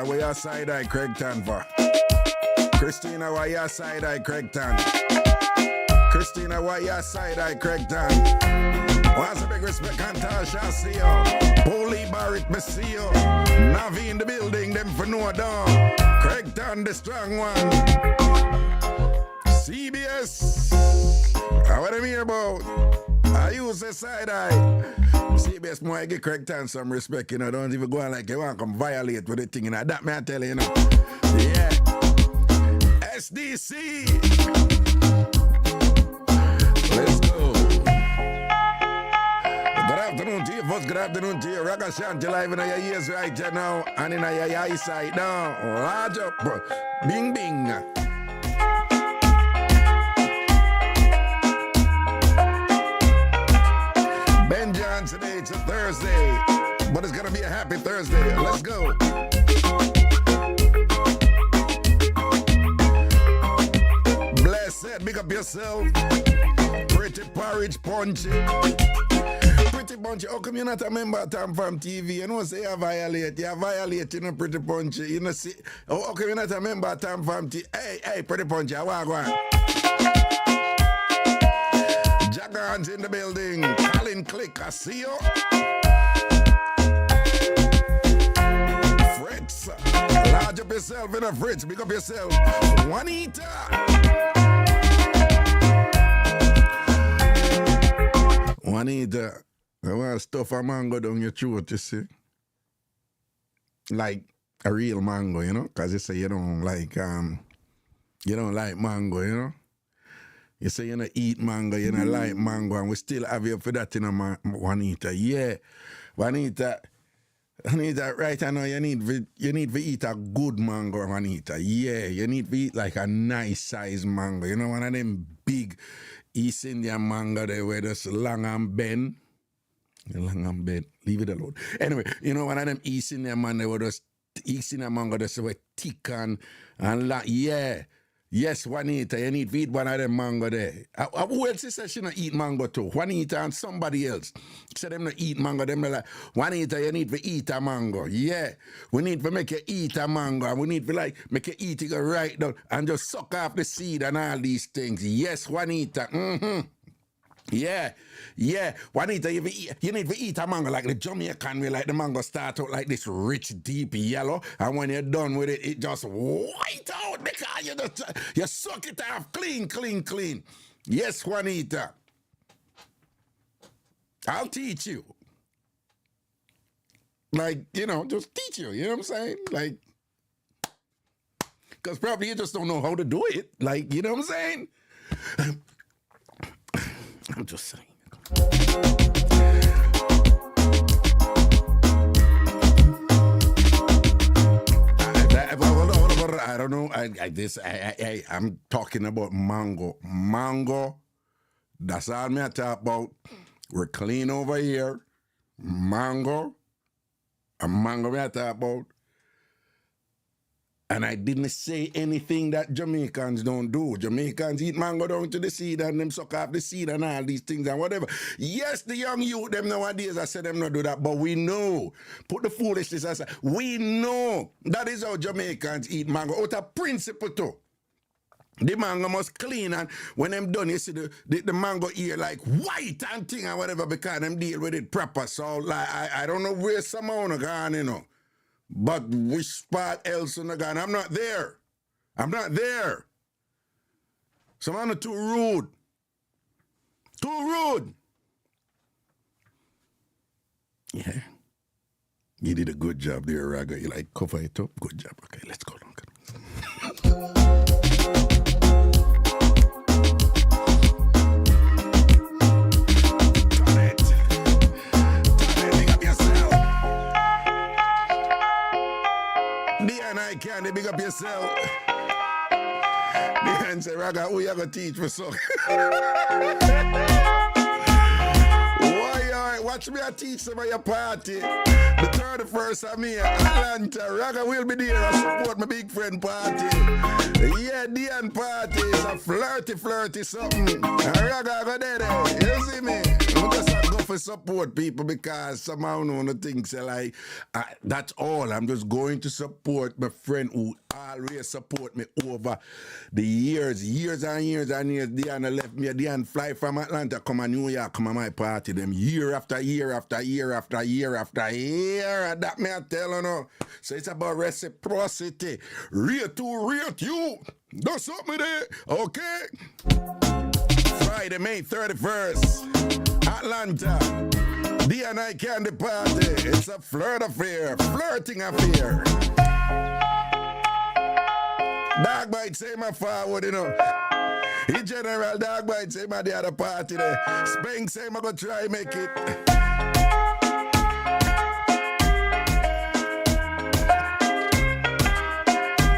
where your side eye Craigton for? Christina, why your side eye Craigton? Christina, why your side eye Craigton? What's a big respect and Tasha see you? Holy Barrett, me see you. Navi in the building, them for no down. Craigton, the strong one. CBS. What am I hear about? I use the side eye. CBS, more I give Craigton some respect, you know. Don't even go on like you want to come violate with the thing, you know. That man tell you, you know. Yeah. SDC. Let's go. Good afternoon to you, folks. Good afternoon to you. Ragashanti live in your ears right here now. And in your eyesight now. Large up. Bing, bing. Ben John, today it's a Thursday. But it's going to be a happy Thursday. Let's go. Blessed. Big up yourself. Pretty porridge punchy. Pretty punchy. How come you're not a member of Tam Fam TV? You know, say you violate. You violate, you know, pretty punchy. You know, see. How come you're not a member of Tam Fam TV? Hey, pretty punchy. I want to go on. Jagan's in the building. Colin Click, I see you. Fritz. Large up yourself in a Fritz. Big up yourself. Juanita. Juanita, I want to stuff a mango down your throat, you see. Like a real mango, you know? Because you say you don't like mango, you know? You say you don't eat mango, you don't like mango, and we still have you for that, you know, Juanita. Yeah, Juanita, right now you need to eat a good mango, Juanita. Yeah, you need to eat like a nice size mango. You know, one of them big East Indian mango there where there's long and bend. Long and bend. Leave it alone. Anyway, you know, one of them East Indian mango where there's East Indian mango that's so thick and long. Yeah. Yes, Juanita, you need to eat one of them mango there. Who else says she don't eat mango too? Juanita and somebody else. Say them not eat mango. Them like, Juanita, you need to eat a mango. Yeah, we need to make you eat a mango. And we need to make you eat it right down and just suck off the seed and all these things. Yes, Juanita. Yeah. Juanita, you need to eat a mango like the Jamaican way, like the mango start out like this rich, deep yellow, and when you're done with it, it just white out because you suck it off clean. Yes, Juanita. I'll teach you. Like, you know, just teach you, you know what I'm saying? Like, because probably you just don't know how to do it. Like, you know what I'm saying? I'm just saying. I don't know. I'm talking about mango. Mango. That's all me I talk about. We're clean over here. Mango. A mango me I talk about. And I didn't say anything that Jamaicans don't do. Jamaicans eat mango down to the seed and them suck off the seed and all these things and whatever. Yes, the young youth, them nowadays, I said them not do that, but we know. Put the foolishness aside. We know that is how Jamaicans eat mango. Out of principle too. The mango must clean, and when them done, you see the mango ear like white and thing and whatever because them deal with it proper. So like I don't know where some are gone, you know. But which spot else in the gun? I'm not there. So I'm not too rude. Yeah. You did a good job there, Raga. You like cover it up? Good job. Okay, let's go. Candy, big up yourself. The hand say, Raga, who you going to teach for so? Why, watch me I teach some of your party. The 31st of May, Atlanta. Raga will be there. I support my big friend party. Yeah, Dian party is a flirty something. And Raga go there. You see me? I'm just go for to support people because somehow no one thinks like that's all. I'm just going to support my friend who always support me over the years and years. Diana left me. Diana fly from Atlanta, come to New York, come to my party. Them year after year after year after year after year. And that me I tell you now. So it's about reciprocity. Rate you. Do something there. Okay. Friday, May 31st, Atlanta. D&I Candy Party. It's a flirting affair. Dog bite say my forward, you know. In general, dog bite say my the other party there. Spank say my go try make it.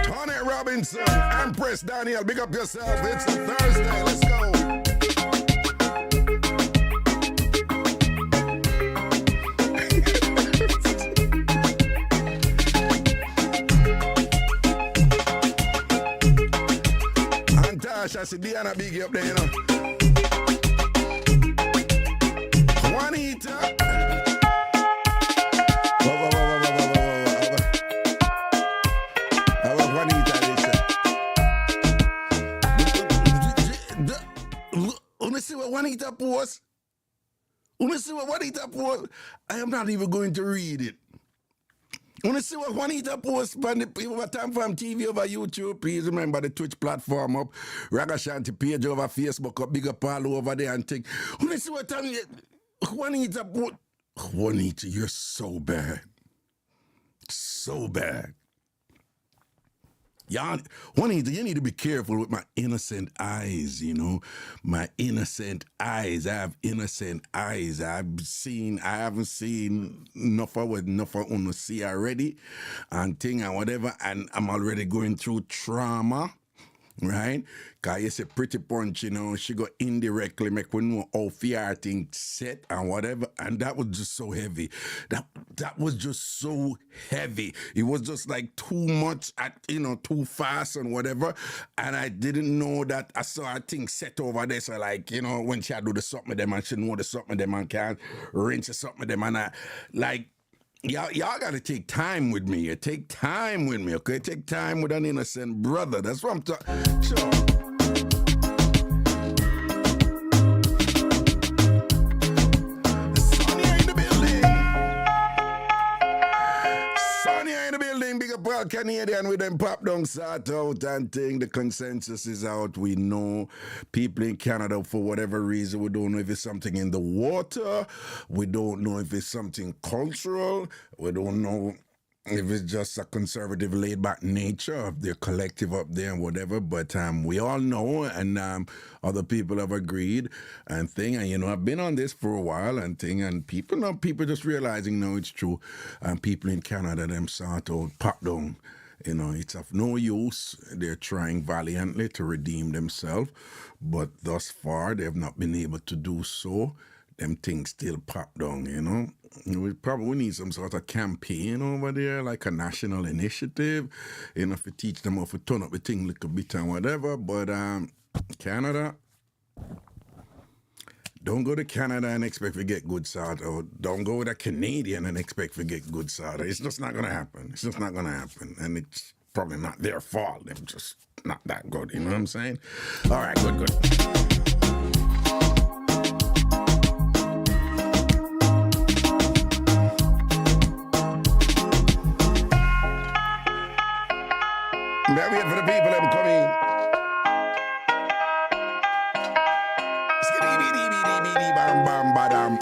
Tony Robinson, Empress Daniel, big up yourself. It's a Thursday. Let's go. I see Diana big up there, you know. Juanita. Juanita, wanna see what Juanita posts? I am not even going to read it. Want to see what Juanita posts on the time from TV over YouTube? Please remember the Twitch platform up, Ragashanti page over Facebook up, big up all over there and think. Want to see what time Juanita post? Juanita, you're so bad. So bad. Yeah, Juanita, you need to be careful with my innocent eyes, you know. My innocent eyes. I have innocent eyes. I haven't seen enough of what enough of to see already and thing and whatever, and I'm already going through trauma. Right? Because you say pretty punch, you know, she go indirectly make we know how fear thing set and whatever. And that was just so heavy. That was just so heavy. It was just like too much, too fast and whatever. And I didn't know that I saw a thing set over there. So like, you know, when she do the something with them and she know the something with them and can't rinse the something with them and y'all gotta take time with me. Take time with me, okay? Take time with an innocent brother. That's what I'm talking. Sure. Big up all Canadian with them pop down sort out and thing. The consensus is out. We know people in Canada, for whatever reason, we don't know if it's something in the water. We don't know if it's something cultural. We don't know if it's just a conservative, laid-back nature of their collective up there and whatever. But we all know, and other people have agreed and thing. And, you know, I've been on this for a while and thing. And people just realizing now it's true. And people in Canada, them sort of pop down. You know, it's of no use. They're trying valiantly to redeem themselves. But thus far, they have not been able to do so. Them things still pop down, you know. We probably need some sort of campaign over there, like a national initiative, you know, to teach them how to turn up the thing a little bit and whatever. But Canada, don't go to Canada and expect to get good sort, or don't go with a Canadian and expect to get good sort. It's just not going to happen. It's just not going to happen. And it's probably not their fault. They're just not that good, you know what I'm saying? All right, good. We're waiting for the people that come in. Skiddy bam bam badam.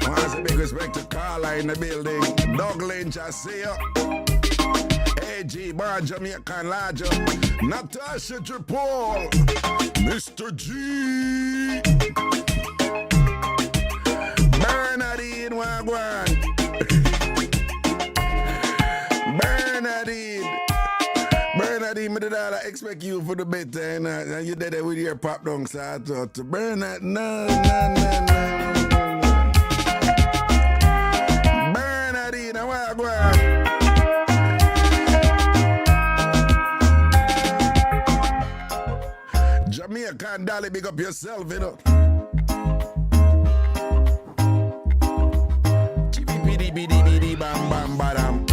I want to say big respect to Carla in the building. Doug Lynch, I see you. AG Bar, Jamaican Larger. Natasha Tripol. Mr. G. Bernadine Wagwan. Bernadine, I expect you for the better, and you did it with your pop down side to Bernadine. No. Bernadine Wagwan. Dolly, big up yourself, you know. Chibidi bam bam badam.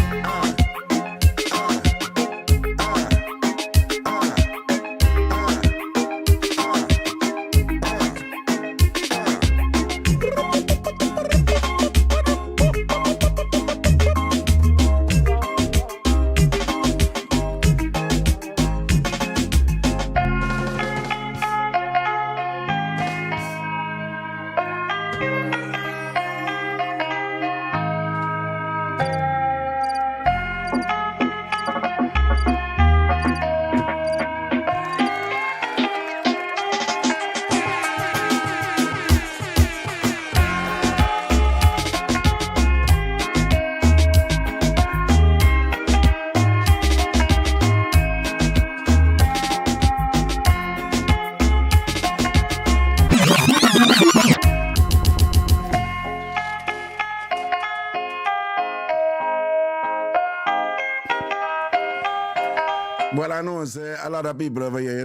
Well, I know say a lot of people over here,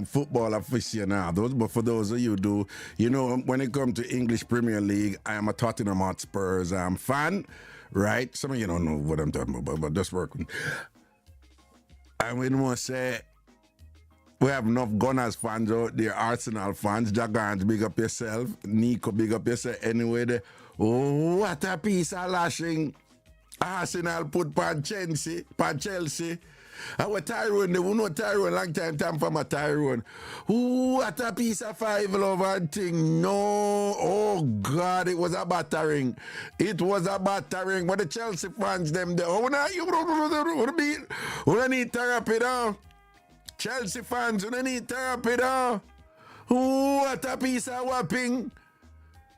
football aficionados, but for those of you do, when it comes to English Premier League, I am a Tottenham Hotspurs fan, right? Some of you don't know what I'm talking about, but just working. And we want to say we have enough Gunners fans out there, Arsenal fans, Jagans, big up yourself, Nico, big up yourself. Anyway, what a piece of lashing Arsenal put on Chelsea. Our Tyrone, they will know Tyrone, long time from a Tyrone. What a piece of 5 love and thing. No, oh God, it was a battering. It was a battering. But the Chelsea fans, them there. Oh, no, you need therapy now. Chelsea fans, you need therapy now. What a piece of whopping.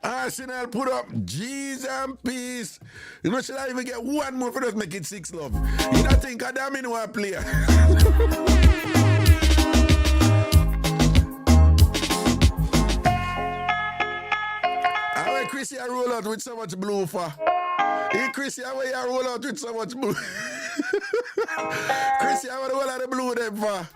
Arsenal put up G's and peace. Should I even get one more for us make it 6 love? You don't think I damn in one player? How Chrissy I roll out with so much blue for? Hey Chrissy, how you roll out with so much blue? Chrissy, how you roll out the blue them for?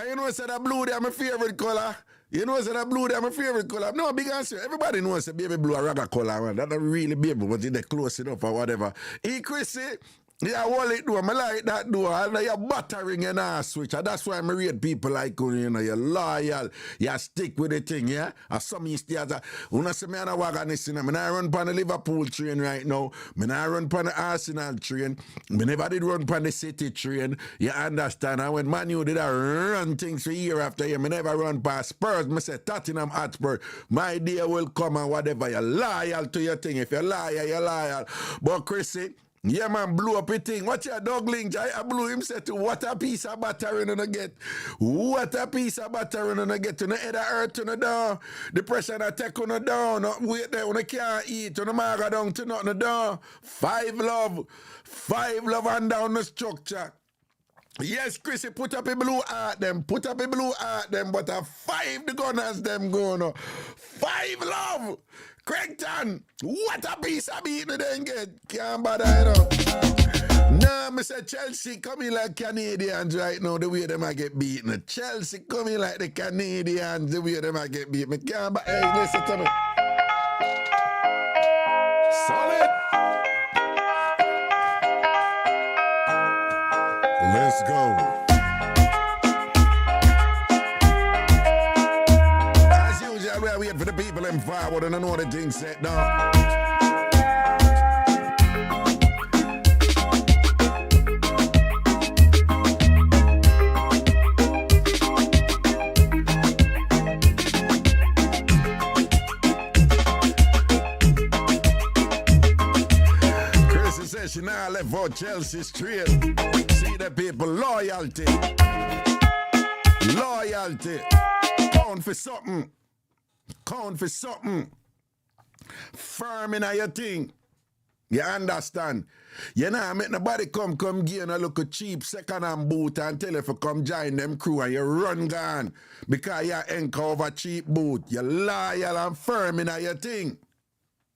And say that blue they my favorite color. Say that blue they my favorite color. No, big answer. Everybody knows that baby blue a raga color, man. That's really baby, but they're close enough or whatever. Hey, Chrissy, yeah, wallet door. I like that door. And you're battering and ass switch. And that's why I read people like you, you're loyal. You stick with the thing, yeah? And some stairs, when I say me on a wagon, I run on the Liverpool train right now. I run on the Arsenal train. I never did run on the City train. You understand? And when Man U did I run things for year after year, I never run past Spurs. I say Tottenham Hotspur. My day will come and whatever. You're loyal to your thing. If you're loyal, you're loyal. But Chrissy, yeah, man, blew up a thing. Watch your dog link. I blew him said to what a piece of battering on get. What a piece of battering on get. To the head of earth on the down. The pressure that take on the down. Wait there, when I can't eat. On the maga down to nothing the down. 5 love and down the structure. Yes, Chrissy, put up a blue at them. But a 5 the Gunners them going on. 5 love. Craigton, what a piece of beating they get. Can't bother, No, Mr. Chelsea coming like Canadians right now, the way they might get beaten. Chelsea coming like the Canadians, the way they might get beaten. Can't bother. Hey, listen to me. Solid. Let's go. We wait for the people in forward and I know the thing set down. Chrissy says she now left for Chelsea straight. See the people, loyalty. Count for something. Firm in your thing. You understand? You know, make nobody come give a look at cheap second-hand boot and tell you to come join them crew and you run gone because you anchor over cheap boot. You're loyal and firm in your thing.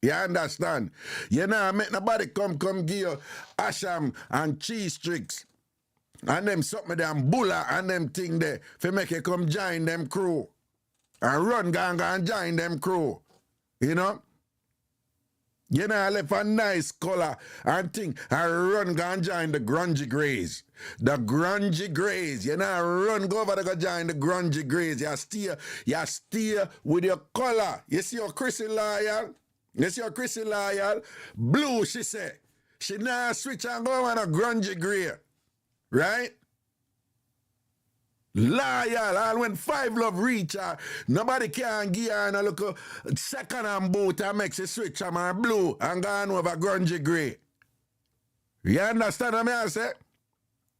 You understand? You know, make nobody come give you asham and cheese tricks And them something them bulla and them thing there for make you come join them crew. And run gang and join them crew. You know? You know, I left a nice color and thing. I run go and join the grungy greys. The grungy greys. You know, I run go over to go join the grungy greys. You steer with your color. You see your Chrissy Loyal? You see your Chrissy Loyal? Blue, she say. She now switch and go on a grungy grey. Right? Loyal, all when 5 Love reach her, nobody can give her a look second hand boot and makes she switch from her blue and gone over grungy grey. You understand what I say?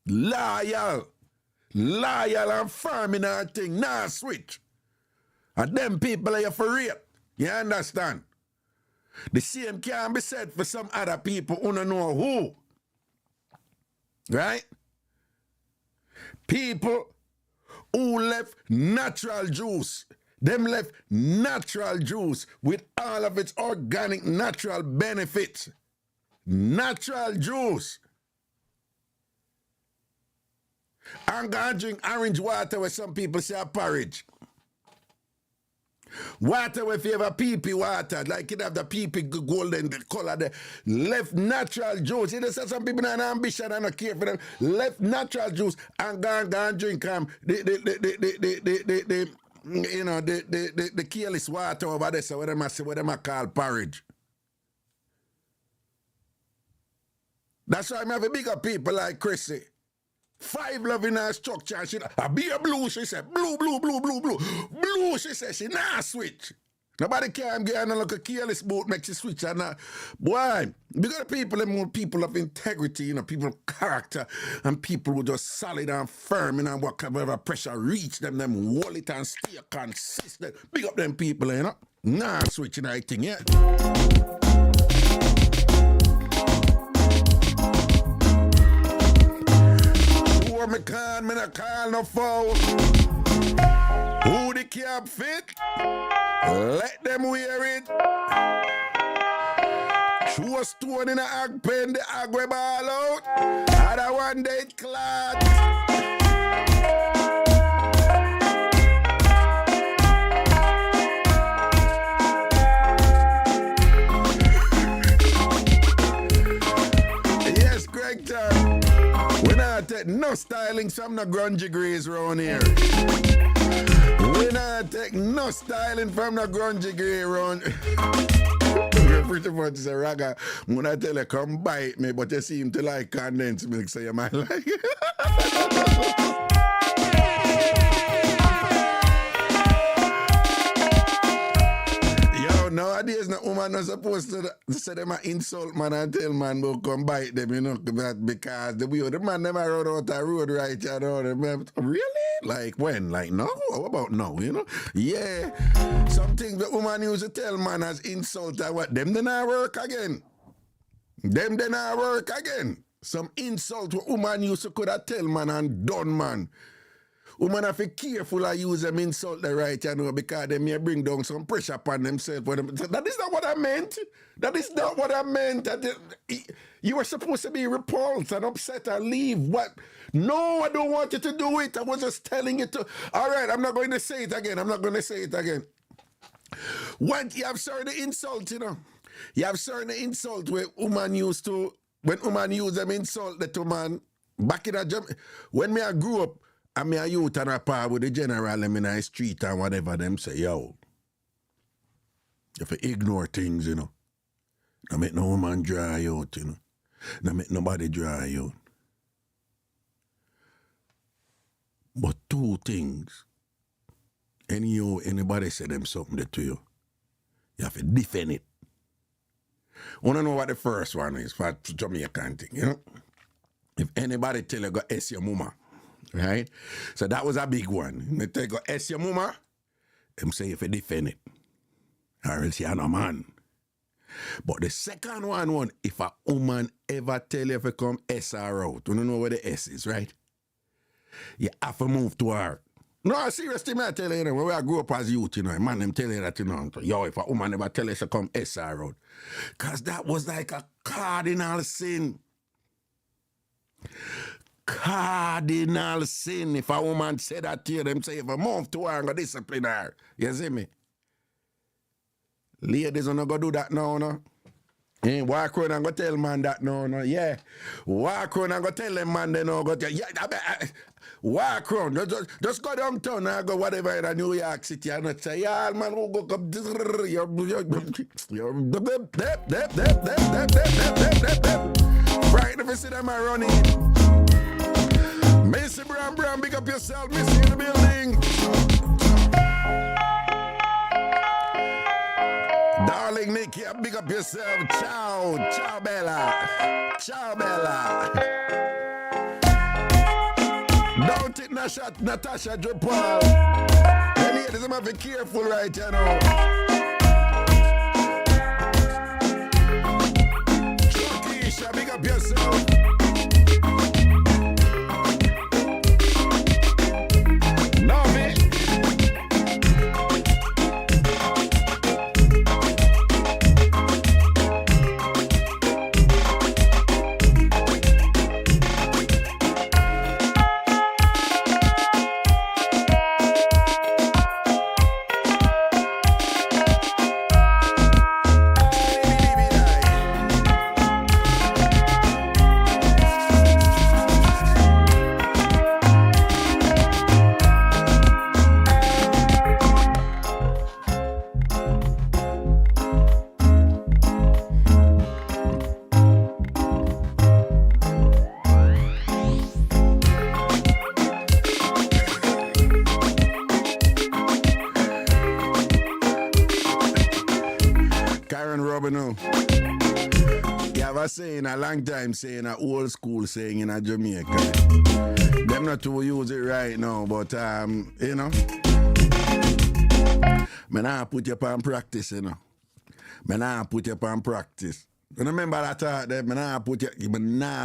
Loyal and firm in her thing, nah switch. And them people are you for real. You understand? The same can be said for some other people who don't know who. Right? People who left natural juice. Them left natural juice with all of its organic natural benefits. Natural juice. I'm going to drink orange water where some people say a porridge. Water with you have a pee-pee water, like it have the pee-pee golden color there. Left natural juice. You know, some people have an ambition and don't care for them. Left natural juice and go and drink the careless water over there. So what them I call porridge. That's why I have a bigger people like Chrissy. 5 Love in her structure. And she be a blue, she said. Blue. Blue, she said. She not switch. Nobody can get on like a careless boat, make she switch. And boy, because people of integrity, you know, people of character, and people who just solid and firm, you know, whatever pressure reach them hold it and stay consistent. Big up them people, you know. Nah, switching everything, yeah. Me not call no foul. Who the cap fit? Let them wear it. Show a stone in a ag pen, the ag we ball out. Other one day it clot. Yes, Greg Town. We not take no stylings from the grungy greys around here. We not take no styling from the grungy grey around. We're pretty much say, Raga, I'm gonna tell you come bite me, but you seem to like condensed milk, so you might like it. Nowadays, no woman not supposed to say them an insult man and tell man will come bite them, you know, because the man never rode out the road right, you know. Really? Like when? Like no? How about now, you know? Yeah. Some things the woman used to tell man as insult and what? Them then not work again. Some insult what woman used to could have tell man and done man. Women have to be careful and use them insult the right, you know, because they may bring down some pressure upon themselves. That is not what I meant. You were supposed to be repulsed and upset and leave. What? No, I don't want you to do it. I was just telling you to. All right, I'm not going to say it again. When you have certain insult, you know. You have certain insult where women used to, when women use them insult that woman, back in Jamaica, when I grew up, I mean, a youth and a par with the general them in the street and whatever, them say, yo, you have to ignore things, you know. Don't make no woman dry out, you know. Don't make nobody dry out. But 2 things. Anybody say them something to you, you have to defend it. Want to know what the first one is for Jamaican thing, you know? If anybody tell you, go ask your mama. Right? So that was a big one. Me tell you, go ask your mama, them say if you defend it. Or else you're no man. But the second one, if a woman ever tell you if you come S her out, you don't know where the S is, right? You have to move to her. No, seriously, I tell you, when I grew up as youth, you know, man, them tell you that, you know, yo, if a woman ever tell you to come S her out. Because that was like a cardinal sin. cardinal sin. If a woman say that to you, them say if a move to her and go discipline her. You see me? Ladies are not going to do that now, no? Ain't walk around and go tell man that no. Yeah. Walk around and go tell them man they no go tell. Yeah, walk around. Just go downtown and go whatever in New York City and not say, yeah, man, who go come. You're frightened if you see them running. Missy Brown, big up yourself, Missy in the building. Darling Nikki, big up yourself. Ciao, ciao Bella. Ciao Bella. Don't it Natasha Drupal. The ladies, I'm have to be careful right you know. Keisha, big up yourself. No, me. Saying a long time saying a old school saying in a Jamaica. Them not to use it right now, but you know. Me nah put you upon practice, you know. Me nah put you upon practice. You remember that thought there? Me nah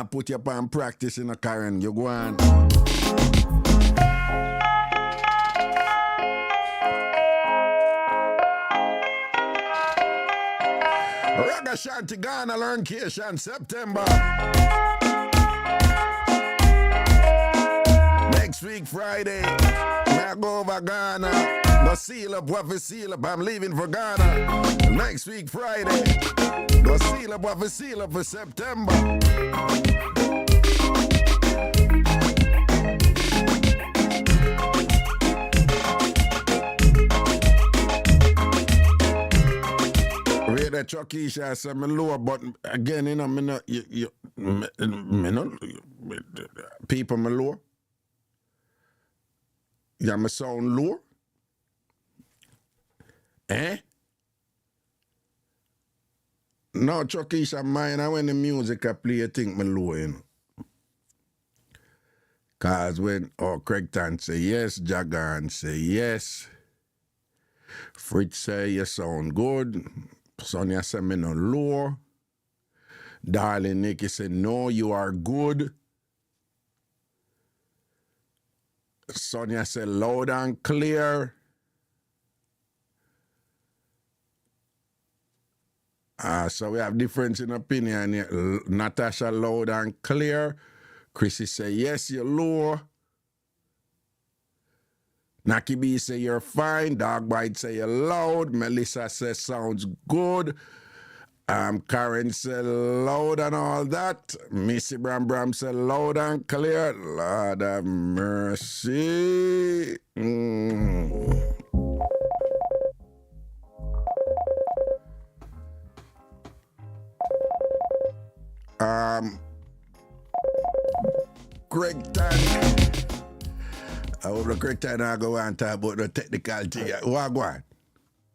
put you upon practice, you know, Karen. You go on. Ragashanti Ghana learn Cation September. Next week Friday, I go over Ghana. Go seal up what we seal up. I'm leaving for Ghana. Next week Friday, go seal up what we seal up for September. The Chuckisha said me lower, but again, you know, me no, people me lower. Yeah, me sound low. Eh? No, Chuckisha mine, and when the music I play, I think me low, you know. Cause when Craig Tan say yes, Jagan say yes, Fritz say you sound good. Sonia said, me no low. Darling Nikki said, no, you are good. Sonia said, loud and clear. So we have difference in opinion here. Natasha, loud and clear. Chrissy said, yes, you're low. Naki B say you're fine. Dog Bite say you're loud. Melissa says sounds good. Karen said loud and all that. Missy Bram said loud and clear. Lord have mercy. Greg Tan. I hope the correct time I go and talk about the technicality. What go on?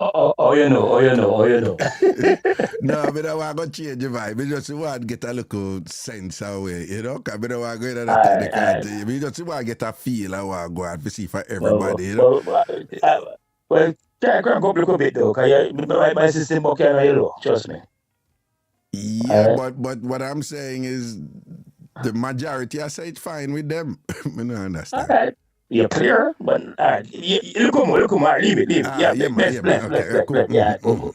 Oh, you know. No, but I want to change the vibe. I just want to get a little sense away, you know? Because I don't want to go into the technicality. I just want to get a feel I want to go and see for everybody, you know? Well, can crank up a little bit though, because my system okay on yellow, trust me. Yeah, but what I'm saying is the majority, I say it's fine with them. I don't understand. All right. You're clear, but look come on, leave it. Yeah, cool.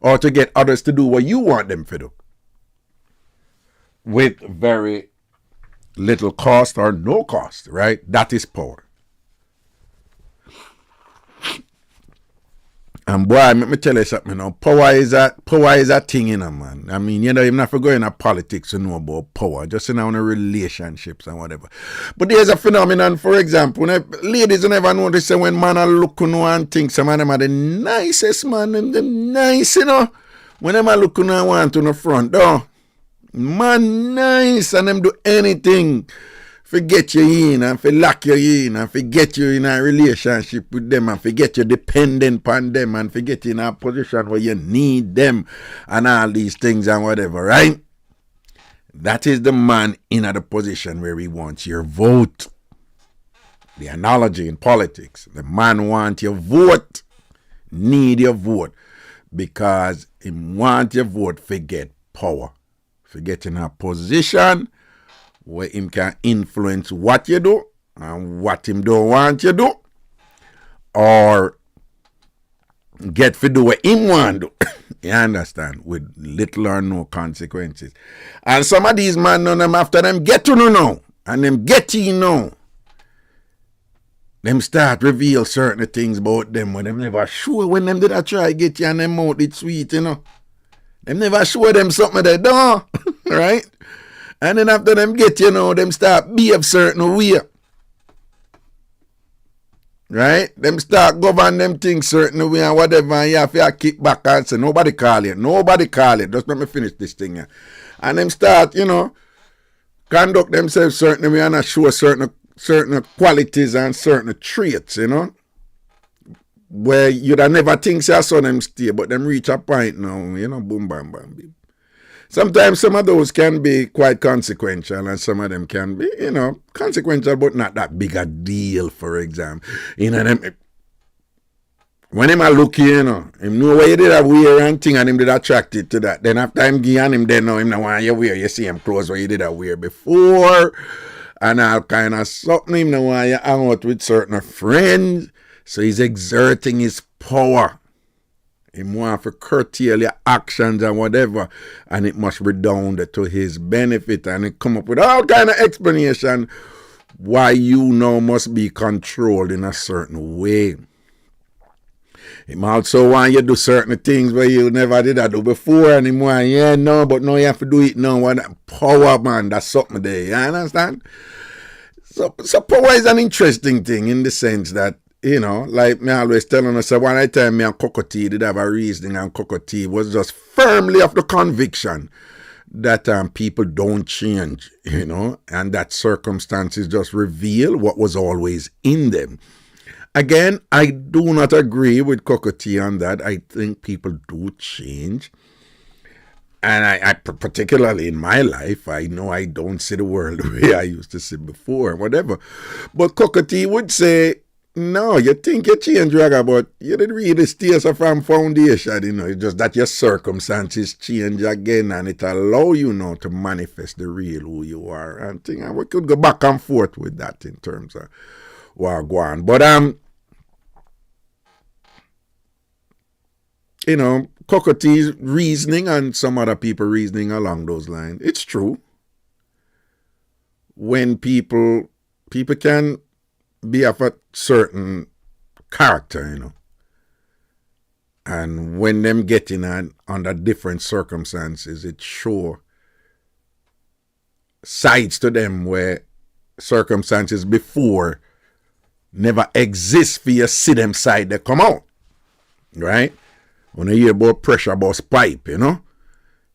or to get others to do what you want them to do with very little cost or no cost, right? That is power. And boy, let me tell you something now. Power is a thing, you know, man. I mean, you know, even if you go into politics to know about power, just in our relationships and whatever. But there's a phenomenon, for example, ladies never notice when man are looking and think some of them are the nicest man, them nice, you know. When them are looking and want to the front door, man nice, and them do anything forget you in and for lock you in and forget you in a relationship with them and forget you dependent upon them and forget you in a position where you need them and all these things and whatever, right? That is the man in the position where he wants your vote. The analogy in politics, the man wants your vote, need your vote, because he wants your vote for get power, for get in a position where him can influence what you do and what him don't want you do, or get to do what him want to do. You understand? With little or no consequences. And some of these men, none of them after them get to know and them get to know, them start reveal certain things about them when them never sure when them did I try get you and them mouth it sweet, you know. Them never show them something they don't, right? And then after them get, you know, them start behave certain way. Right? Them start govern them things certain way and whatever, and you have to kick back and say, nobody call it. Just let me finish this thing here. And them start, you know, conduct themselves certain way and show certain qualities and certain traits, you know. Where you'd have never think I saw them stay, but them reach a point now, you know, boom, bam, bam, bam. Sometimes some of those can be quite consequential and some of them can be, you know, consequential but not that big a deal, for example. You know, them, when him a look, you know, him know what you did a wear and thing and him did attracted to that. Then after him give him then know him not want you wear, you see him clothes what you did a wear before and all kind of something. Him not want you hang out with certain friends. So he's exerting his power. He wants to curtail your actions and whatever, and it must redound to his benefit. And he come up with all kind of explanation why you now must be controlled in a certain way. He also want you to do certain things where you never did that do before, and he want, yeah, no, but now you have to do it now. What power, man, that's something there. You understand? So power is an interesting thing in the sense that, you know, like me always telling us, one I time me and Cocotte did have a reasoning, and Cocotte was just firmly of the conviction that people don't change, you know, and that circumstances just reveal what was always in them. Again, I do not agree with Cocotte on that. I think people do change. And I particularly in my life, I know I don't see the world the way I used to see before, whatever. But Cocotte would say, no, you think you change, Raga, but you didn't really stay from foundation, you know. It's just that your circumstances change again and it allow you now to manifest the real who you are and thing. And we could go back and forth with that in terms of what go on. But you know, Cocotte's reasoning and some other people reasoning along those lines, it's true. When people can be of a certain character, you know, and when them getting under different circumstances, it show sides to them where circumstances before never exist for you see them side they come out, right? When you hear about pressure bust pipe, you know,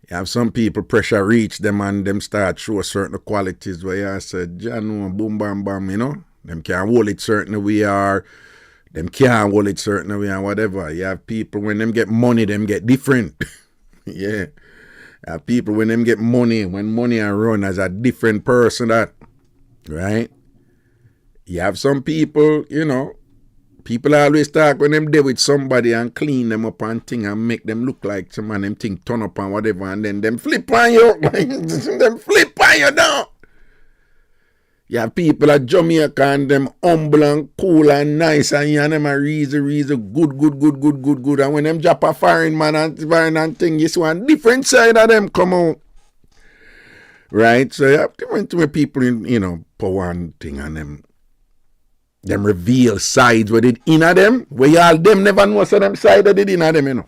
you have some people pressure reach them and them start show certain qualities where you said, John, boom, bam, bam, you know. Them can't hold it certain way or them can't hold it certain way and whatever. You have people when them get money, them get different. Yeah. You have people when them get money, when money are run as a different person that, right? You have some people, you know, people always talk when them deal with somebody and clean them up and thing and make them look like some man them thing turn up and whatever and then them flip on you. Them flip on you now. You have people at Jamaica and them humble and cool and nice and you and them are really good. And when them drop a foreign man and thing, you see one different side of them come out. Right? So you have different people in, you know, for one thing and them reveal sides with it in them, where y'all them never know so them side of it in them, you know.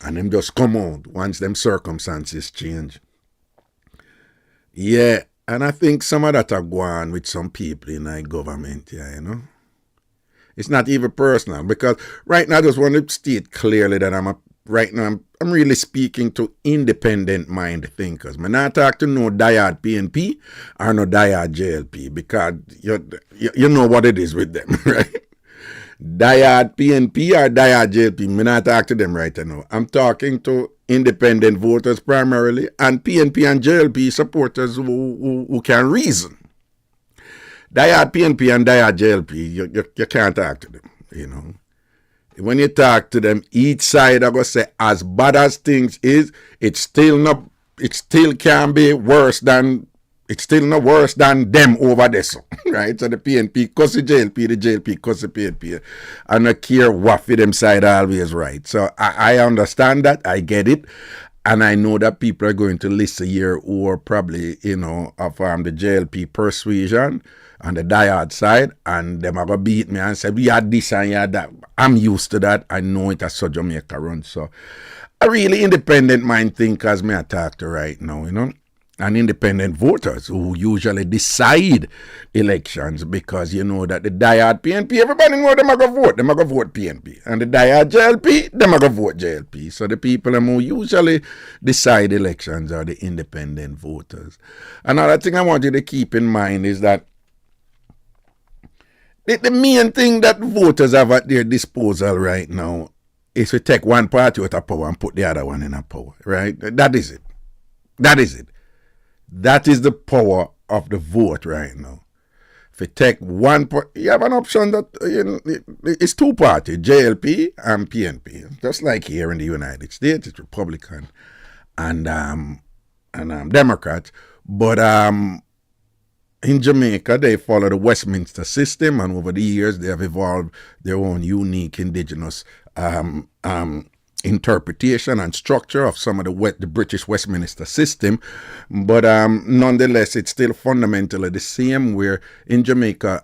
And them just come out once them circumstances change. Yeah. And I think some of that are going with some people in our government, yeah, you know. It's not even personal because right now I just want to state clearly that I'm really speaking to independent mind thinkers. I'm not talking to no diehard PNP or no diehard JLP because you know what it is with them, right? Diehard PNP or diehard JLP, I'm not talking to them right now. I'm talking to independent voters primarily and PNP and JLP supporters who can reason. Diehard PNP and diehard JLP, you can't talk to them, you know. When you talk to them, each side are gonna say as bad as things is, it still can be worse than them over there, so, right? So the PNP cause the JLP cause the PNP. I don't care what for them side always right. So I understand that, I get it. And I know that people are going to listen here who are probably, you know, of the JLP persuasion on the diehard side, and them are going to beat me and say, we had this and you had that. I'm used to that. I know it as so Jamaica run. So a really independent mind thinkers may I talk to right now, you know, and independent voters who usually decide elections because you know that the diehard PNP, everybody know them are going to vote PNP. And the diehard JLP, them are going to vote JLP. So the people who usually decide elections are the independent voters. Another thing I want you to keep in mind is that the main thing that voters have at their disposal right now is to take one party out of power and put the other one in a power, right? That is it. That is the power of the vote right now. If you take one, you have an option that it's two parties, JLP and PNP. Just like here in the United States, it's Republican and Democrats. But in Jamaica, they follow the Westminster system, and over the years, they have evolved their own unique indigenous interpretation and structure of some of the British Westminster system. But nonetheless, it's still fundamentally the same, where in Jamaica,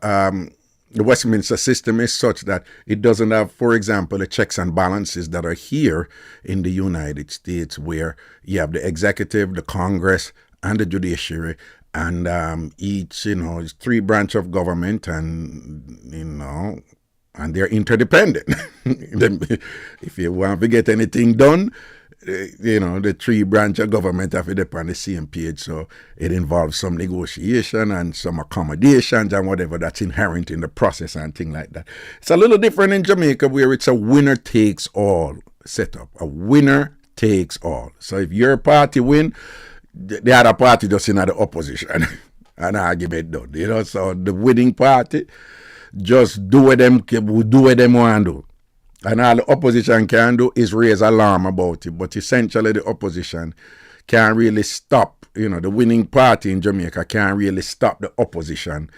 the Westminster system is such that it doesn't have, for example, the checks and balances that are here in the United States, where you have the executive, the Congress, and the judiciary. And each, you know, is three branches of government, and, you know, and they're interdependent. If you want to get anything done, you know, the three branches of government have to be on the same page. So it involves some negotiation and some accommodations and whatever that's inherent in the process and things like that. It's a little different in Jamaica, where it's a winner takes all setup. A winner takes all. So if your party win, the other party just in the opposition. An argument done, you know. So the winning party just do what them want to do. And all the opposition can do is raise alarm about it. But essentially the opposition can't really stop, you know, the winning party in Jamaica can't really stop the opposition.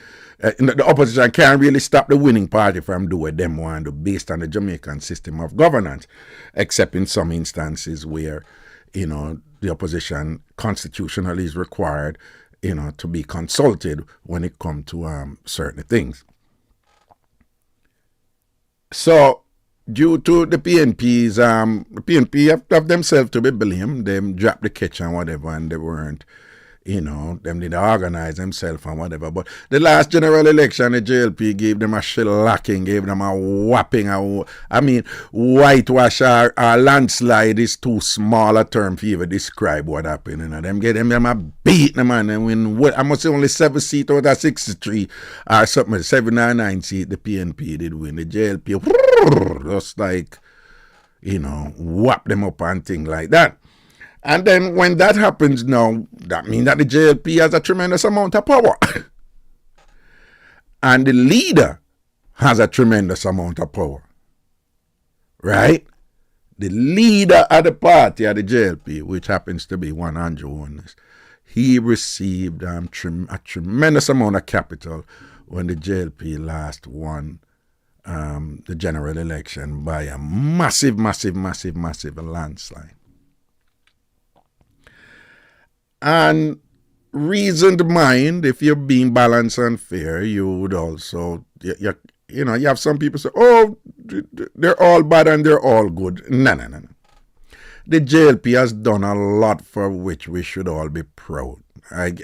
The opposition can't really stop the winning party from doing what them want to do based on the Jamaican system of governance, except in some instances where, you know, the opposition constitutionally is required, you know, to be consulted when it comes to certain things. So, due to the PNPs, the PNP have themselves to be blamed. They dropped the catch and whatever, and they weren't, you know, them didn't organize themselves and whatever. But the last general election, the JLP gave them a shellacking, gave them a whopping. I mean, whitewash or landslide is too small a term for even describe what happened. You know, them get them a beat them, man. And when I must say only 7 seats out of 63 or something, 7 or 9 seats, the PNP did win. The JLP just like, you know, whap them up and things like that. And then when that happens now, that means that the JLP has a tremendous amount of power. And the leader has a tremendous amount of power. Right? The leader of the party of the JLP, which happens to be one Andrew Holness, he received a tremendous amount of capital when the JLP last won the general election by a massive landslide. And reasoned mind, if you're being balanced and fair, you would also, you have some people say, oh, they're all bad and they're all good. No. The JLP has done a lot for which we should all be proud. I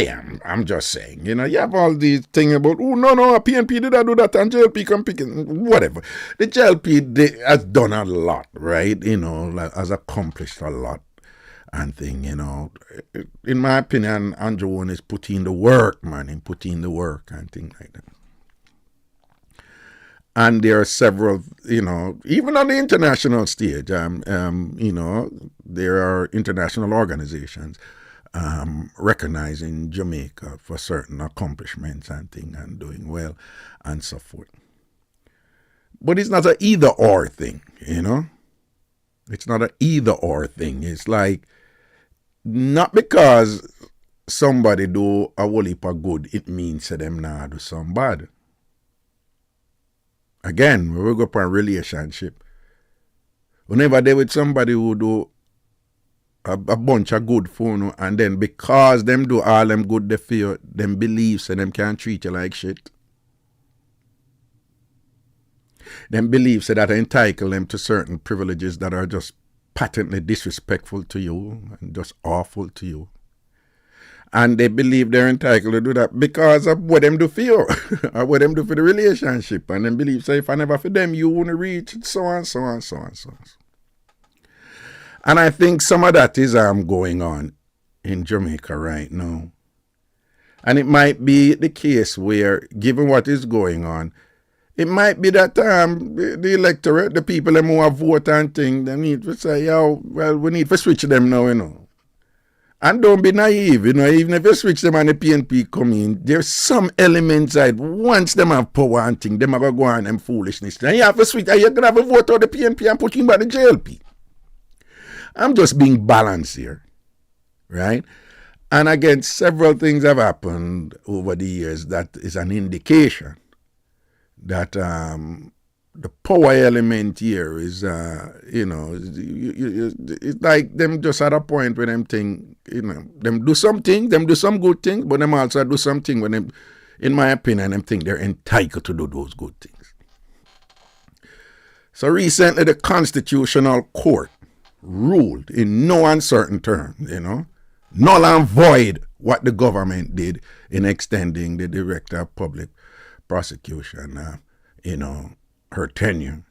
am. I'm just saying. You have all these things about, oh, no, PNP did not do that and JLP can pick it. Whatever. The JLP has done a lot, right? Has accomplished a lot and thing, In my opinion, Andrew One is putting the work, man, and putting the work and things like that. And there are several, even on the international stage, there are international organizations recognizing Jamaica for certain accomplishments and things and doing well and so forth. But it's not an either-or thing, It's not an either-or thing. It's like, not because somebody do a whole heap of good, it means that them not do some bad. Again, we go up on relationship. Whenever they with somebody who do a bunch of good for and then because them do all them good they feel, them beliefs and them can't treat you like shit. Them beliefs that entitle them to certain privileges that are just patently disrespectful to you and just awful to you. And they believe they're entitled to do that because of what them do for you or what them do for the relationship. And them believe, say, if I never for them, you won't reach it, so on. And I think some of that is going on in Jamaica right now. And it might be the case where, given what is going on, it might be that the electorate, the people them who have vote and thing, they need to say, we need to switch them now, And don't be naive, even if you switch them and the PNP come in, there's some elements that once them have power and thing, them have to go on them foolishness. And you have to switch, and you're going to have a vote out the PNP and put him back the JLP. I'm just being balanced here, right? And again, several things have happened over the years that is an indication that the power element here is, it's like them just at a point where them think, them do something, them do some good things, but them also do something when them, in my opinion, them think they're entitled to do those good things. So recently the Constitutional Court ruled in no uncertain terms, null and void what the government did in extending the Director of Public Prosecution, her tenure.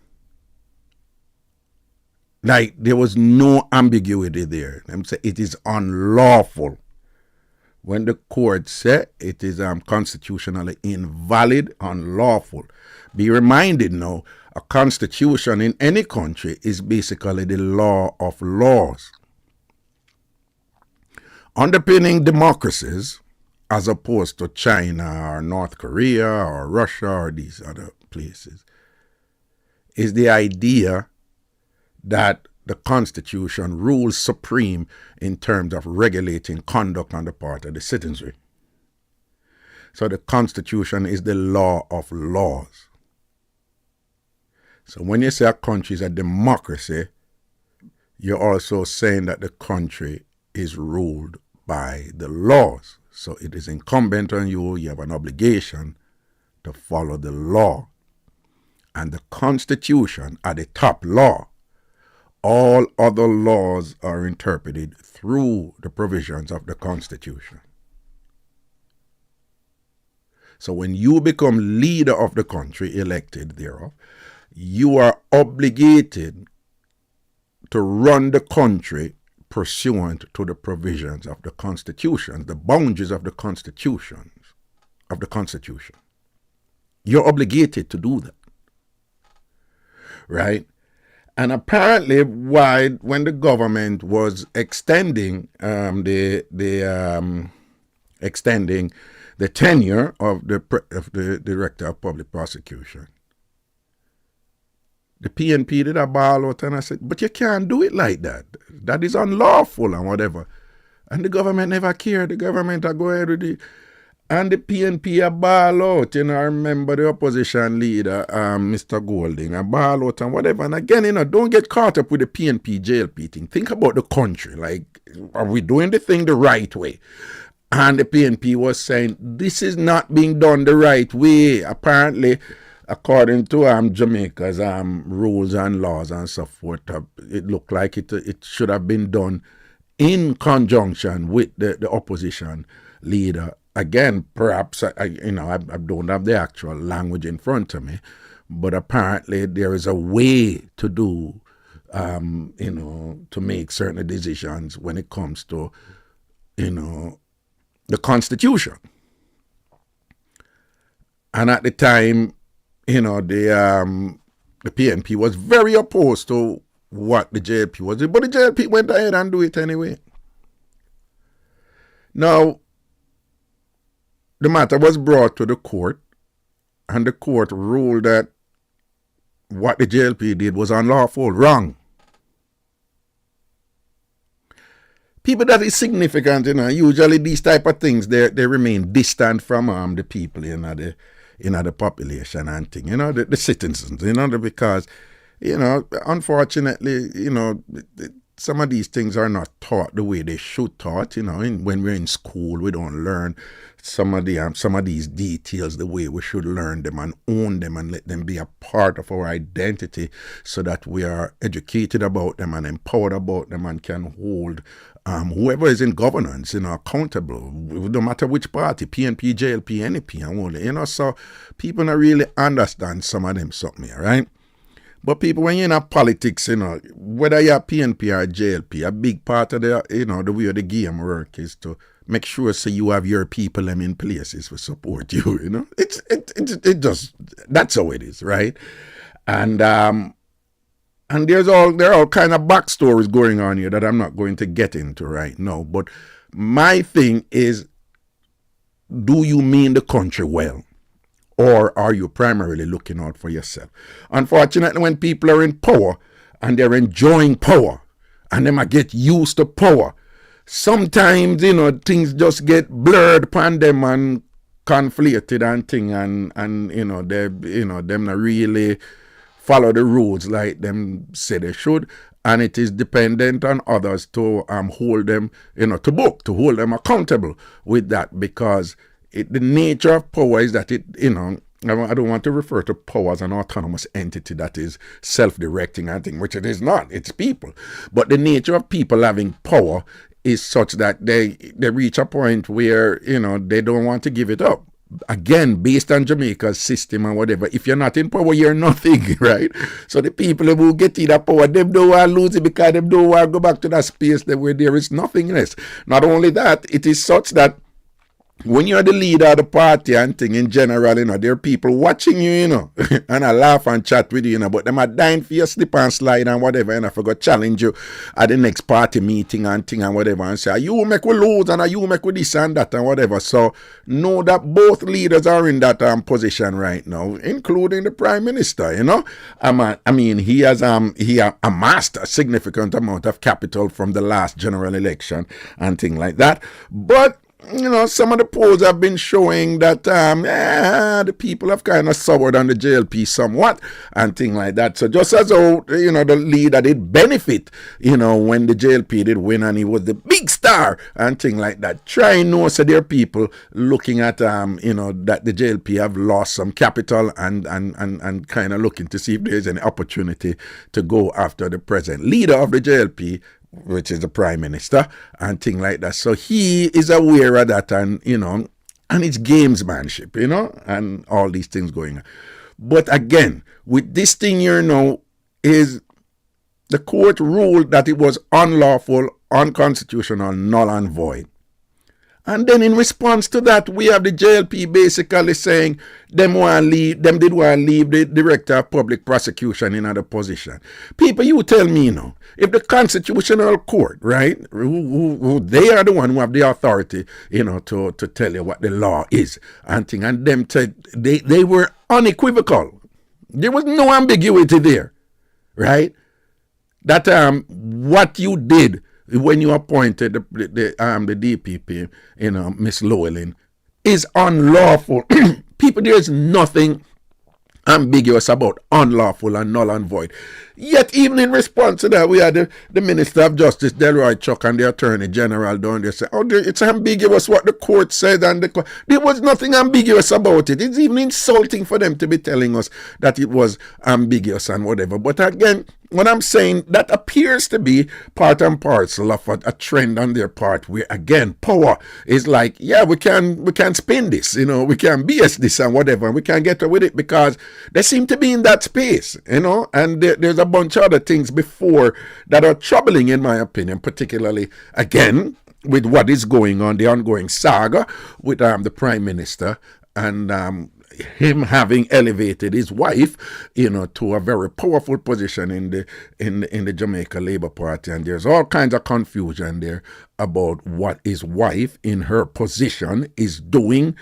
Like, there was no ambiguity there. Them say it is unlawful. When the court said it is constitutionally invalid, unlawful. Be reminded now, a constitution in any country is basically the law of laws. Underpinning democracies, as opposed to China or North Korea or Russia or these other places, is the idea that the Constitution rules supreme in terms of regulating conduct on the part of the citizenry. So the Constitution is the law of laws. So when you say a country is a democracy, you're also saying that the country is ruled by the laws. So it is incumbent on you, you have an obligation to follow the law. And the Constitution are the top law. All other laws are interpreted through the provisions of the Constitution. So when you become leader of the country, elected thereof, you are obligated to run the country pursuant to the provisions of the Constitution, the boundaries of the Constitution. You're obligated to do that. Right? And apparently, when the government was extending extending the tenure of the Director of Public Prosecution, the PNP did a ball out and I said, but you can't do it like that. That is unlawful and whatever. And the government never cared. The government are go ahead with it. And the PNP a ball out. I remember the opposition leader, Mr. Golding, a ball out and whatever. And again, don't get caught up with the PNP, JLP thing. Think about the country. Like, are we doing the thing the right way? And the PNP was saying, this is not being done the right way. Apparently, according to Jamaica's rules and laws and so forth, it looked like it should have been done in conjunction with the opposition leader. Again, perhaps I don't have the actual language in front of me, but apparently there is a way to do, to make certain decisions when it comes to, the Constitution. And at the time, the PNP was very opposed to what the JLP was doing, but the JLP went ahead and do it anyway. Now, the matter was brought to the court, and the court ruled that what the JLP did was unlawful, wrong. People that is significant, usually these type of things, they remain distant from the people, the population and thing, the citizens, because, unfortunately, some of these things are not taught the way they should taught. When we're in school, we don't learn some of these details the way we should learn them and own them and let them be a part of our identity, so that we are educated about them and empowered about them and can hold whoever is in governance, accountable, no matter which party, PNP, JLP, NEP, and all, so people don't really understand some of them something here, right? But people, when you're in politics, whether you're PNP or JLP, a big part of the way the game work is to make sure so you have your people in places to support you, It just, that's how it is, right? And there are all kind of backstories going on here that I'm not going to get into right now. But my thing is, do you mean the country well? Or are you primarily looking out for yourself? Unfortunately, when people are in power and they're enjoying power and they might get used to power, sometimes, things just get blurred upon them and conflated and thing, and them not really follow the rules like them say they should. And it is dependent on others to hold them, to book, to hold them accountable with that, because the nature of power is that I don't want to refer to power as an autonomous entity that is self-directing and thing, which it is not. It's people. But the nature of people having power is such that they reach a point where, they don't want to give it up. Again, based on Jamaica's system and whatever, if you're not in power, you're nothing, right? So the people who get in that power, they don't want to lose it because they don't want to go back to that space where there is nothingness. Not only that, it is such that when you're the leader of the party and thing in general, there are people watching you, and I laugh and chat with you, but them are dying for your slip and slide and whatever, and I forgot challenge you at the next party meeting and thing and whatever, and say, you make we lose and you make we this and that and whatever. So know that both leaders are in that position right now, including the Prime Minister, I mean, he has amassed a significant amount of capital from the last general election and thing like that. But some of the polls have been showing that the people have kind of soured on the JLP somewhat and thing like that. So just as though, the leader did benefit, when the JLP did win and he was the big star and thing like that. Try and know, so there are people looking at, that the JLP have lost some capital and kind of looking to see if there's any opportunity to go after the present leader of the JLP, which is the Prime Minister and thing like that. So he is aware of that, and and it's gamesmanship, and all these things going on. But again, with this thing here now, is the court ruled that it was unlawful, unconstitutional, null and void. And then in response to that, we have the JLP basically saying them did want to leave the Director of Public Prosecution in another position. People, you tell me, if the Constitutional Court, right, who they are the one who have the authority, to tell you what the law is and thing, and them they were unequivocal. There was no ambiguity there, right? That what you did when you appointed the DPP, Miss Llewellyn, is unlawful. People, there's nothing ambiguous about unlawful and null and void. Yet, even in response to that, we had the Minister of Justice, Delroy Chuck, and the Attorney General down there say, it's ambiguous what the court said, and there was nothing ambiguous about it. It's even insulting for them to be telling us that it was ambiguous and whatever. But again, what I'm saying, that appears to be part and parcel of a trend on their part, where again, power is like, yeah, we can spin this, we can BS this and whatever, and we can get away with it because they seem to be in that space, and there's a bunch of other things before that are troubling, in my opinion, particularly, again, with what is going on, the ongoing saga with the Prime Minister and him having elevated his wife, to a very powerful position in the Jamaica Labour Party, and there's all kinds of confusion there about what his wife in her position is doing,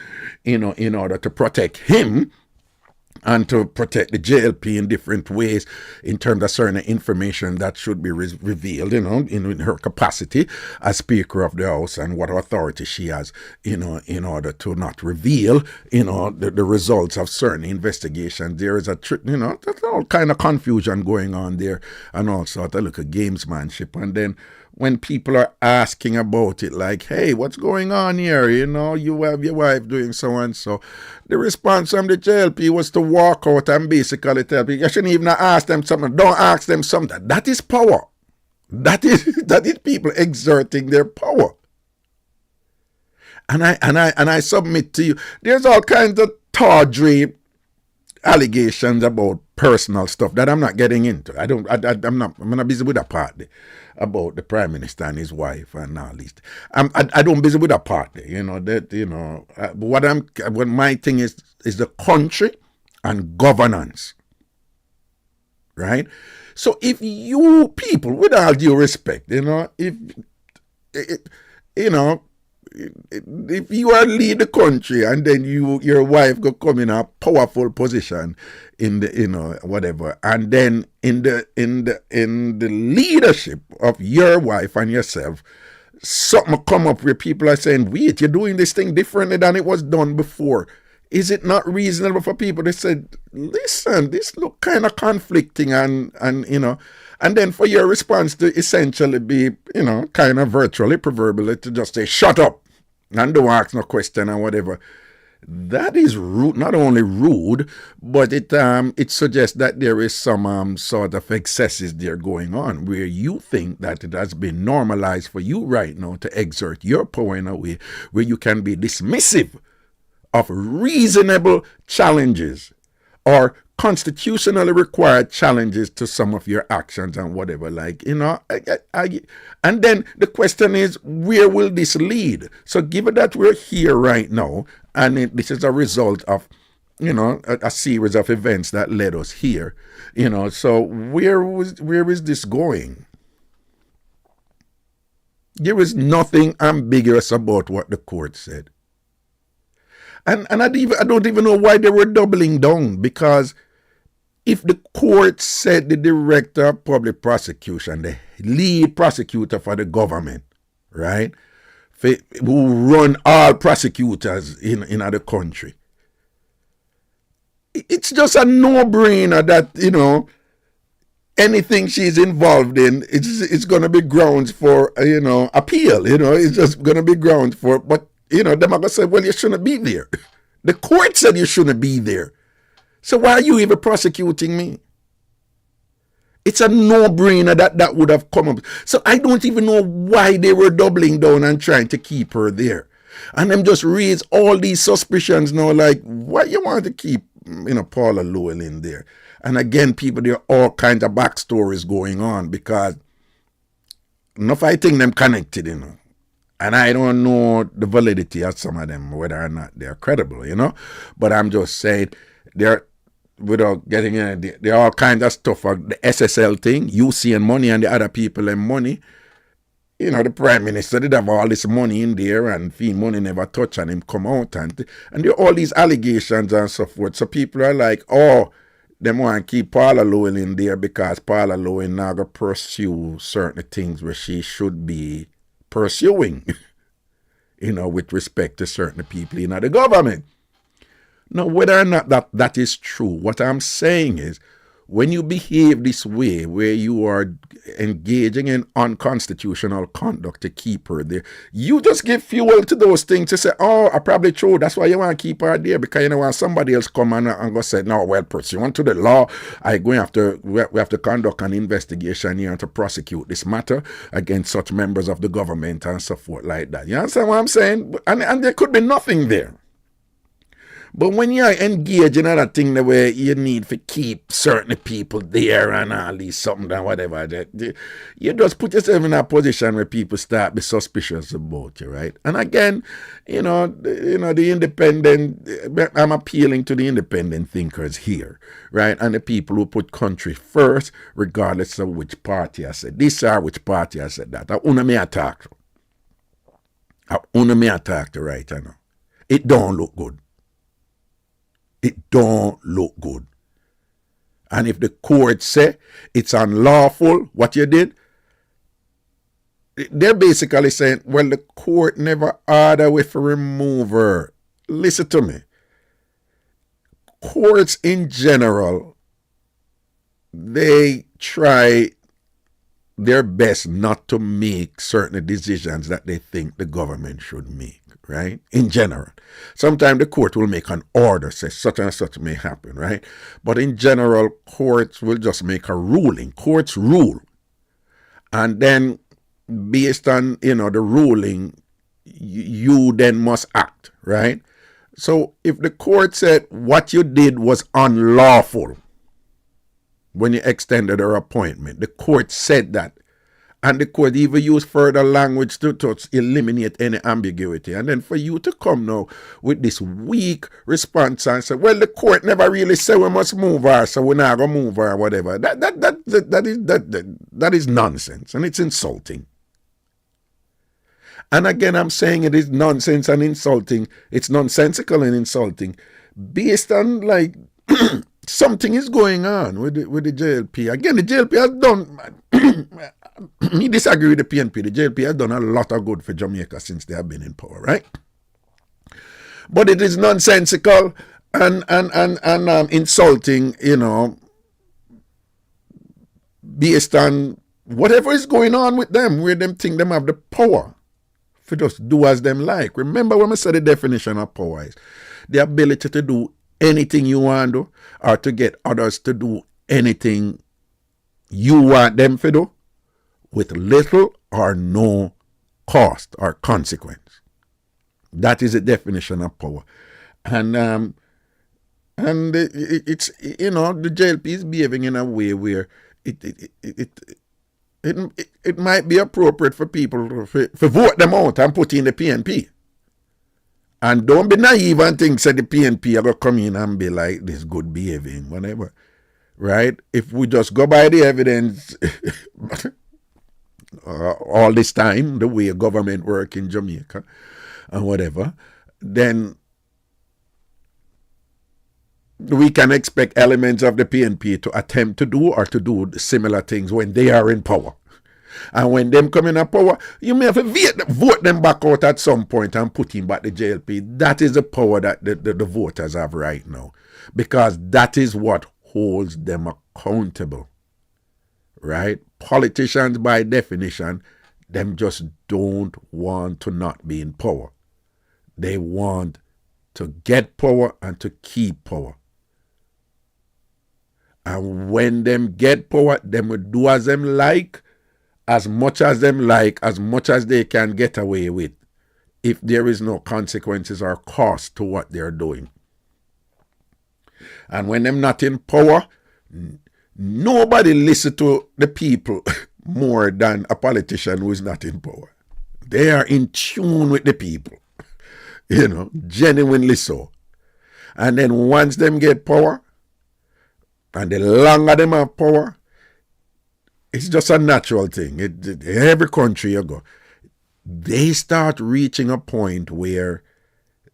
in order to protect him and to protect the JLP in different ways in terms of certain information that should be revealed, in her capacity as Speaker of the House, and what authority she has, in order to not reveal, the results of certain investigations. There is there's all kind of confusion going on there, and all sort of gamesmanship. And then when people are asking about it, like, hey, what's going on here? You have your wife doing so and so. The response from the JLP was to walk out and basically tell people, you shouldn't even ask them something. Don't ask them something. That is power. That is people exerting their power. And I submit to you, there's all kinds of tawdry allegations about personal stuff that I'm not getting into. I'm not busy with that part about the Prime Minister and his wife and all this. I don't busy with that part. What my thing is the country and governance, right? So if you people, with all due respect, if you are lead the country and then your wife go come in a powerful position in the whatever, and then in the leadership of your wife and yourself, something come up where people are saying, wait, you're doing this thing differently than it was done before. Is it not reasonable for people to say, listen, this look kind of conflicting, and then for your response to essentially be, kind of virtually, proverbially, to just say, shut up and don't ask no question and whatever. That is rude, not only rude, but it suggests that there is some sort of excesses there going on, where you think that it has been normalized for you right now to exert your power in a way where you can be dismissive of reasonable challenges or constitutionally required challenges to some of your actions and whatever, and then the question is, where will this lead? So given that we're here right now, and this is a result of, a series of events that led us here, so where is this going? There is nothing ambiguous about what the court said. And I don't even know why they were doubling down, because if the court said the director of public prosecution, the lead prosecutor for the government, right, who run all prosecutors in the country, it's just a no-brainer that, anything she's involved in, it's going to be grounds for, appeal. It's just going to be grounds for, but, them are going to say, well, you shouldn't be there. The court said you shouldn't be there. So why are you even prosecuting me? It's a no-brainer that would have come up. So I don't even know why they were doubling down and trying to keep her there. And them just raise all these suspicions now, like, why you want to keep, Paula Llewellyn there? And again, people, there are all kinds of backstories going on, because enough I think them connected, And I don't know the validity of some of them, whether or not they're credible, But I'm just saying, without getting in, there are all kinds of stuff. The SSL thing, you seeing money and the other people and money. The Prime Minister did have all this money in there, and fee money never touch and him come out. And there are all these allegations and so forth. So people are like, oh, them want to keep Paula Lewin in there because Paula Lewin now going to pursue certain things where she should be pursuing, with respect to certain people in the government. Now, whether or not that is true, what I'm saying is, when you behave this way, where you are engaging in unconstitutional conduct to keep her there, you just give fuel to those things to say, oh, I probably true. That's why you want to keep her there, because you don't want somebody else come and go say, no, well, pursuant to the law, we have to conduct an investigation here to prosecute this matter against such members of the government and so forth like that. You understand what I'm saying? And there could be nothing there. But when you're engaged in other thing the way you need to keep certain people there and all these something and whatever, you just put yourself in a position where people start be suspicious about you, right? And again, the independent, I'm appealing to the independent thinkers here, right? And the people who put country first, regardless of which party I said this or which party I said that. I want me attack. Right, I know. It don't look good. It don't look good. And if the court say it's unlawful, what you did, they're basically saying, well, the court never ordered with to remove her. Listen to me. Courts in general, they try their best not to make certain decisions that they think the government should make, right? In general. Sometimes the court will make an order, say such and such may happen, right? But in general, courts will just make a ruling. Courts rule. And then based on, the ruling, you then must act, right? So if the court said what you did was unlawful when you extended her appointment, the court said that, and the court even used further language to eliminate any ambiguity. And then for you to come now with this weak response and say, well, the court never really said we must move her, so we're not going to move her or whatever. That is nonsense, and it's insulting. And again, I'm saying it is nonsense and insulting. It's nonsensical and insulting based on something is going on with the JLP. Again, the JLP has done, me disagree with the PNP, the JLP has done a lot of good for Jamaica since they have been in power, right? But it is nonsensical and insulting, based on whatever is going on with them, where them think them have the power for just do as them like. Remember when I said the definition of power is the ability to do anything you want to do, or to get others to do anything you want them to do with little or no cost or consequence. That is the definition of power. And it's, the JLP is behaving in a way where it might be appropriate for people to vote them out and put in the PNP. And don't be naive and think that the PNP are going to come in and be like this good behaving, whatever. Right? If we just go by the evidence all this time, the way government work in Jamaica and whatever, then we can expect elements of the PNP to attempt to do or to do similar things when they are in power. And when them come in power, you may have to vote them back out at some point and put in back the JLP. That is the power that the voters have right now. Because that is what holds them accountable. Right? Politicians, by definition, them just don't want to not be in power. They want to get power and to keep power. And when them get power, them will do as them like, as much as them like, as much as they can get away with, if there is no consequences or cost to what they're doing. And when them not in power, nobody listen to the people more than a politician who is not in power. They are in tune with the people, genuinely so. And then once them get power, and the longer them have power, it's just a natural thing. Every country you go, they start reaching a point where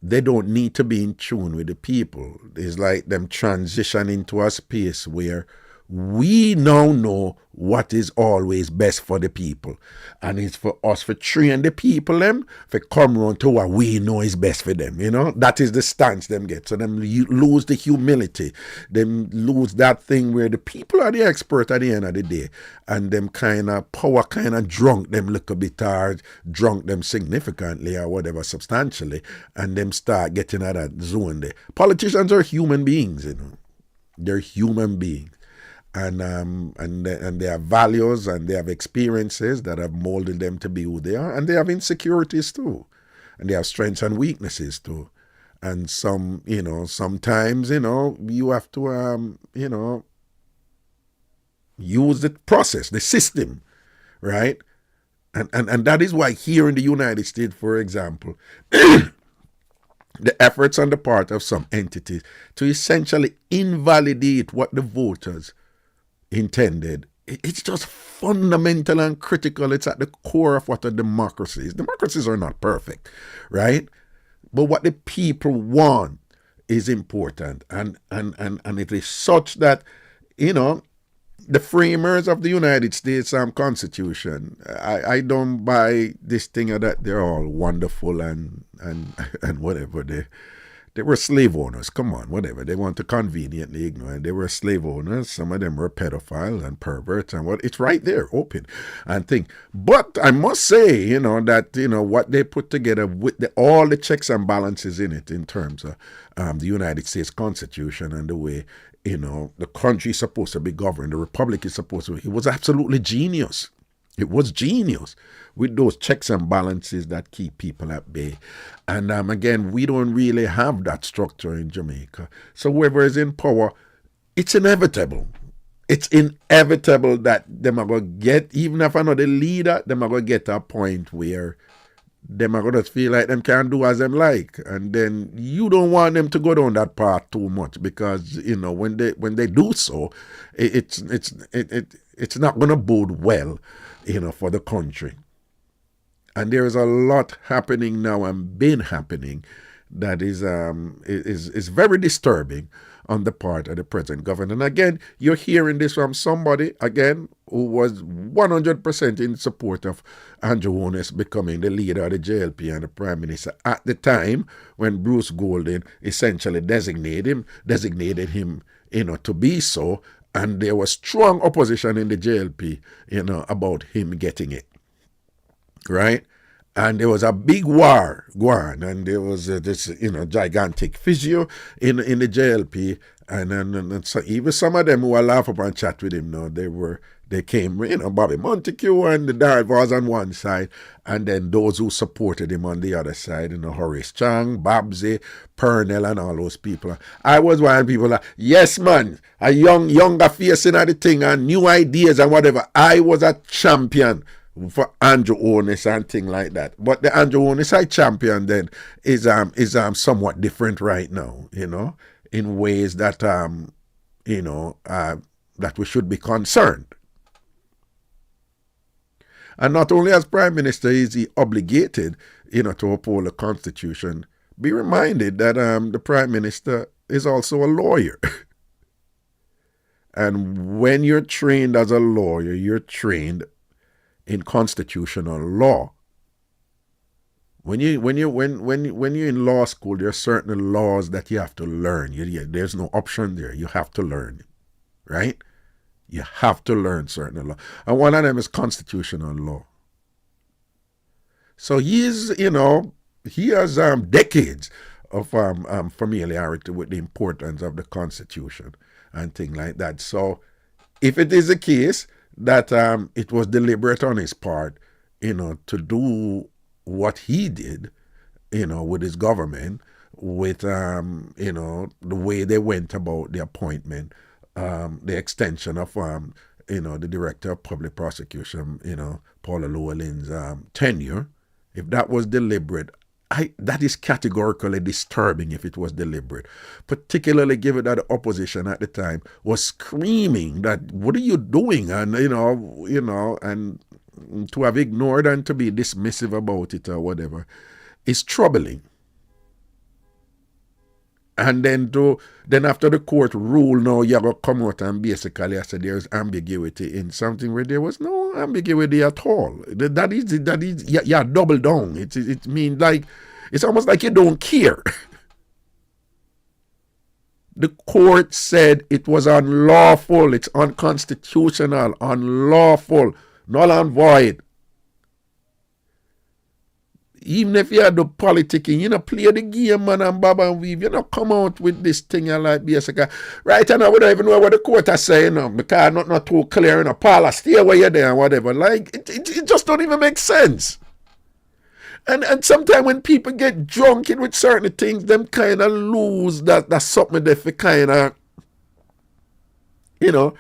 they don't need to be in tune with the people. It's like them transition into a space where we now know what is always best for the people. And it's for us to train the people them to come around to what we know is best for them. That is the stance them get. So them lose the humility. Them lose that thing where the people are the expert at the end of the day. And them kind of power kind of drunk them little bit or drunk them significantly or whatever substantially. And them start getting out of that zone there. Politicians are human beings, They're human beings. And they have values and they have experiences that have molded them to be who they are, and they have insecurities too, and they have strengths and weaknesses too, and sometimes you have to use the process, the system, right? And that is why here in the United States, for example, the efforts on the part of some entities to essentially invalidate what the voters intended, it's just fundamental and critical. It's at the core of what a democracy is. Democracies are not perfect, right? But what the people want is important, and it is such that the framers of the United States Constitution, I don't buy this thing that they're all wonderful and whatever. They were slave owners. Come on, whatever. They want to conveniently ignore it. They were slave owners. Some of them were pedophiles and perverts and what. It's right there, open and thing. But I must say, that what they put together with all the checks and balances in it, in terms of the United States Constitution and the way the country is supposed to be governed, the republic is supposed to be. It was absolutely genius. It was genius with those checks and balances that keep people at bay. And again, we don't really have that structure in Jamaica. So whoever is in power, it's inevitable. It's inevitable that them are going to get, even if another leader, them are going to get to a point where them are going to feel like them can't do as them like. And then you don't want them to go down that path too much, because, when they do so, it's not going to bode well, for the country. And there is a lot happening now and been happening that is very disturbing on the part of the present government. And again, you're hearing this from somebody, again, who was 100% in support of Andrew Holness becoming the leader of the JLP and the Prime Minister at the time when Bruce Golding essentially designated him, to be so. And there was strong opposition in the JLP, about him getting it, right? And there was a big war going, and there was this, gigantic fissure in the JLP, and so even some of them who were laugh up and chat with him, they came, Bobby Montague and the Darrell was on one side, and then those who supported him on the other side, Horace Chang, Babsy, Purnell, and all those people. I was one of the people like, yes, man, a younger face in the thing and new ideas and whatever. I was a champion for Andrew Holness and thing like that. But the Andrew Holness I champion then is somewhat different right now, in ways that that we should be concerned. And not only as Prime Minister is he obligated, to uphold the Constitution. Be reminded that the Prime Minister is also a lawyer. And when you're trained as a lawyer, you're trained in constitutional law. When you're in law school, there are certain laws that you have to learn. There's no option there. You have to learn, right? You have to learn certain law. And one of them is constitutional law. So he has decades of familiarity with the importance of the Constitution and things like that. So if it is the case that it was deliberate on his part, to do what he did, with his government, with, the way they went about the appointment, the extension of, the Director of Public Prosecution, Paula Llewellyn's tenure, if that was deliberate, that is categorically disturbing if it was deliberate, particularly given that the opposition at the time was screaming that, what are you doing? And, and to have ignored and to be dismissive about it or whatever is troubling. And then after the court rule, now you gotta come out and basically I said there's ambiguity in something where there was no ambiguity at all. That is yeah, double down. It means like it's almost like you don't care. The court said it was unlawful, it's unconstitutional, unlawful, null and void. Even if you do politicking, you know, play the game, man, and bob and weave. You know, come out with this thing and like basically. Right now, we don't even know what the court is saying, you know, because not too clear, you know, Paula, stay where you're there and whatever. Like, it just don't even make sense. And sometimes when people get drunk in with certain things, them kind of lose that's something that they kind of, you know,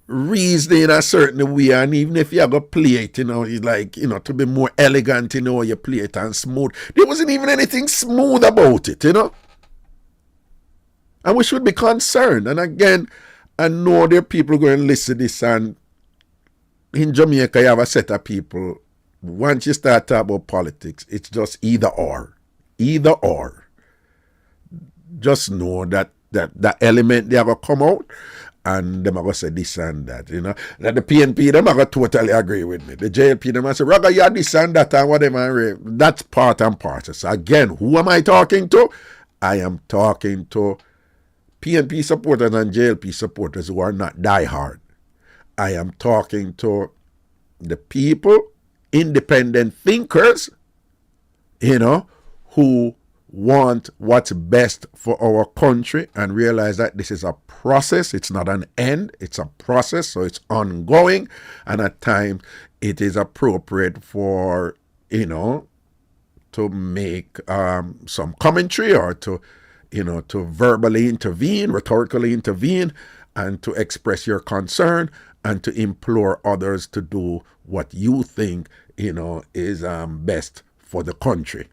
reason in a certain way, and even if you have to play it, you know, it's like, you know, to be more elegant, you know, you play it and smooth. There wasn't even anything smooth about it, you know. And we should be concerned. And again, I know there are people going to listen to this, and in Jamaica, you have a set of people. Once you start talking about politics, it's just either or. Either or. Just know that element they are going to come out, and them are going to say this and that, you know. That the PNP, them are going to totally agree with me. The JLP, them are going to say, Raga, you this and that and whatever. That's part and parcel. So again, who am I talking to? I am talking to PNP supporters and JLP supporters who are not diehard. I am talking to the people, independent thinkers, you know, who want what's best for our country and realize that this is a process. It's not an end. It's a process. So it's ongoing. And at times it is appropriate for, you know, to make some commentary or to, you know, to verbally intervene, rhetorically intervene, and to express your concern and to implore others to do what you think, you know, is best for the country.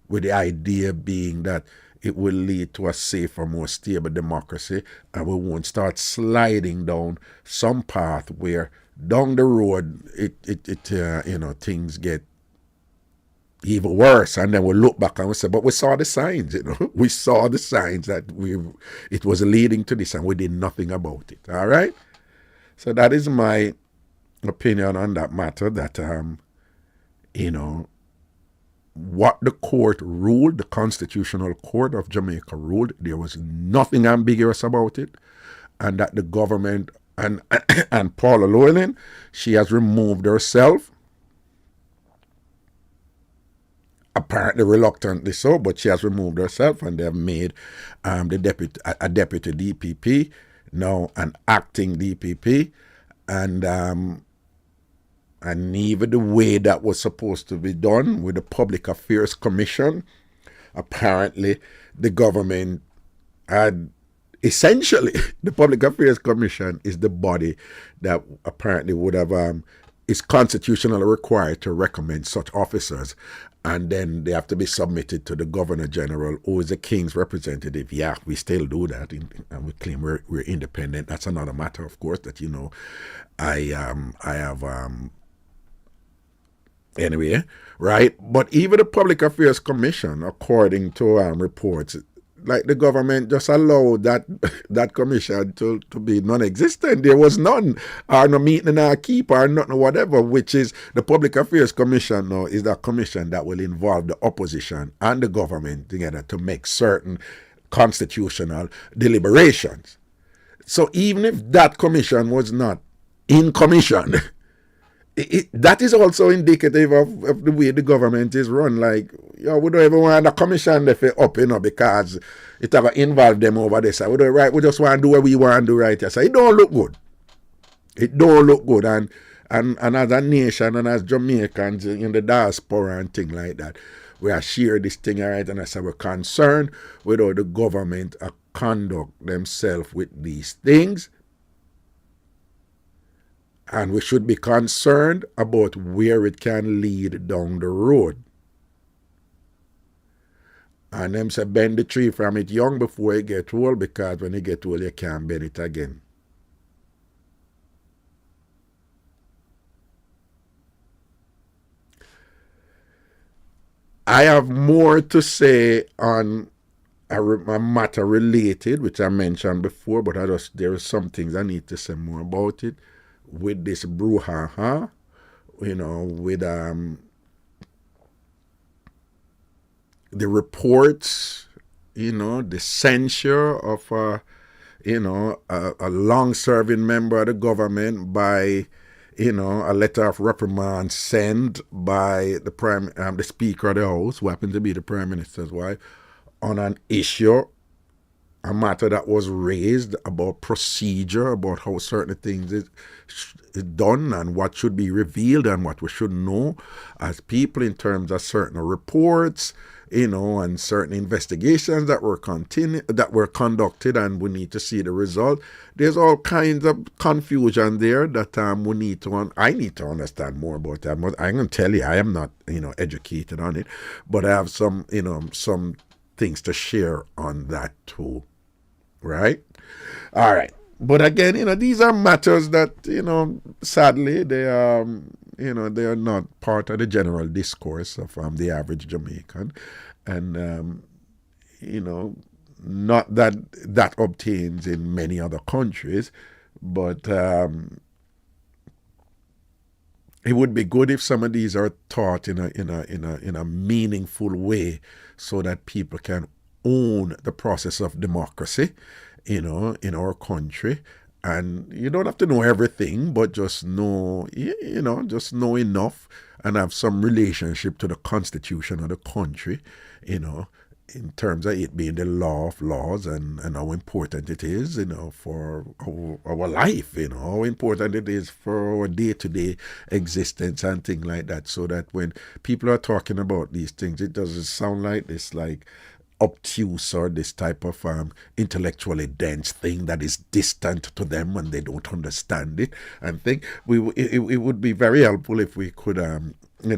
With the idea being that it will lead to a safer, more stable democracy, and we won't start sliding down some path where down the road you know, things get even worse, and then we look back and we say, but we saw the signs, you know. We saw the signs that it was leading to this, and we did nothing about it. All right. So that is my opinion on that matter. That you know, what the court ruled, the Constitutional Court of Jamaica ruled, there was nothing ambiguous about it, and that the government and Paula Llewellyn, she has removed herself. Apparently reluctantly so, but she has removed herself, and they have made the deputy DPP, now an acting DPP, and even the way that was supposed to be done with the Public Affairs Commission, apparently the government had essentially, the Public Affairs Commission is the body that apparently would have is constitutionally required to recommend such officers, and then they have to be submitted to the Governor General, who is the King's representative. Yeah, we still do that, and we claim we're independent. That's another matter, of course, that, you know, I have anyway, right? But even the Public Affairs Commission, according to reports, like the government just allowed that commission to be non-existent. There was none, or no meeting or keep or nothing, whatever, which is the Public Affairs Commission now is that commission that will involve the opposition and the government together to make certain constitutional deliberations. So even if that commission was not in commission, that is also indicative of the way the government is run. Like, yo, we don't even want a commission to up, you know, because it have involved them over there. So we just want to do what we want to do right here. So it don't look good. It don't look good. And as a nation and as Jamaicans in the diaspora and things like that, we are share this thing, right? And I say we're concerned with how the government conduct themselves with these things. And we should be concerned about where it can lead down the road. And them say bend the tree from it young before it get old, because when it get old, you can't bend it again. I have more to say on a matter related, which I mentioned before, but there are some things I need to say more about it with this brouhaha, with the reports, the censure of a long-serving member of the government by a letter of reprimand sent by the Speaker of the House, who happened to be the Prime Minister's wife, on an issue, a matter that was raised about procedure, about how certain things is done and what should be revealed and what we should know as people in terms of certain reports, and certain investigations that were conducted, and we need to see the result. There's all kinds of confusion there that I need to understand more about that. I'm going to tell you, I am not, educated on it, but I have some things to share on that too. Right? All right. But again, these are matters that, sadly, they are not part of the general discourse of the average Jamaican. And, not that obtains in many other countries, but it would be good if some of these are taught in a meaningful way so that people can own the process of democracy, in our country. And you don't have to know everything, but just know, just know enough and have some relationship to the constitution of the country, in terms of it being the law of laws and how important it is, for our life, how important it is for our day-to-day existence and things like that, so that when people are talking about these things, it doesn't sound like this, like, obtuse or this type of intellectually dense thing that is distant to them and they don't understand it. And think it would be very helpful if we could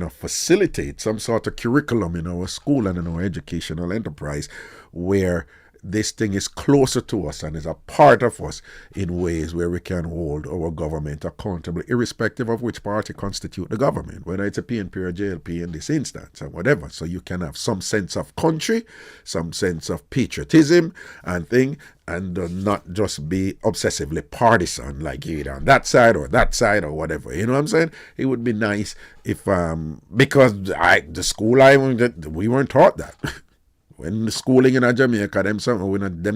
facilitate some sort of curriculum in our school and in our educational enterprise where this thing is closer to us and is a part of us in ways where we can hold our government accountable, irrespective of which party constitute the government, whether it's a PNP or a JLP in this instance or whatever. So you can have some sense of country, some sense of patriotism and thing, and not just be obsessively partisan, like either on that side or whatever. You know what I'm saying? It would be nice if, because the school we weren't taught that. When the schooling in Jamaica, them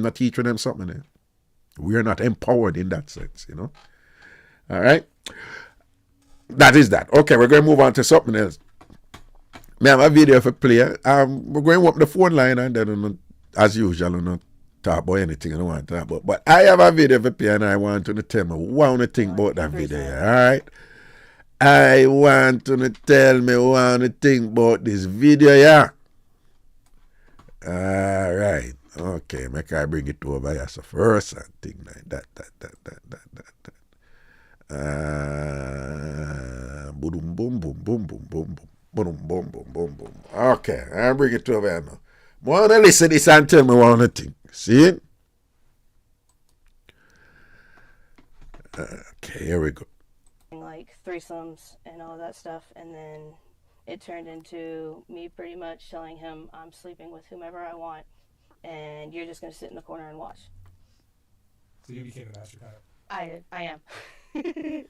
not teaching them something. We are not empowered in that sense, All right? That is that. Okay, we're going to move on to something else. I have a video for play. We're going to open the phone line and then, as usual, I'm not talk about anything I don't want to talk about. But I have a video for play and I want to tell me what you think about that video. All right? I want to tell me what you think about this video, yeah. All right. Okay, make I bring it over here so first and thing like that. Boom, boom, boom, boom, boom, boom, boom, boom, boom, boom, boom, boom. Okay, I bring it over here now. Wanna listen to this and tell me what you think. See it? Okay, here we go. Like threesomes and all that stuff, and then it turned into me pretty much telling him I'm sleeping with whomever I want, and you're just going to sit in the corner and watch. So you became the master kind of. I am. And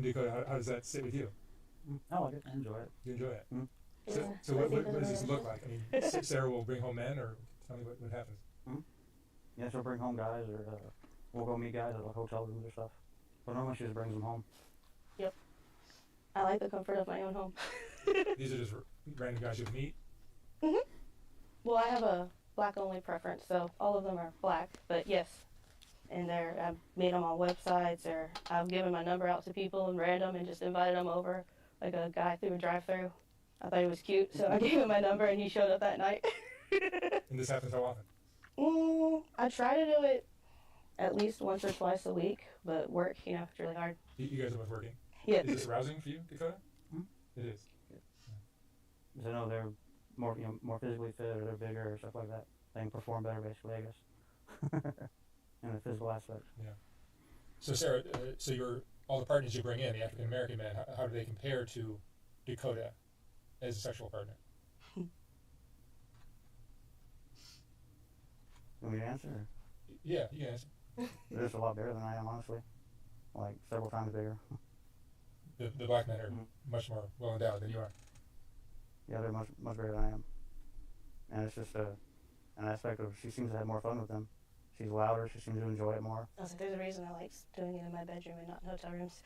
Dakota, how does that sit with you? I like it. I enjoy it. You enjoy it? Mm. So what does this look like? I mean, Sarah will bring home men, or tell me what happens. Yeah, she'll bring home guys, or we'll go meet guys at like hotel rooms or stuff. But normally she just brings them home. Yep. I like the comfort of my own home. These are just random guys you meet? Well, I have a black-only preference, so all of them are black, but yes. And I've made them on websites, or I've given my number out to people and random and just invited them over, like a guy through a drive-thru. I thought he was cute, so I gave him my number and he showed up that night. And this happens how often? I try to do it at least once or twice a week, but work, it's really hard. You guys are both working? Yeah. Is this arousing for you, Dakota? It is. Because I know they're more physically fit, or they're bigger or stuff like that. They can perform better, basically, I guess. In the physical aspect. Yeah. So Sarah, all the partners you bring in, the African American men, how do they compare to Dakota as a sexual partner? Want me to answer? Or? Yeah, you can answer. They're just a lot bigger than I am, honestly. Like several times bigger. The black men are much more well endowed than you are. Yeah, they're much bigger than I am. And it's just an aspect of she seems to have more fun with them. She's louder. She seems to enjoy it more. I was like, there's a reason I like doing it in my bedroom and not in hotel rooms.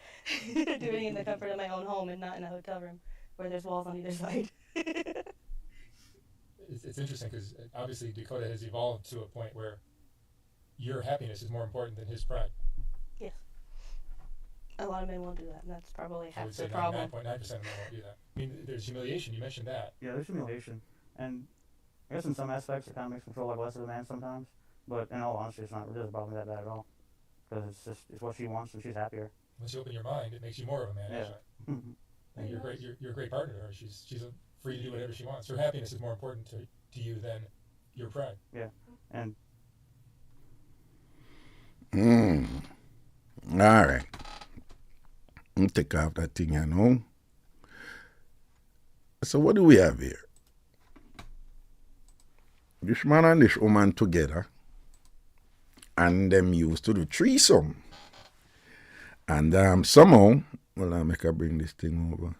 Doing it in the comfort of my own home and not in a hotel room where there's walls on either side. It's interesting because obviously Dakota has evolved to a point where your happiness is more important than his pride. Yes. A lot of men won't do that, and that's probably I half would the say problem. 99.9% of men won't do that. I mean, there's humiliation. You mentioned that. Yeah, there's humiliation. And I guess in some aspects it kind of makes me feel like less of a man sometimes. But in all honesty, it doesn't bother me that bad at all. Because it's what she wants and she's happier. Once you open your mind, it makes you more of a man. Yeah. Actually. And you're great. You're a great partner to her. She's free to do whatever she wants. Her happiness is more important to you than your pride. Yeah. And all right. I'll take off that thing, you know. So what do we have here? This man and this woman together, and them used to do threesome. And somehow, well, I'll make her bring this thing over.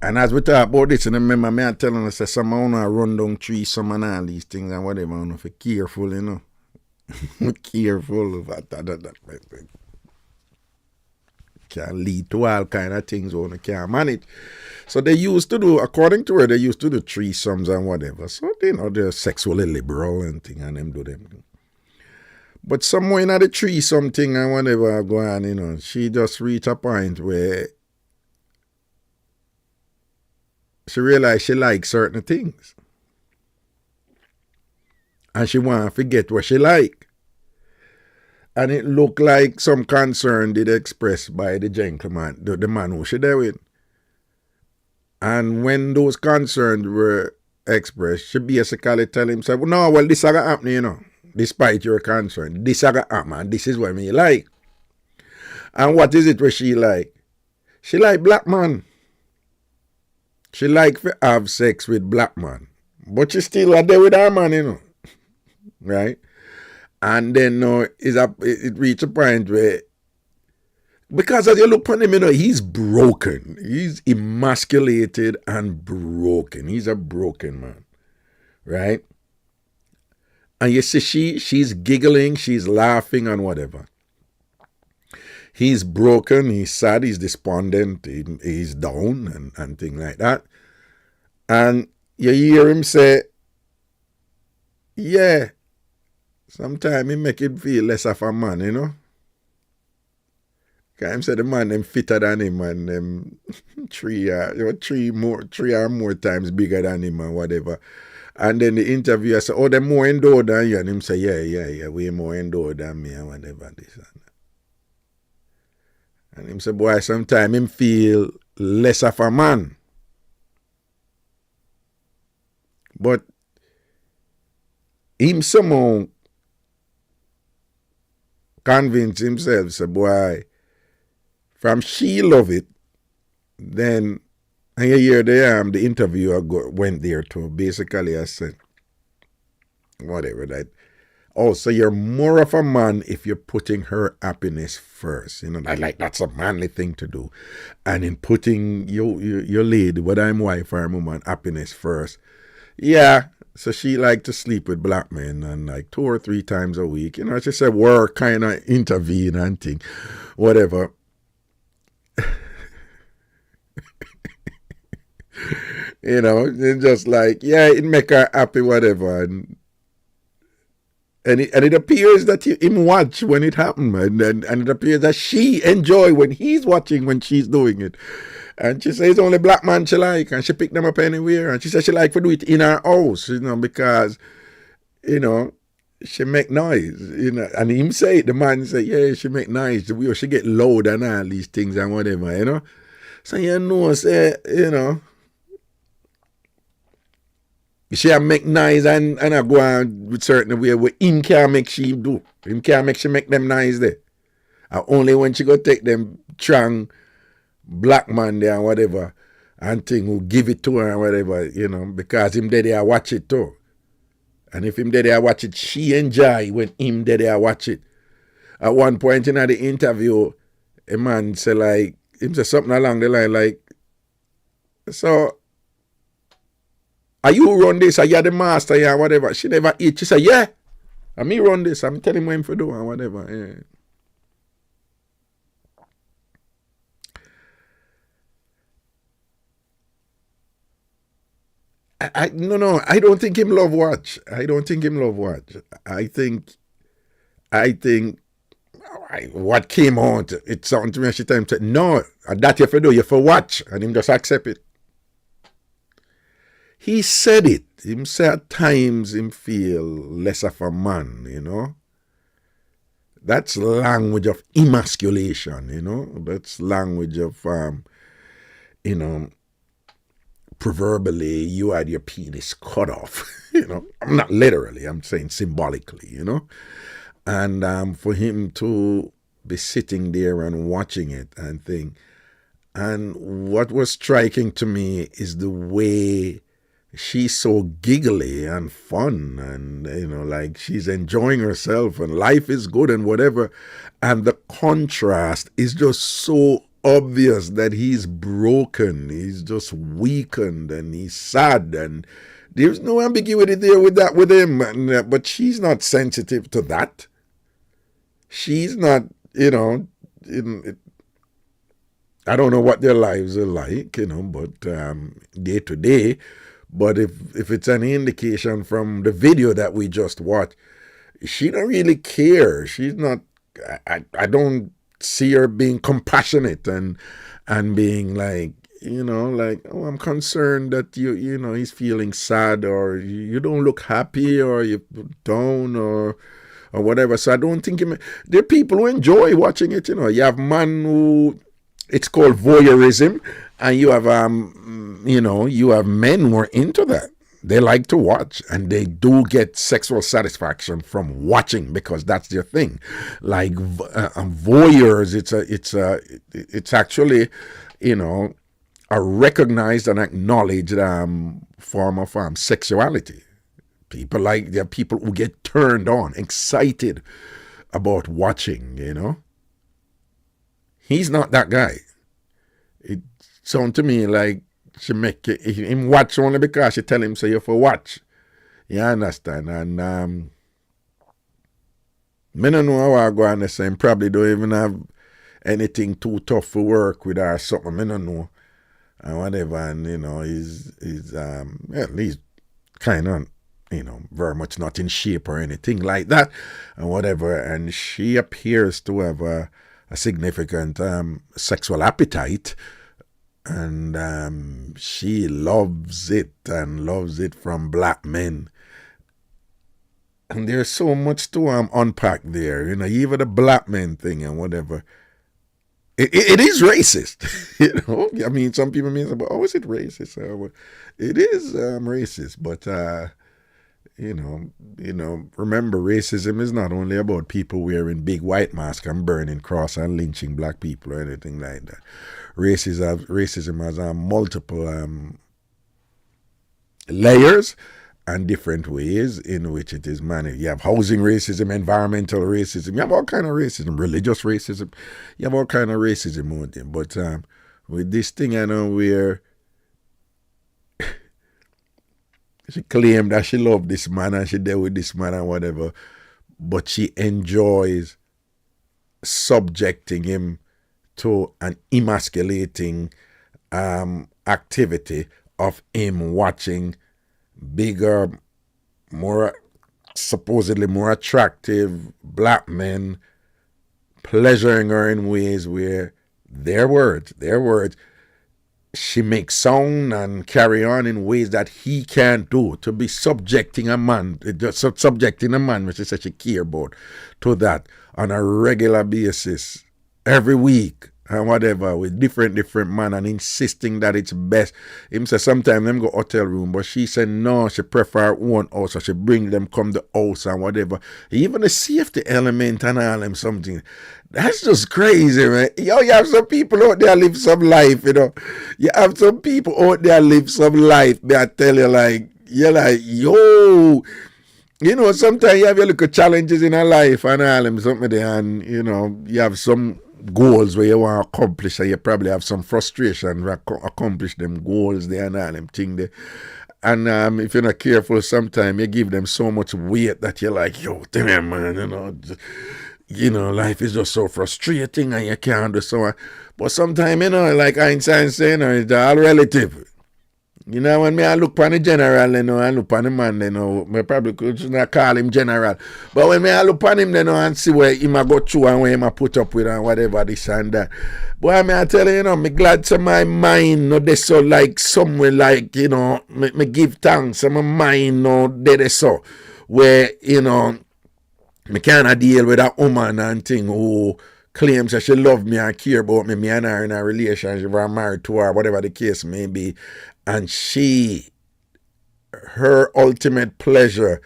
And as we talk about this, and remember me I'm telling us that somehow I run down threesome and all these things and whatever, I know, careful, you know. Careful about that. Can lead to all kind of things one can't manage. So they used to do, according to her, they used to do threesomes and whatever. So, you know, they're sexually liberal and thing, and them do them. But somewhere in the threesome thing and whatever go on, you know, she just reached a point where she realized she likes certain things. And she want to forget what she like. And it looked like some concern did express by the gentleman, the man who she there with. And when those concerns were expressed, she basically tell himself, no, well, this is going to happen, you know, despite your concern. This is going to happen, and this is what me like. And what is it where she like? She like black man. She like to have sex with black man. But she still are there with her man, you know. Right? And then it reached a point where, because as you look upon him, you know, he's broken. He's emasculated and broken. He's a broken man. Right? And you see she's giggling, she's laughing and whatever. He's broken, he's sad, he's despondent, he's down and things like that. And you hear him say, yeah, sometimes he make him feel less of a man, you know. Because him say the man them fitter than him and them three or more times bigger than him and whatever. And then the interviewer say, oh, they're more endowed than you. And him say, yeah, way more endowed than me and whatever this and that. And him say, boy, sometimes him feel less of a man. But him somehow convince himself, say, boy, from she love it, then, and you hear the interviewer went there to basically I said, whatever that, oh, so you're more of a man if you're putting her happiness first. You know, that's a manly thing to do. And in putting your lady, whether I'm wife or woman, happiness first. Yeah, so she like to sleep with black men and like 2 or 3 times a week. You know, she said work kind of intervene and thing, whatever. You know, it's just like, yeah, it make her happy, whatever. And it appears that him watch when it happened, man. And it appears that she enjoy when he's watching when she's doing it. And she says only black man she like, and she pick them up anywhere. And she says she like to do it in her house, you know, because, you know, she make noise, you know. And him say, the man say, yeah, she make noise. She get loud and all these things and whatever, you know. So you know, say, you know, she make noise and I go on with certain way where him can't make she do. Him can't make she make them noise there. And only when she go take them strong black man there and whatever, and thing who give it to her and whatever, you know, because him there I watch it too. And if him there I watch it, she enjoy when him there I watch it. At one point in the interview, a man say like, him say something along the line like, so, are you run this? Are you the master? Yeah, whatever. She never eat. She say, yeah, and me run this. I'm telling him what him to do and whatever. Yeah. No, I don't think him love watch. I don't think him love watch. I think what came out, it sounded to me she time said, no, that you have to do, you have to watch, and him just accept it. He said it. Him say at times him feel less of a man, you know. That's language of emasculation, you know. That's language of, you know, proverbially, you had your penis cut off, you know. I'm not literally, I'm saying symbolically, you know. And for him to be sitting there and watching it and think, and what was striking to me is the way she's so giggly and fun and, you know, like she's enjoying herself and life is good and whatever. And the contrast is just so obvious that he's broken, he's just weakened and he's sad, and there's no ambiguity there with that with him. And, but she's not sensitive to that. She's not, you know, I don't know what their lives are like, you know, but day to day. But if it's any indication from the video that we just watched, she don't really care. She's not, I don't see her being compassionate and being like, you know, like, oh, I'm concerned that you know, he's feeling sad, or you don't look happy, or you're down, or whatever. So I don't think there are people who enjoy watching it, you know. You have man who, it's called voyeurism, and you have you know, you have men who are into that. They like to watch, and they do get sexual satisfaction from watching because that's their thing. Like voyeurs, it's actually, you know, a recognized and acknowledged form of sexuality. There are people who get turned on, excited about watching, you know. He's not that guy. It sounds to me like she make him watch only because she tell him so you have to watch. You understand? And me don't know how I go on this, and probably don't even have anything too tough for work with her or something. I don't know. And whatever, and you know, he's kind of, you know, very much not in shape or anything like that, and whatever. And she appears to have a significant sexual appetite, and she loves it, and loves it from black men. And there's so much to unpack there, you know, even the black men thing and whatever. It is racist, you know. I mean, some people mean, oh, is it racist? It is racist, but you know, remember, racism is not only about people wearing big white masks and burning cross and lynching black people or anything like that. Racism has multiple layers and different ways in which it is managed. You have housing racism, environmental racism, you have all kind of racism, religious racism, you have all kind of racism out there. But with this thing, I know, where she claimed that she loved this man and she dealt with this man and whatever, but she enjoys subjecting him to an emasculating activity of him watching bigger, more supposedly more attractive black men pleasuring her in ways where their words, she makes sound and carry on in ways that he can't do. To be subjecting a man, which is such a care about, to that on a regular basis, every week, and whatever with different man and insisting that it's best. Him say sometimes them go hotel room, but she said no, she prefer her own house, so she bring them come the house and whatever. Even the safety element and all them something. That's just crazy, man. Yo, you have some people out there live some life, you know. You have some people out there live some life. They I tell you like, you're like, yo. You know, sometimes you have your little challenges in a life and all them something there, and you know, you have some goals where you want to accomplish, and you probably have some frustration to accomplish them goals there and all them thing there. And if you're not careful, sometimes you give them so much weight that you're like, yo, damn man, you know, life is just so frustrating and you can't do so on. But sometimes, you know, like Einstein saying, it's all relative. You know, when I look upon the general, you know, I look upon the man, you know, I probably could not call him general. But when I look upon him, you know, and see where he might go through and where he might put up with and whatever, this and that. But I tell you, you know, me glad to my mind, no, they so like somewhere like, you know, me give thanks, and my mind, no, they so. Where, you know, me cannot deal with a woman and thing who claims that she love me and care about me and her in a relationship or I'm married to her, whatever the case may be. And her ultimate pleasure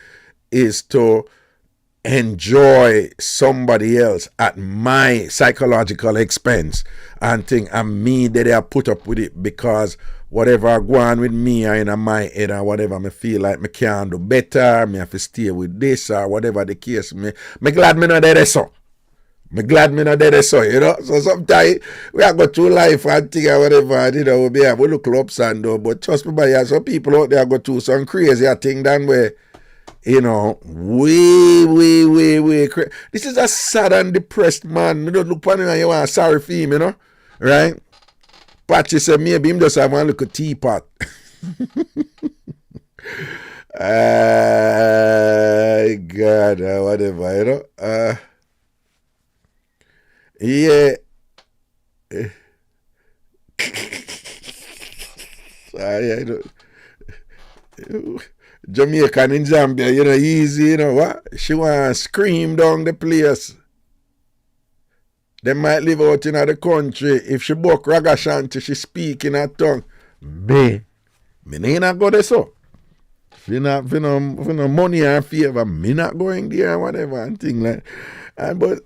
is to enjoy somebody else at my psychological expense and think and me that I put up with it because whatever I go on with me or in my head or whatever me feel like me can't do better, me have to stay with this or whatever the case me glad me not there so. Me glad me not there so, you know. So sometimes we are go through life and think or whatever, you know, we look ups and down, but trust me, but yeah, some people out there go through some crazy thing than where, you know, way crazy. This is a sad and depressed man. You don't look upon him and you want sorry for him, you know, right? Patchy said maybe him just have one little teapot. God, whatever, you know. Yeah. I don't. Jamaican in Zambia, you know, easy, you know what? She want to scream down the place. They might live out in the country. If she book Ragashanti, she speak in her tongue. Me not go there so. If no money or favor, me not going there and whatever and thing like that. But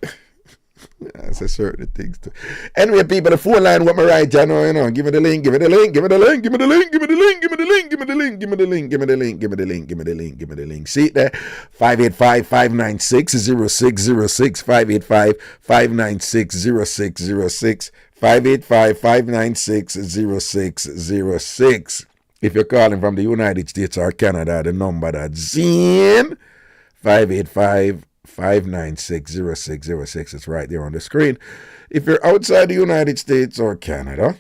that's a certain things too. Anyway, people, the phone line, what me right, you know, give me the link, give me the link, give me the link, give me the link, give me the link, give me the link, give me the link, give me the link, give me the link, give me the link, give me the link, give me the link. See it there? 585-596-0606, 585-596-0606, 585-596-0606. If you're calling from the United States or Canada, the number that's in 585-596-0606. It's right there on the screen. If you're outside the United States or Canada,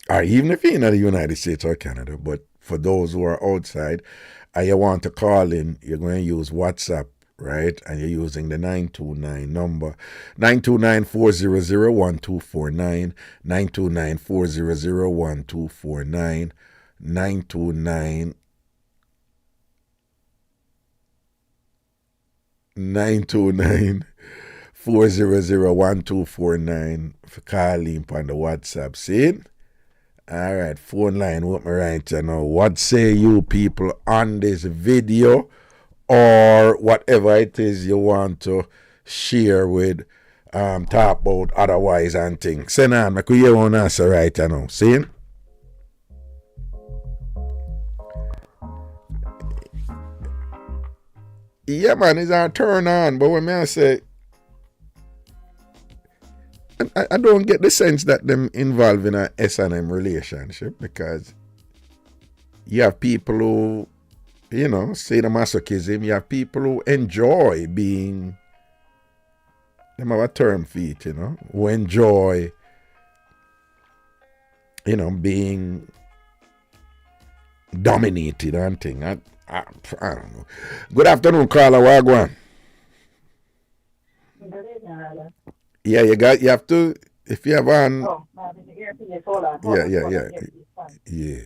or even if you're in the United States or Canada, but for those who are outside and you want to call in, you're going to use WhatsApp, right? And you're using the 929 number, 929-400-1249, 929-400-1249, 929 929-400-1249 for calling on the WhatsApp. See it? All right, phone line, what me right now. What say you people on this video or whatever it is you want to share with, talk about otherwise and things. Send on, make your own answer right now. See it? Yeah, man, it's our turn on. But when I say, I don't get the sense that them involved in a S&M relationship because you have people who, you know, say the masochism. You have people who enjoy being, them have a term for it, you know, who enjoy, you know, being dominated and thing. I don't know. Good afternoon, Carla. Wagwan. Yeah, you have to, if you have on. Oh, the earpiece. Hold on. Yeah. Yeah.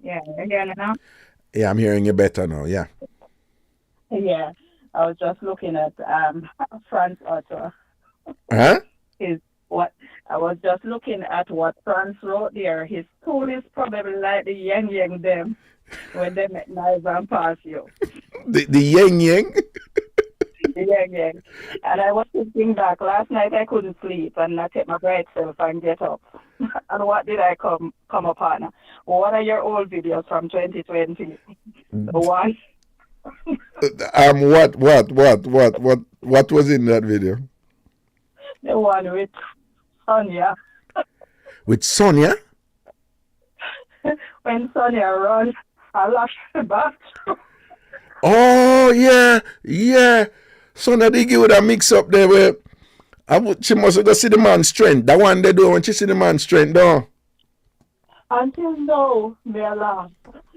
Yeah, you hear me now? Yeah, I'm hearing you better now. Yeah. Yeah. I was just looking at Fran's author. Huh? His what I was just looking at what Franz wrote there. His tool is probably like the yang them when they make knives and pass you. The yang yang. The yang. And I was thinking back last night I couldn't sleep and I take my bright self and get up. And what did I come upon? One of your old videos from 2020. The one What was in that video? the one with Sonia. With Sonia? When Sonia runs, I lost the bathroom. Oh yeah. Sonia they give that mix up there where she must go see the man's strength. That one they do when she see the man's strength, though. Until now, me laugh.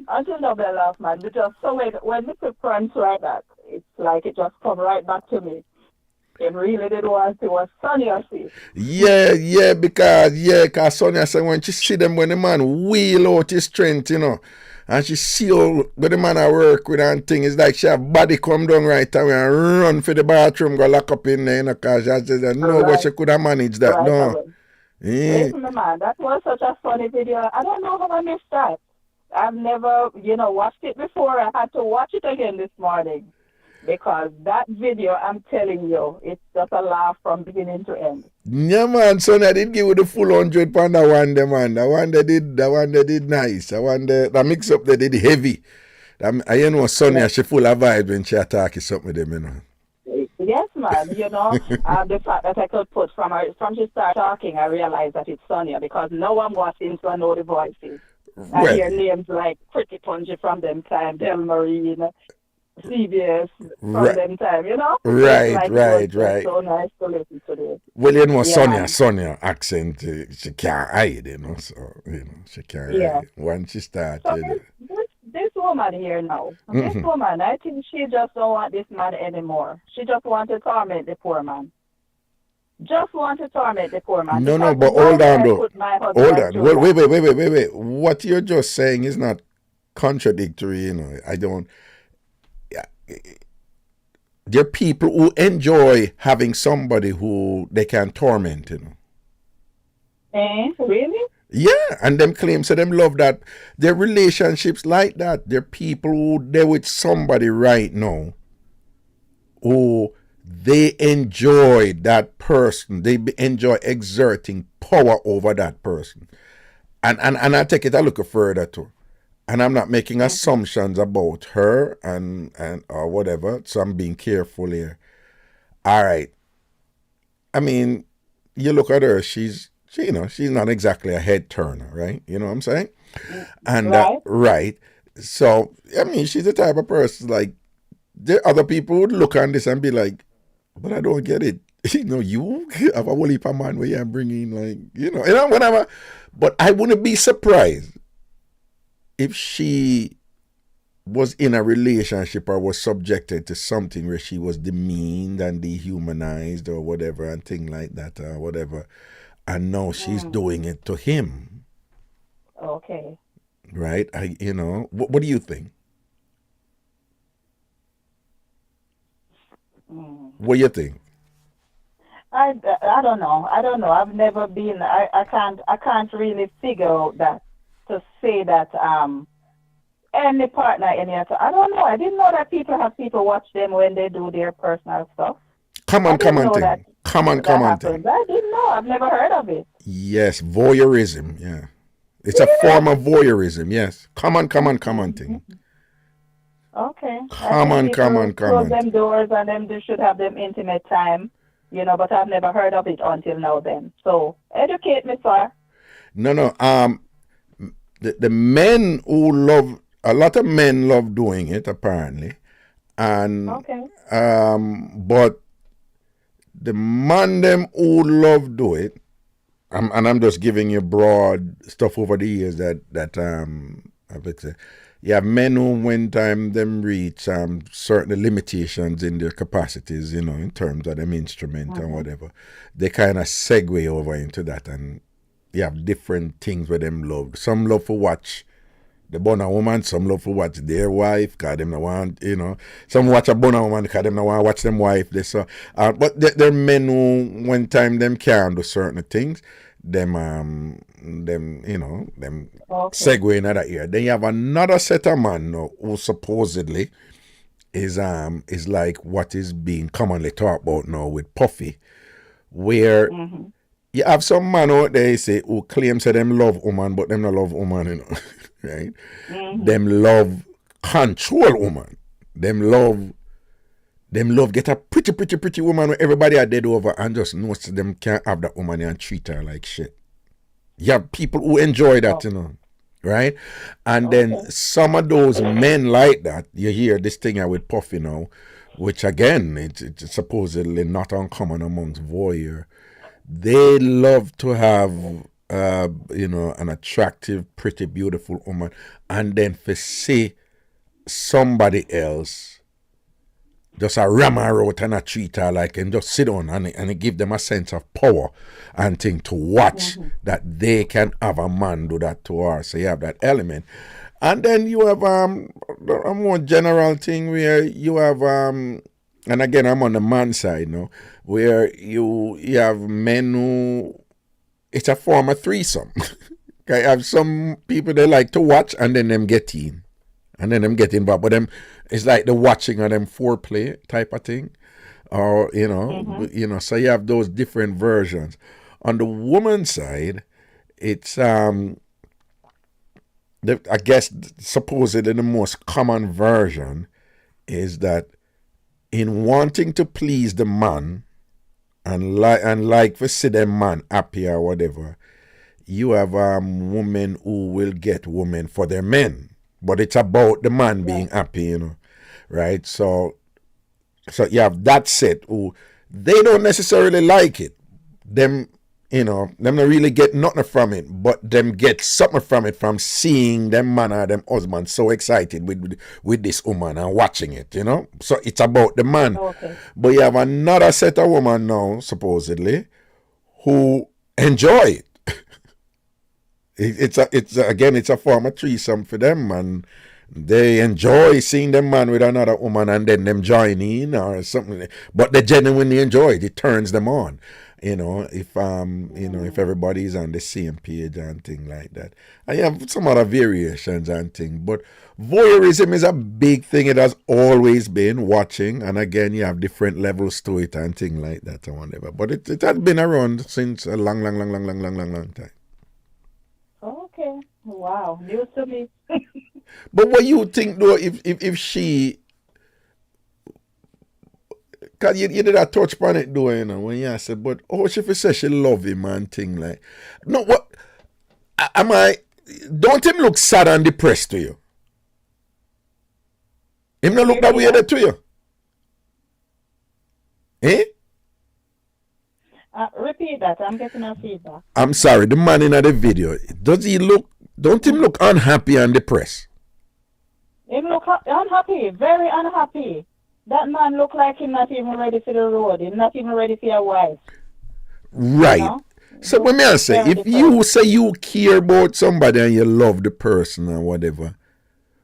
Until now, me laugh, man. Because so when Mr. Franz write that, it's like it just come right back to me. It really did want to was Sonia see. Yeah, because Sonia said when she see them when the man wheel out his strength, and she see how the man I work with and thing, it's like she have body come down right away and run for the bathroom, go lock up in there, because she said no, but she could have managed that, Right no. away. Yeah. Listen, man, that was such a funny video. I don't know how I missed that. I've never, watched it before. I had to watch it again this morning. Because that video, I'm telling you, it's just a laugh from beginning to end. Yeah, man, Sonia did give you the full 100 pound that one, man. That one they did nice. That mix up they did heavy. Sonia, she full of vibe when she attack something with them, Yes, man. The fact that I could put from she started talking, I realized that it's Sonia because no one was into to know the voices. I hear names like Pretty Punchy from them time, Del Marine, CBS from them time, Right. So nice to listen to this. Well, Sonia accent, she can't hide, so, she can't hide. Once she started. So this woman here now, this woman, I think she just don't want this man anymore. She just want to torment the poor man. No, but hold on, though. Hold on. Wait. What you're just saying is not contradictory, I don't. There are people who enjoy having somebody who they can torment, Really? Yeah, and them claim so them love that. Their relationships like that. There are people who they're with somebody right now who they enjoy that person. They enjoy exerting power over that person. And I take it a little further too. And I'm not making assumptions about her and or whatever, so I'm being careful here. All right. I mean, you look at her, she's not exactly a head turner, right? You know what I'm saying? And right. So, I mean, she's the type of person like there other people would look on this and be like, but I don't get it. You have a whole heap of man where you're bringing whatever. But I wouldn't be surprised if she was in a relationship or was subjected to something where she was demeaned and dehumanized or whatever and thing like that or whatever. And now she's doing it to him. Okay. Right? What do you think? What do you think? I don't know. I've never been. I can't really figure out that to say that any partner I don't know. I didn't know that people watch them when they do their personal stuff. Come on, thing. I didn't know. I've never heard of it. Yes, voyeurism. Yeah, it's a form of voyeurism. Yes, come on, thing. Okay. Come on. Close them doors and them they should have them intimate time. But I've never heard of it until now. Then, so educate me, sir. No. The men who love a lot of men love doing it apparently, and but the man them who love do it, and I'm just giving you broad stuff over the years that I would say, you have men who when time them reach certain limitations in their capacities, in terms of them instrument and whatever, they kind of segue over into that, and you have different things where them love. Some love for watch The Bona woman, some love to watch their wife, cause them no want, Some watch a Bona woman, cause them no want watch them wife. But there are men who, when time them can't do certain things, them segue in other ear. Then you have another set of man now who supposedly is like what is being commonly talked about now with Puffy, where you have some man out there say who claims that them love woman, but them not love woman, right? Them love control woman. Them love get a pretty woman where everybody are dead over and just knows them can't have that woman and treat her like shit. You have people who enjoy that, right? And then some of those men like that, you hear this thing here with Puffy now, which again, it's supposedly not uncommon amongst voyeur. They love to have, an attractive, pretty, beautiful woman, and then for see somebody else just a ram her out and a treat her like and just sit down and it give them a sense of power and thing to watch that they can have a man do that to her. So you have that element. And then you have a more general thing where you have and again I'm on the man side now, where you have men who it's a form of threesome. Okay, I have some people they like to watch and then them get in. And then them get involved. But them it's like the watching of them foreplay type of thing. Or, so you have those different versions. On the woman's side, it's I guess supposedly the most common version is that in wanting to please the man and like to see the man happy or whatever, you have women who will get women for their men. But it's about the man being happy, right? So you have that set who they don't necessarily like it. Them not really get nothing from it, but them get something from it from seeing them man or them husband so excited with this woman and watching it, So it's about the man. Okay. But you have another set of women now, supposedly, who enjoy it. It's a form of threesome for them, and they enjoy seeing them man with another woman and then them join in or something. But they genuinely enjoy it. It turns them on, if everybody's on the same page and thing like that. And you have some other variations and thing. But voyeurism is a big thing. It has always been watching, and again you have different levels to it and thing like that and whatever. But it has been around since a long time. Okay. Wow. News to me. But what you think though, if she, cause you did a touch upon it though, when you said, but she say she love him and thing like, no, what, don't him look sad and depressed to you? Him not look that weird to you? Eh? Repeat that. I'm getting a feedback. I'm sorry, the man in the video, don't him look unhappy and depressed? Him look unhappy, very unhappy. That man look like him not even ready for the road. He's not even ready for your wife. Right. So when I say, if you say you care about somebody and you love the person or whatever,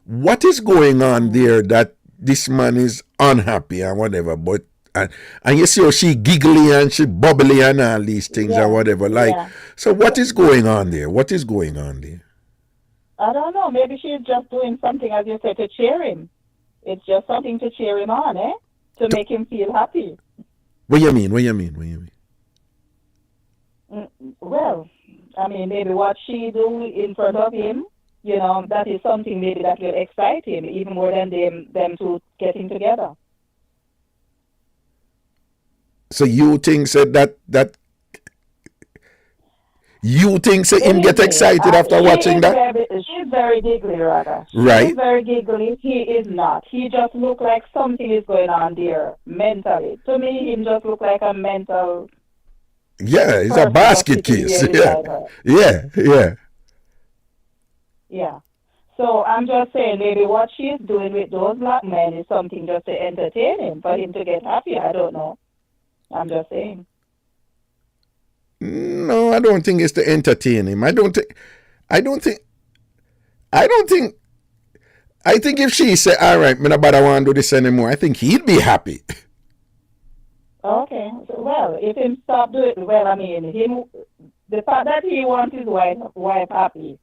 what is going on there that this man is unhappy and whatever, but and you see how she giggly and she bubbly and all these things or whatever. So what is going on there? What is going on there? I don't know. Maybe she's just doing something, as you said, to cheer him. It's just something to cheer him on, to make him feel happy. What you mean? Well, I mean, maybe what she do in front of him, that is something maybe that will excite him even more than them two getting together. So you think that you think him get excited after watching that? She's very giggly, rather. Right. She's very giggly. He is not. He just look like something is going on there mentally. To me, he just look like a mental. Yeah, it's a basket case. Yeah. So I'm just saying, maybe what she's doing with those black men is something just to entertain him, for him to get happy. I don't know. I'm just saying. No, I don't think it's to entertain him. I don't think I don't think. I think if she said, "All right, me nobody want to do this anymore," I think he'd be happy. Okay. So, well, if him stop doing it, well, I mean, him, the fact that he wants his wife happy,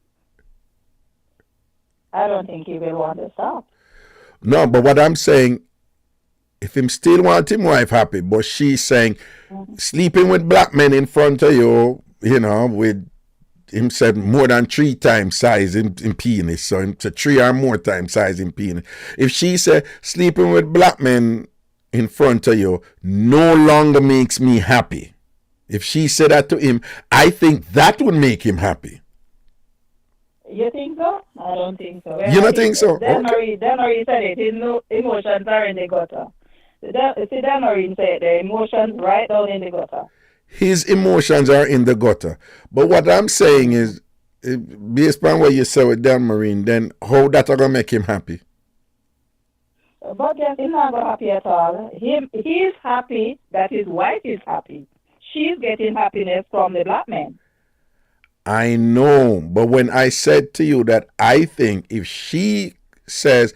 I don't think he will want to stop. No, but what I'm saying, if him still want him wife happy, but she's saying sleeping with black men in front of you, with him said more than 3 times size in penis, so him said 3 or more times size in penis. If she said sleeping with black men in front of you no longer makes me happy, if she said that to him, I think that would make him happy. You think so? I don't think so. You don't think so? Dan Okay. Marie said it. His emotions are in the gutter. See, Dan Marie said the emotions right down in the gutter. His emotions are in the gutter. But what I'm saying is, based on what you said with Dan Marine, then how that are going to make him happy? But yes, he's not happy at all. He's happy that his wife is happy. She's getting happiness from the black man. I know, but when I said to you that I think if she says,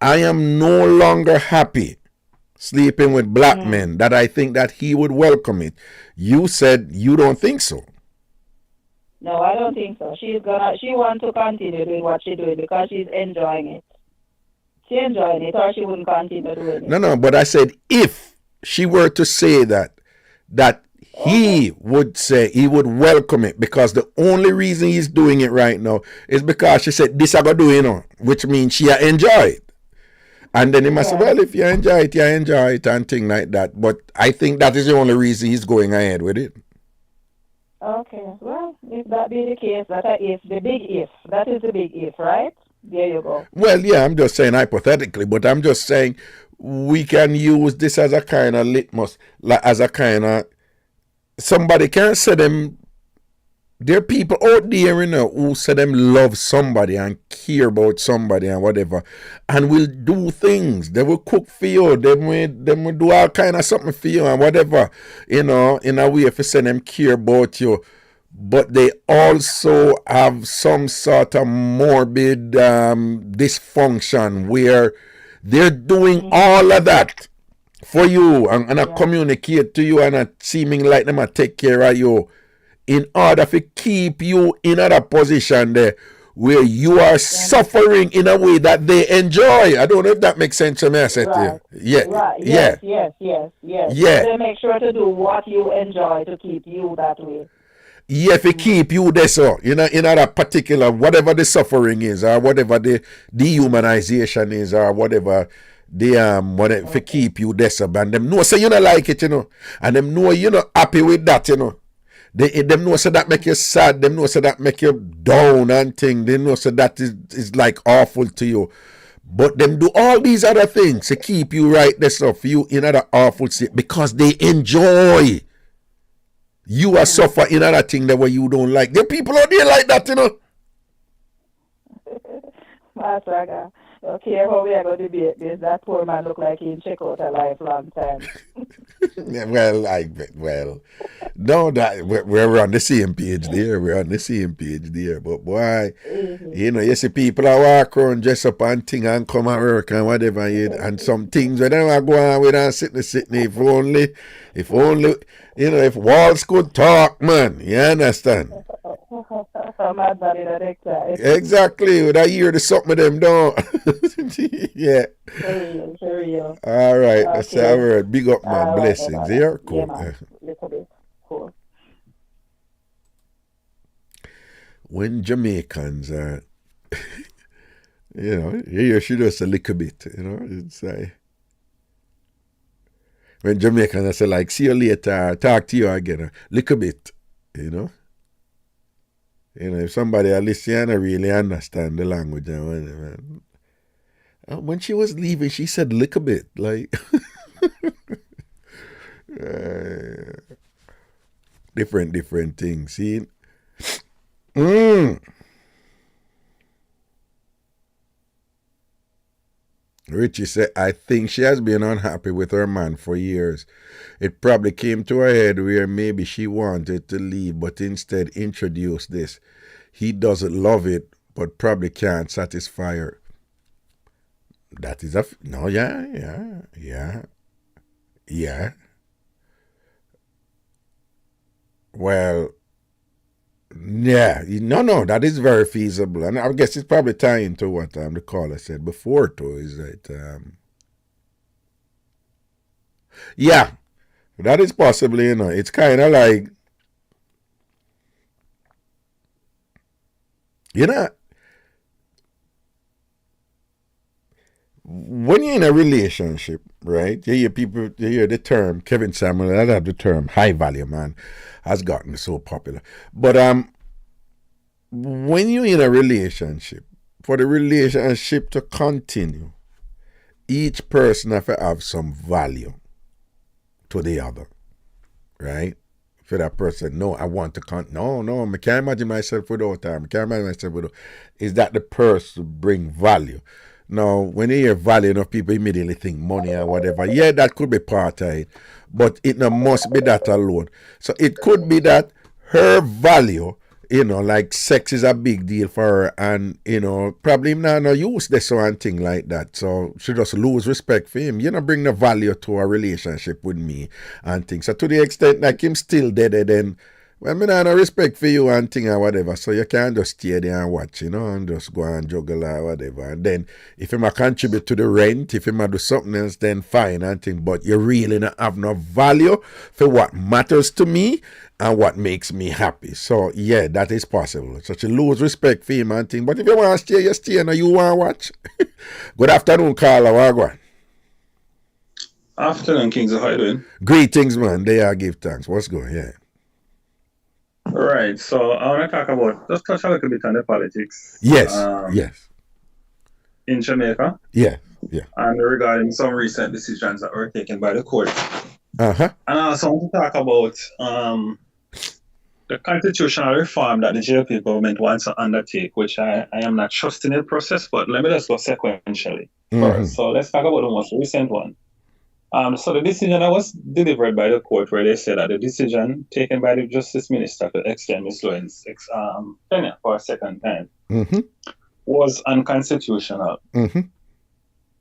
I am no longer happy sleeping with black men, that I think that he would welcome it. You said you don't think so. No, I don't think so. She wants to continue doing what she's doing because she's enjoying it. She's enjoying it, or she wouldn't continue doing it. No, but I said if she were to say that he would say he would welcome it, because the only reason he's doing it right now is because she said this I go do, which means she enjoy it. And then he must say, well, if you enjoy it, you enjoy it and things like that. But I think that is the only reason he's going ahead with it. Okay, well, if that be the case, that is the big if. That is the big if, right? There you go. Well, yeah, I'm just saying hypothetically, but I'm just saying we can use this as a kind of litmus, as a kind of, somebody can say them, there are people out there, who say them love somebody and care about somebody and whatever, and will do things. They will cook for you. They will do all kind of something for you and whatever, in a way for say them care about you. But they also have some sort of morbid dysfunction where they're doing all of that for you and I communicate to you and seeming like them take care of you, in order to keep you in a position there where you are suffering in a way that they enjoy. I don't know if that makes sense to me. I said to you. Yeah. Right. Yeah. Yes. Yeah. So they make sure to do what you enjoy to keep you that way. Yeah, if it keep you there, so in a particular, whatever the suffering is, or whatever the dehumanization is, or whatever whatever, if it keep you there, so, and them know say you don't like it, and them know you're not happy with that, them know so that make you sad, them know so that make you down and thing, they know so that is like awful to you. But them do all these other things to keep you right there, so for you in another awful state, because they enjoy. You are suffer in other thing that what you don't like. There are people out there like that, Master, okay, how we are going to debate this? That poor man look like he check out a lifelong time. Well, no, that we're on the same page there. We're on the same page there. But boy, you see people are walk around, dress up and thing and come at work and whatever, and some things when they go on with and sitting. If only, if walls could talk, man. You understand? Exactly. Would I hear the something of them don't? Yeah. For real. All right. Okay. That's our word. Big up, man. All Blessings. Right, Here, cool. Yeah, man. Little bit. Cool. When Jamaicans are, here she does a little bit, it's when Jamaicans I say like, see you later, talk to you again, a little bit, if somebody listen and really understand the language and whatever. When she was leaving, she said little bit, like different things, see? Richie said, I think she has been unhappy with her man for years. It probably came to her head where maybe she wanted to leave, but instead introduced this. He doesn't love it, but probably can't satisfy her. That is no, yeah. Well, yeah, no, that is very feasible, and I guess it's probably tying to what the caller said before too. Is that yeah, that is possibly, it's kind of like, when you're in a relationship, right? You hear the term, Kevin Samuel, I have the term high value man has gotten so popular. But when you're in a relationship, for the relationship to continue, each person have to have some value to the other, right? For that person, no, I want to no, I can't imagine myself without time. I can't imagine myself without. Is that the person bring value? Now, when you hear value, enough people immediately think money or whatever. Yeah, that could be part of it, but it no must be that alone. So it could be that her value, like sex is a big deal for her, and probably not no use this one thing like that. So she just lose respect for him. Bring the value to a relationship with me and things. So to the extent like him still dead, then well, me not no respect for you and thing or whatever. So you can't just stay there and watch, and just go and juggle or whatever. And then if you might contribute to the rent, if you might do something else, then fine and thing. But you really not have no value for what matters to me and what makes me happy. So yeah, that is possible. So you lose respect for him and thing. But if you want to stay, you stay and you want to watch. Good afternoon, Carla. Wagwan. Afternoon, Kings. How you doing? Greetings, man. They are give thanks. What's going? Yeah. Right. So I want to talk about, just touch a little bit on the politics. Yes. Yes. In Jamaica. Yeah. And regarding some recent decisions that were taken by the court. Uh-huh. And I also want to talk about the constitutional reform that the GLP government wants to undertake, which I am not trusting the process, but let me just go sequentially first. So let's talk about the most recent one. So the decision that was delivered by the court, where they said that the decision taken by the Justice Minister to extend Ms. Lowen's tenure for a second time was unconstitutional.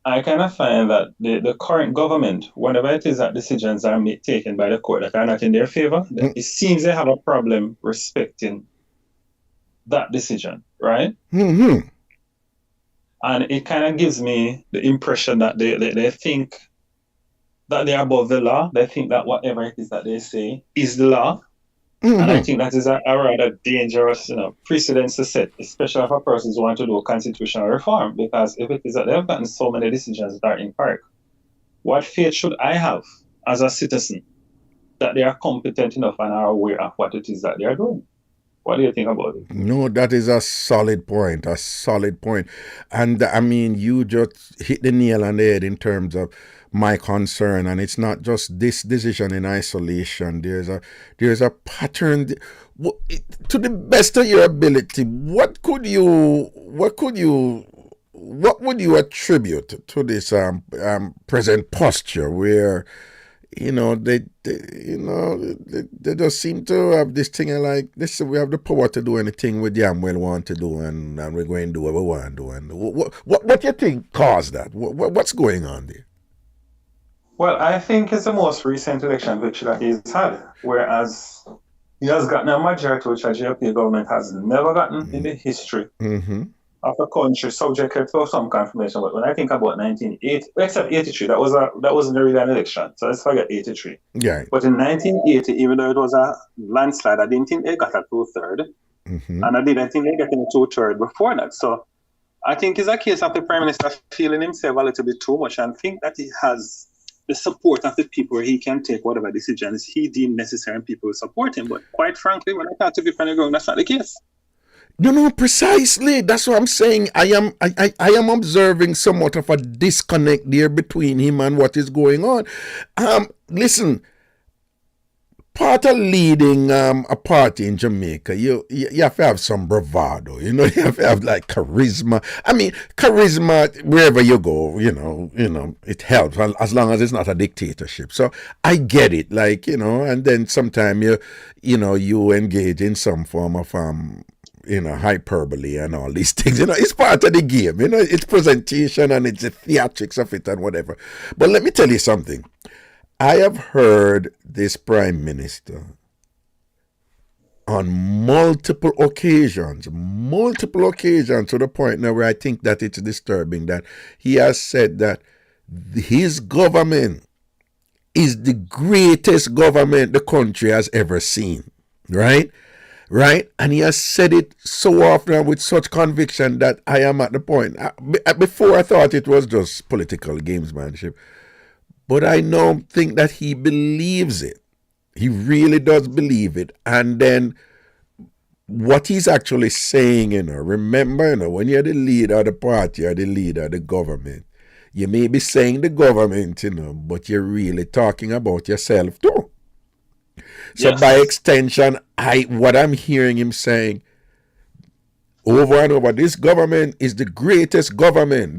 I kind of find that the current government, whenever it is that decisions are taken by the court that are not in their favor, it seems they have a problem respecting that decision, right? And it kind of gives me the impression that they think that they're above the law. They think that whatever it is that they say is the law. And I think that is a rather dangerous precedence to set, especially if a person is wanting to do a constitutional reform. Because if it is that they've gotten so many decisions that are incorrect, what faith should I have as a citizen that they are competent enough and are aware of what it is that they are doing? What do you think about it? No, that is a solid point. And I mean, you just hit the nail on the head in terms of my concern, and it's not just this decision in isolation. There's a pattern. To the best of your ability, what would you attribute to this present posture where they just seem to have this thing like this? We have the power to do anything we damn well want to do, and we're going to do what we want to do. And what do you think caused that? What's going on there? Well, I think it's the most recent election victory that he's had, whereas he has gotten a majority which a GLP government has never gotten in the history of the country, subject to some confirmation. But when I think about 1980, except 83, that wasn't really an election, so let's forget 83. Yeah. But in 1980, even though it was a landslide, I didn't think they got a 2/3, and I didn't think they got a 2/3 before that. So I think it's a case of the Prime Minister feeling himself a little bit too much and think that he has the support of the people where he can take whatever decisions he deemed necessary and people will support him. But quite frankly, when I talk to people on the ground, that's not the case. No, precisely. That's what I'm saying. I am observing somewhat of a disconnect there between him and what is going on. Listen, part of leading a party in Jamaica, you have to have some bravado. You have to have like charisma. I mean, charisma wherever you go, it helps as long as it's not a dictatorship. So I get it, and then sometimes you engage in some form of hyperbole and all these things. It's part of the game. It's presentation and it's the theatrics of it and whatever. But let me tell you something. I have heard this prime minister on multiple occasions to the point now where I think that it's disturbing that he has said that his government is the greatest government the country has ever seen, right? And he has said it so often and with such conviction that I am at the point. Before I thought it was just political gamesmanship, but I now think that he believes it. He really does believe it. And then what he's actually saying, remember, when you're the leader of the party or the leader of the government, you may be saying the government, but you're really talking about yourself too. So Yes. by extension, what I'm hearing him saying over and over, this government is the greatest government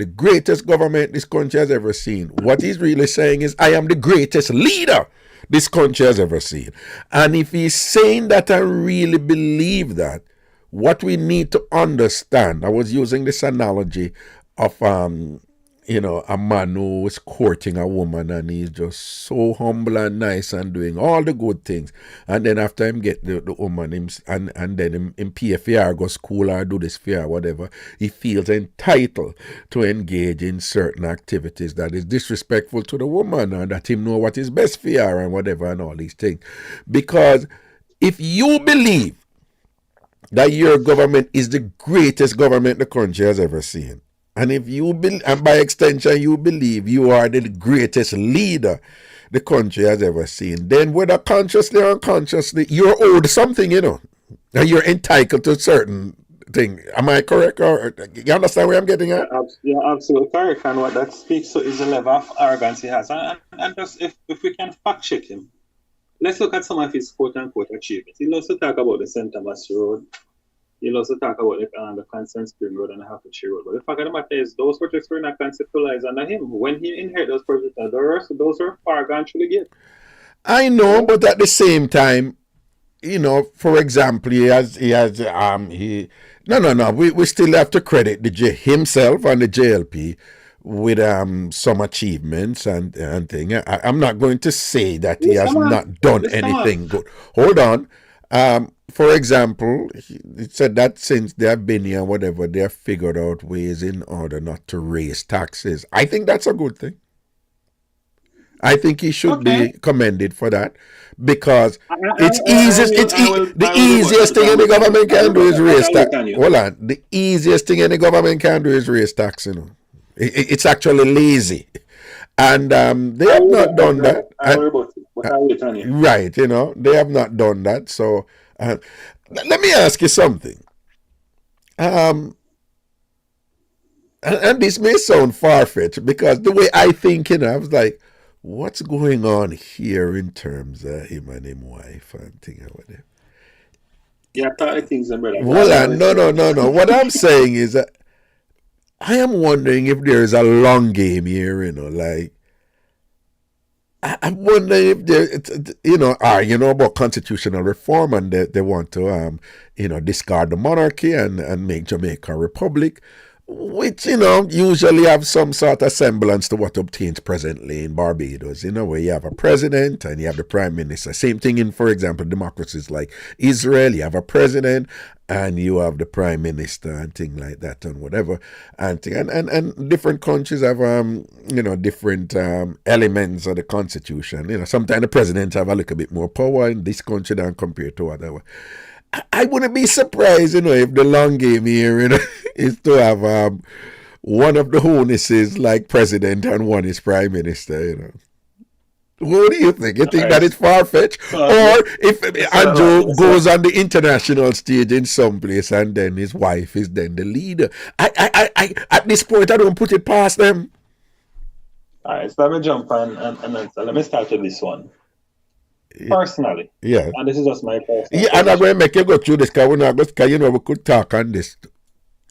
this country has ever seen. What he's really saying is, I am the greatest leader this country has ever seen. And if he's saying that and really believe that, what we need to understand, I was using this analogy of a man who is courting a woman and he's just so humble and nice and doing all the good things. And then after him get the woman and then him pay for her, go school or do this for her, whatever, he feels entitled to engage in certain activities that is disrespectful to the woman and that him know what is best for her and whatever and all these things. Because if you believe that your government is the greatest government the country has ever seen, and if you and by extension you believe you are the greatest leader the country has ever seen, then whether consciously or unconsciously, you're owed something, and you're entitled to certain thing. Am I correct? Or you understand where I'm getting at? Yeah, absolutely correct. And what that speaks to is the level of arrogance he has. And just if we can fact check him, let's look at some of his quote unquote achievements. He loves to talk about the St. Thomas Road. He loves to talk about the Constant Spring Road and the Hertfordshire Road. But the fact of the matter is, those projects were not conceptualized under him. When he inherited those projects, those were far gone through the gate. I know, but at the same time, for example, we still have to credit himself and the JLP with some achievements and thing. I'm not going to say that he has not done anything good. Hold on. For example, it said that since they have been here, whatever, they have figured out ways in order not to raise taxes. I think that's a good thing. I think he should be commended for that because the easiest thing any government can do is raise tax. Hold on, the easiest thing any government can do is raise tax. It's actually lazy, and they have not done that. Right, they have not done that. So let me ask you something. And this may sound far-fetched because the way I think, I was like, what's going on here in terms of him and his wife and thing or whatever? Yeah, things are better. Well, no. What I'm saying is that I am wondering if there is a long game here, I'm wondering if there, about constitutional reform and they want to, discard the monarchy and make Jamaica a republic, which, usually have some sort of semblance to what obtains presently in Barbados, where you have a president and you have the prime minister. Same thing in, for example, democracies like Israel, you have a president and you have the prime minister and things like that and whatever. And different countries have, different elements of the constitution. Sometimes the presidents have a little bit more power in this country than compared to whatever. I wouldn't be surprised, if the long game here, is to have one of the Honises like president and one is prime minister, What do you think? You think that it's far-fetched? Or if Andrew goes on the international stage in some place and then his wife is then the leader? I at this point, I don't put it past them. All right, so let me jump on and let me start with this one. Personally, yeah, and this is just my personal. Yeah, and I'm going to make you go through this because we could talk on this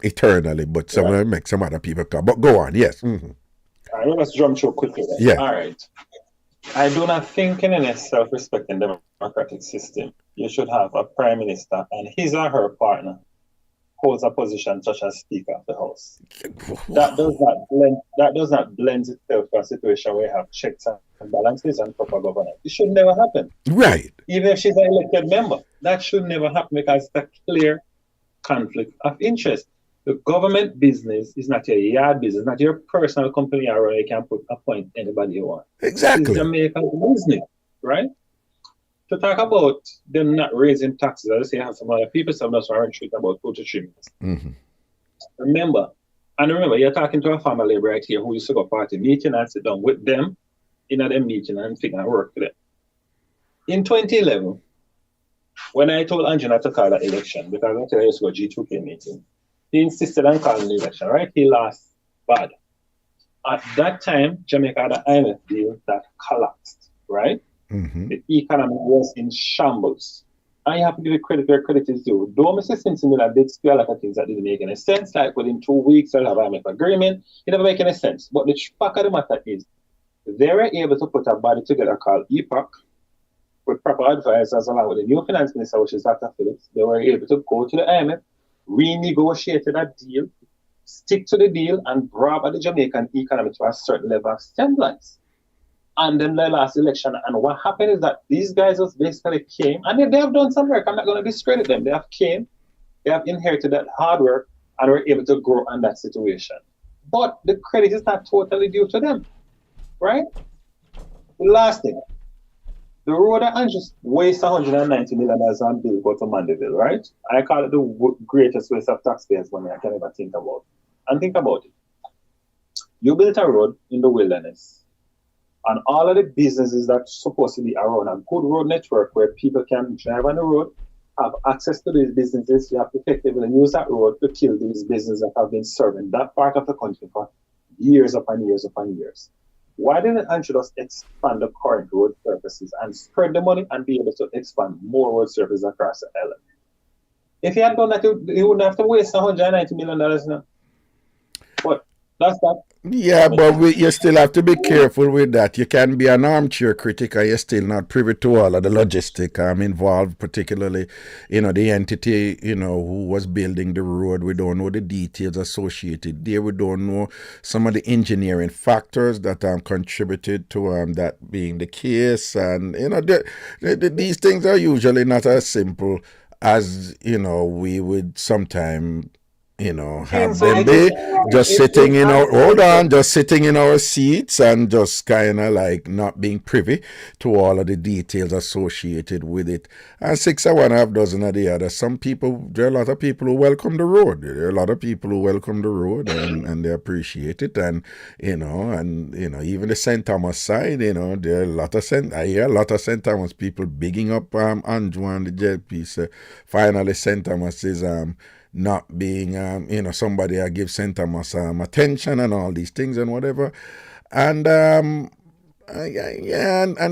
eternally, but so I'm going to make some other people come. But go on, yes. Mm-hmm. All right, let's jump through quickly. Then. Yeah. All right. I do not think in any self-respecting democratic system you should have a prime minister and his or her partner holds a position such as Speaker of the House. That does not blend itself to a situation where you have checks and balances and proper governance. It should never happen. Right. Even if she's an elected member, that should never happen because it's a clear conflict of interest. The government business is not your yard business, not your personal company where you can appoint anybody you want. Exactly. It's Jamaican business, right? To talk about them not raising taxes, I say have some other people, some of us aren't treated about 2 to 3 minutes. Mm-hmm. Remember, you're talking to a family right here who used to go party meeting and sit down with them in a meeting and figure out work for them. In 2011, when I told Andrew not to call that election, because I used to go G2K meeting, he insisted on calling the election, right? He lost bad. At that time, Jamaica had an IMF deal that collapsed, right? Mm-hmm. The economy was in shambles. And you have to give credit where credit is due. Though Mr. Simpson did speak a lot of things that didn't make any sense, like within 2 weeks they'll have an IMF agreement. It never make any sense. But the fact of the matter is, they were able to put a body together called EPOC with proper advisors along with the new finance minister, which is Dr. Phillips. They were able to go to the IMF, renegotiate that deal, stick to the deal, and grab at the Jamaican economy to a certain level of semblance. And then the last election, and what happened is that these guys just basically came, and they have done some work. I'm not going to discredit them. They have inherited that hard work, and were able to grow on that situation. But the credit is not totally due to them, right? The last thing, the road that just waste $190 million on bill go to Mandeville, right? I call it the greatest waste of taxpayers' money I can ever think about. And think about it. You built a road in the wilderness, and all of the businesses that's supposed to be around a good road network where people can drive on the road, have access to these businesses. You have to effectively use that road to kill these businesses that have been serving that part of the country for years upon years upon years. Why didn't Andrew just expand the current road surfaces and spread the money and be able to expand more road surfaces across the island? If he had done that, he wouldn't have to waste $190 million now. But that's that. Yeah, but you still have to be careful with that. You can be an armchair critic and you're still not privy to all of the logistic involved, particularly, the entity, who was building the road. We don't know the details associated there. We don't know some of the engineering factors that contributed to that being the case. And, these things are usually not as simple as, we would sometimes have them be just sitting in our seats and just kind of like not being privy to all of the details associated with it. And 6 of one, half dozen of the other. There are a lot of people who welcome the road. There are a lot of people who welcome the road and they appreciate it. And, even the St. Thomas side, there are a lot of St. Thomas people bigging up Andrew and the JLP. So finally, St. Thomas is not being, somebody I give St. Thomas attention and all these things and whatever. And, and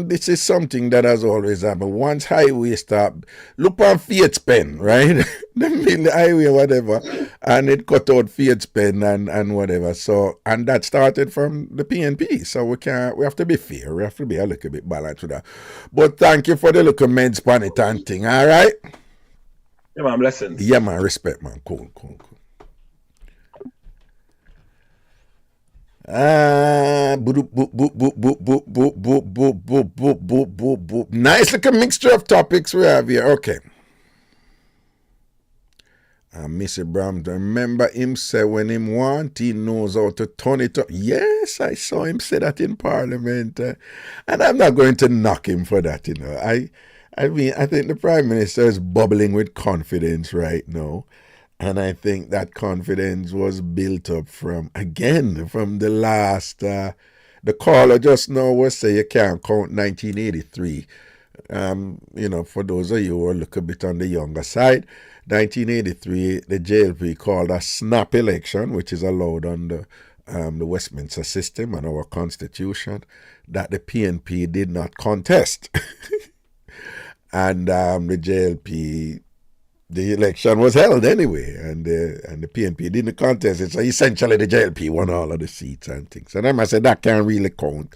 this is something that has always happened. Once highway stop, look on Ph.D pen, right? The highway, whatever, and it cut out Ph.D pen and whatever. So, and that started from the PNP. So we have to be fair. We have to be a little bit balanced with that. But thank you for the little meds pan it and thing, all right? Yeah, man, blessings. Yeah, man, respect, man. Cool. Nice little mixture of topics we have here. Okay. Mr. Bram, remember him say when him want, he knows how to turn it up. Yes, I saw him say that in Parliament. And I'm not going to knock him for that, I mean, I think the Prime Minister is bubbling with confidence right now. And I think that confidence was built up from the last, the caller just now was say you can't count 1983. For those of you who are a little bit on the younger side, 1983, the JLP called a snap election, which is allowed under the Westminster system and our constitution, that the PNP did not contest. And the JLP, the election was held anyway, and the PNP didn't contest it. So essentially, the JLP won all of the seats and things. And I said that can't really count.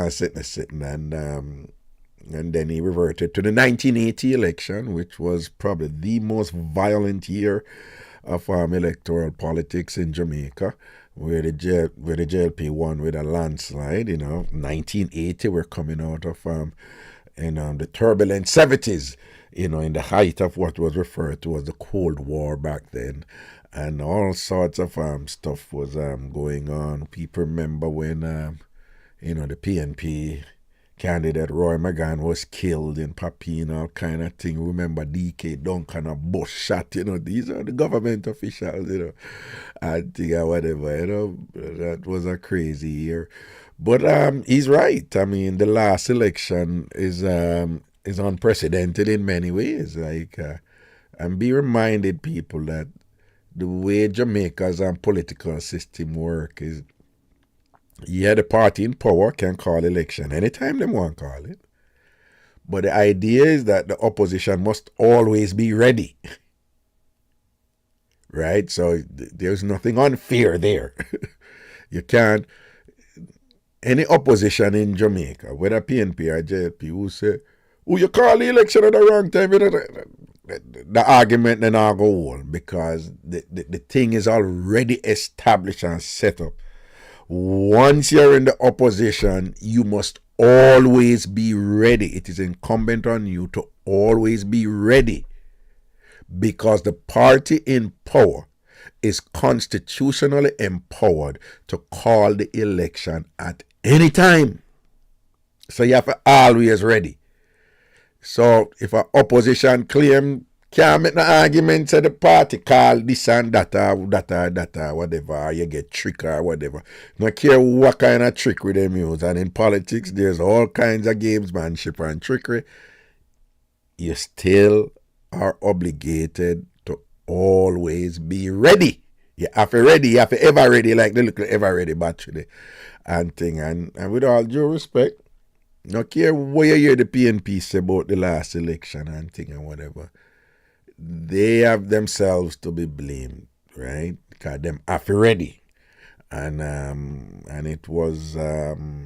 Sitting, and then he reverted to the 1980 election, which was probably the most violent year of electoral politics in Jamaica, where the JLP won with a landslide. 1980, we're coming out of the turbulent 70s, in the height of what was referred to as the Cold War back then. And all sorts of stuff was going on. People remember when, the PNP candidate Roy McGann was killed in Papine, all kind of thing. Remember DK Duncan, a bush shot, these are the government officials, and whatever, that was a crazy year. But he's right. I mean, the last election is unprecedented in many ways. And be reminded, people, that the way Jamaica's political system work is, the party in power can call election anytime they want to call it. But the idea is that the opposition must always be ready. Right? So there's nothing unfair there. You can't, any opposition in Jamaica, whether PNP or JLP, who say, you call the election at the wrong time, the argument then not go on, because the thing is already established and set up. Once you're in the opposition, you must always be ready. It is incumbent on you to always be ready, because the party in power is constitutionally empowered to call the election at any time. So you have to always ready. So if an opposition claim can't make no argument, say the party call this and that or whatever, or you get trick or whatever. No care what kind of trickery they use. And in politics, there's all kinds of gamesmanship and trickery. You still are obligated to always be ready. You have to ready, you have to ever ready, like the little ever ready battery and thing. And with all due respect, no care what you hear the PNP say about the last election and thing and whatever, they have themselves to be blamed, right? Because them have to ready. And it was, the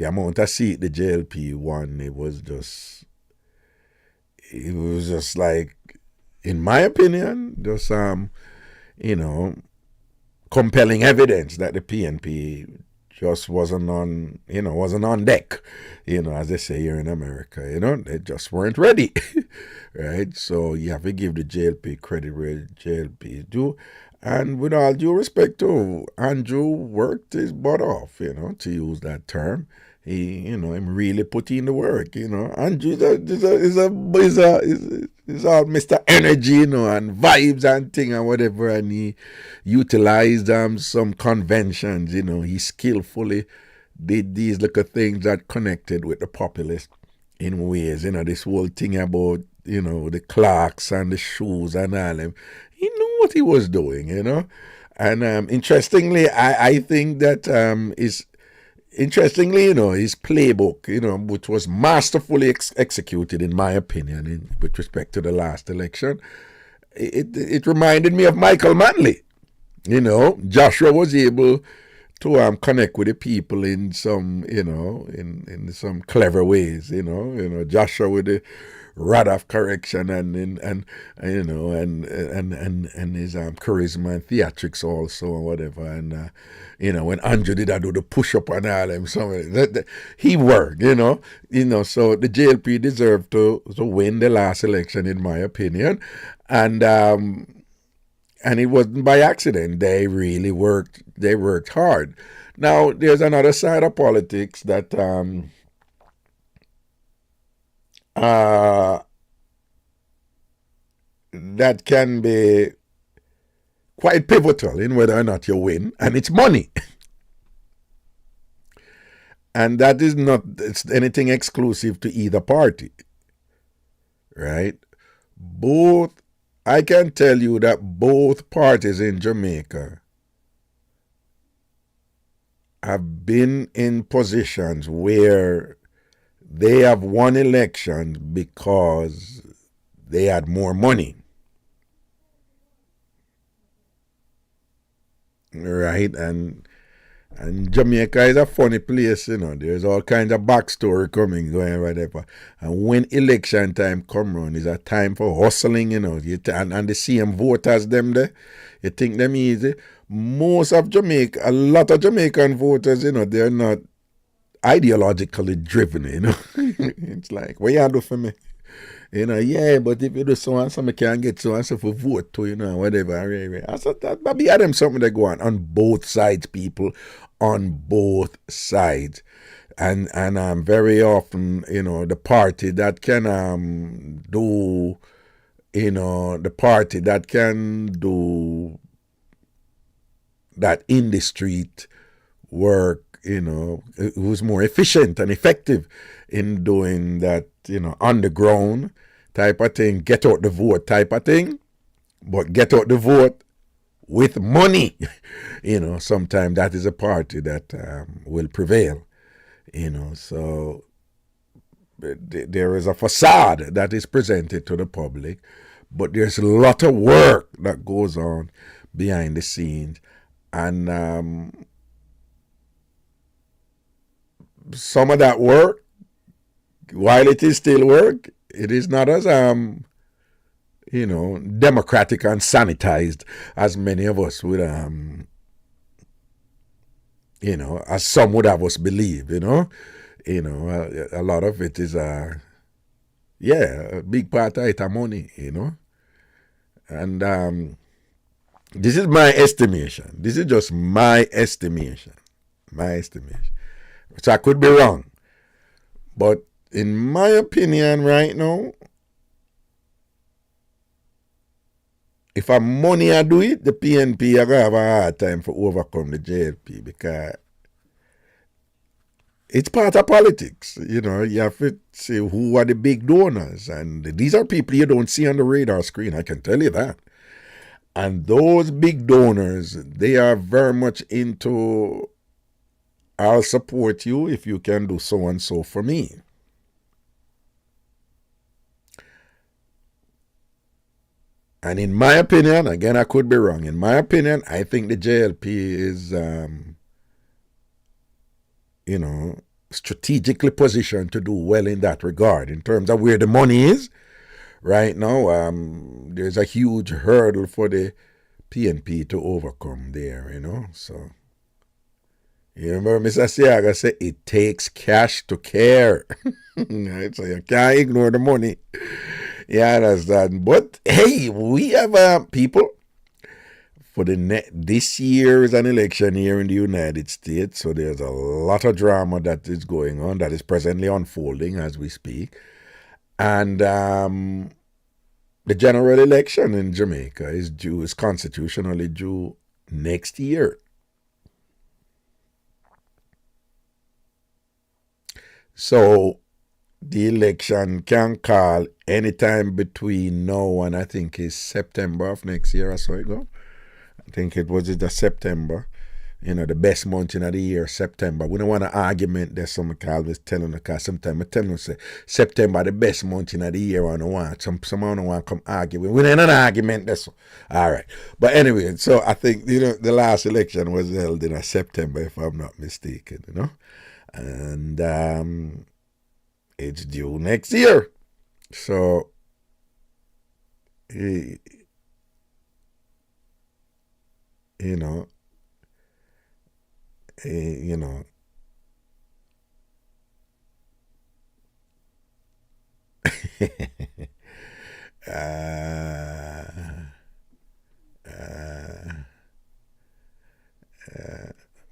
amount of seat the JLP won, it was just like, in my opinion, just, compelling evidence that the PNP just wasn't on deck, as they say here in America, they just weren't ready, right? So you have to give the JLP credit where JLP do. And with all due respect to Andrew, worked his butt off, to use that term. He, him really put in the work, Andrew is all Mr. Energy, and vibes and thing and whatever, and he utilized some conventions, he skillfully did these little things that connected with the populace in ways, this whole thing about, the clocks and the shoes and all them. He knew what he was doing, And interestingly, I think that interestingly, his playbook, which was masterfully executed, in my opinion, with respect to the last election, it reminded me of Michael Manley. Joshua was able to connect with the people in some, in some clever ways. Joshua with the rod of correction and his charisma and theatrics also and whatever. And when Andrew did do the push up and all them, he worked. So the JLP deserved to win the last election, in my opinion, and it wasn't by accident. They really worked. They worked hard. Now there's another side of politics that that can be quite pivotal in whether or not you win, and it's money. And that is not anything exclusive to either party, right? I can tell you that both parties in Jamaica have been in positions where they have won elections because they had more money. Right? And And Jamaica is a funny place, you know. There's all kinds of backstory going whatever. And when election time come around, it's a time for hustling, you know. And the same voters them there, you think them easy. Most of Jamaica, a lot of Jamaican voters, you know, they're not ideologically driven, you know. It's like, what you do for me? You know, yeah, but if you do so and so, I can get so and so for vote to, you know, whatever. I said that maybe I them something that go on both sides, people, on both sides. And very often, you know, the party that can do, you know, the party that can do that in the street work, you know, who's more efficient and effective in doing that, you know, underground type of thing, get out the vote type of thing, but get out the vote with money. You know, sometimes that is a party that will prevail, you know. So there is a facade that is presented to the public, but there's a lot of work that goes on behind the scenes. And some of that work, while it is still work, it is not as you know, democratic and sanitized as many of us would you know, as some would have us believe, you know. You know, a lot of it is yeah, a big part of it is money, you know. And this is my estimation. This is just my estimation. My estimation. So I could be wrong. But in my opinion right now, if a money I do it, the PNP are going to have a hard time for overcome the JLP, because it's part of politics. You know, you have to say who are the big donors. And these are people you don't see on the radar screen, I can tell you that. And those big donors, they are very much into, I'll support you if you can do so and so for me. And in my opinion, again, I could be wrong. In my opinion, I think the JLP is, you know, strategically positioned to do well in that regard. In terms of where the money is, right now, there's a huge hurdle for the PNP to overcome there, you know. So, you remember Mr. Siaga said, it takes cash to care. Right? So you can't ignore the money. You understand? But hey, we have people for this year is an election year in the United States, so there's a lot of drama that is going on, that is presently unfolding as we speak. And the general election in Jamaica is constitutionally due next year. So the election can call anytime between now and I think it's September of next year, I saw it go. I think it was the September, you know, the best month in the year, September. We don't want an argument there. Some always telling the car. Sometimes I tell them, say, September the best month in the year. I don't want someone don't want to come argue. We don't have an argument there. So. All right. But anyway, so I think, you know, the last election was held in September, if I'm not mistaken, you know. And it's due next year. So, you know, you know,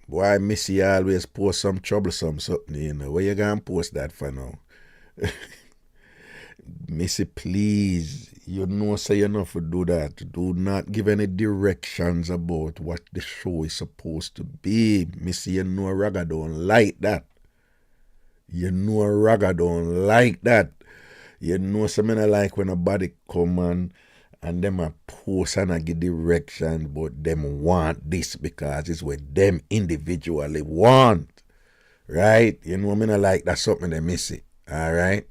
why Missy always post some troublesome something, you know. Where you gonna post that for now? Missy, please, you know, say enough to do that. Do not give any directions about what the show is supposed to be. Missy, you know Raga don't like that. You know Raga don't like that. You know something I like when a body come and them a post and I give directions, but them want this because it's what them individually want. Right? You know I like that something they miss it. Alright?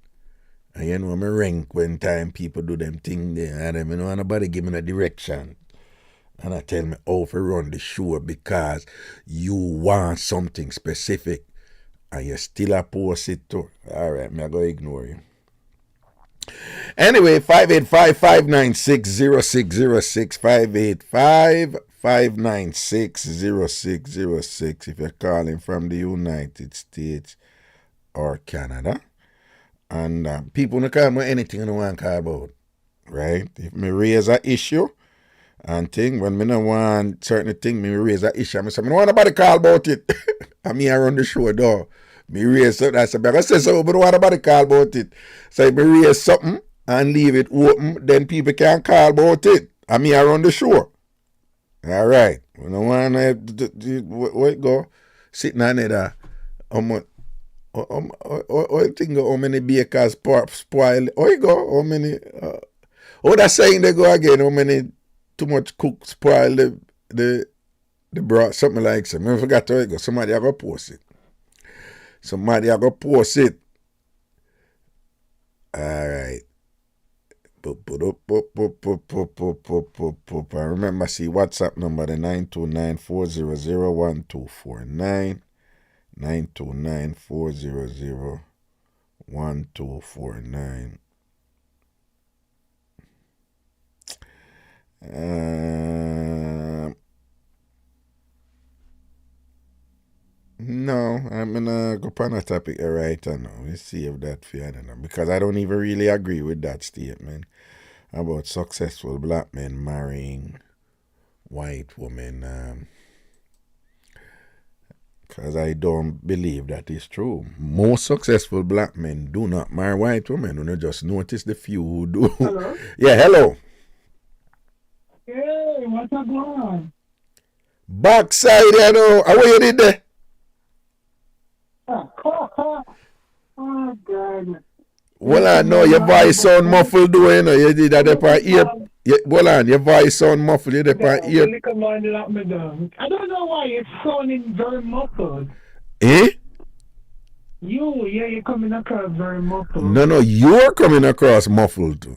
And you know, me rank when time people do them thing there, and them, you know, nobody give me a direction. and I tell me how to run the show because you want something specific and you still a post it too. All right, me I go ignore you. Anyway, 585-596-0606, 585-596-0606 if you're calling from the United States or Canada. And people don't call me anything I don't want to call about, right? If me raise an issue and thing, when me don't want certain thing, me raise an issue, I say, I don't want nobody call about it. I mean, I run the show, though. Me raise something, I say, I say so, but I don't want nobody call about it. So if me raise something and leave it open, then people can call about it. I mean, I run the show. All right. We don't want to, where it go? Sitting on it, how many bakers spoil? Oh, you go. How many? That saying they go again. How many too much cook spoil the broth? Something like that. I forgot how it go. Somebody I go post it. All right. I remember, see WhatsApp number the 929-400-1249. 929-400-1249. No, I'm gonna go on a topic right now. Let's see if that fair enough. Because I don't even really agree with that statement about successful black men marrying white women. Because I don't believe that is true. Most successful black men do not marry white women. You just notice the few who do. Hello? Yeah, hello. Hey, what's up going on? Backside, you know. How you did there? Oh, God. Well, I know your voice sound muffled, though, you know. You did that part ear. Well, on, your voice sound muffled. You did part ear. I don't know why it's sounding very muffled. Eh? You're coming across very muffled. No, you're coming across muffled, too.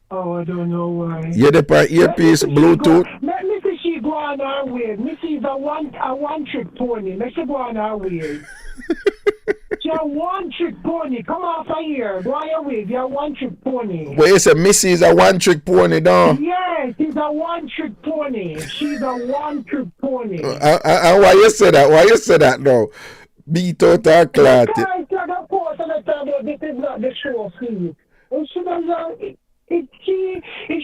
Oh, I don't know why. You did part earpiece, Bluetooth. Let me see she go on her way. Missy is a one-trick pony. Let she go on her way. She's a one-trick pony. Come off of here. Go on your way. You're a one-trick pony. Well, you say Missy is a one-trick pony, though. Yes, she's a one-trick pony. She's a one-trick pony. And why you say that? Why you say that, though? Beat out her clot. Because of course, and I tell you, this is not the show, please. If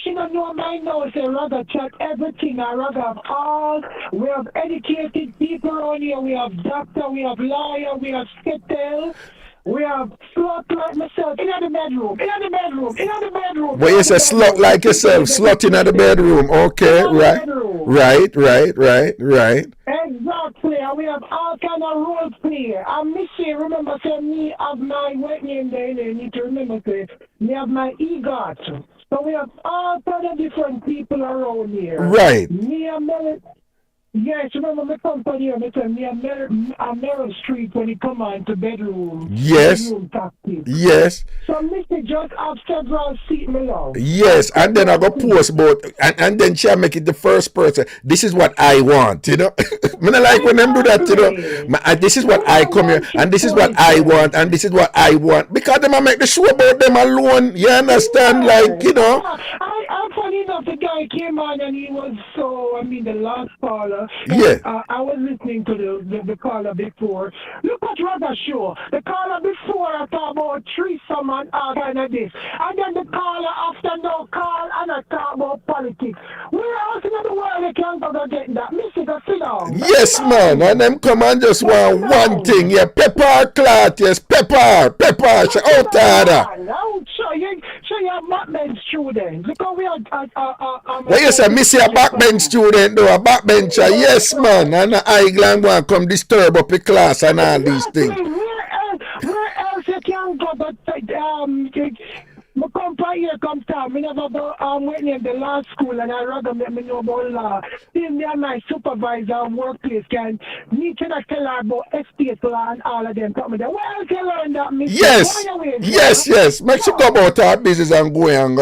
she don't know my nose, I rather check everything. I rather have all. We have educated people around here. We have doctor, we have lawyer, we have skittle. We have slut like myself in the bedroom. Well, you say slut like yourself, slut in the bedroom. Okay, right. Exactly. And we have all kind of role play. And Missy, remember, say me have my wet name there. You need to remember, say me have my EGOT. So we have all kind of different people around here. Right. Me and Mary. Yes, remember my company, I tell me on Merrill Street when you come on to bedroom. Yes. Bedroom tactics. Yes. So Mr. just have several seat me love. Yes, and then I go post about, and then she'll make it the first person. This is what I want, you know. I mean, like when them do that, you know. This is what I come here, and this is what I want, and this is what I want. Because them I make the show about them alone. You understand? Like, you know. I'm funny enough, the guy came on and he was so, the last caller. Yeah. I was listening to the caller before. Look at Raga show. The caller before I talk about threesome and all kind of this. And then the caller after no call and I talk about politics. Where else in the world they can go to get that? Missy, go sit down. Yes, man. And them come and just want one thing. Yeah, pepper clot. Yes, pepper. She out there. Show you a backbench student. Because we are well, you say, Missy a backbench student, though, a backbencher. Yes, man. And the eye gland want to come disturb up the class and all these things. Where else you can go but my company here comes down. I never go went in the law school and I rather make me know about law. Then me and my supervisor and workplace can meet and I tell her about estate law and all of them. Where else you learn that, Miss? Yes. Make sure go about our business and go and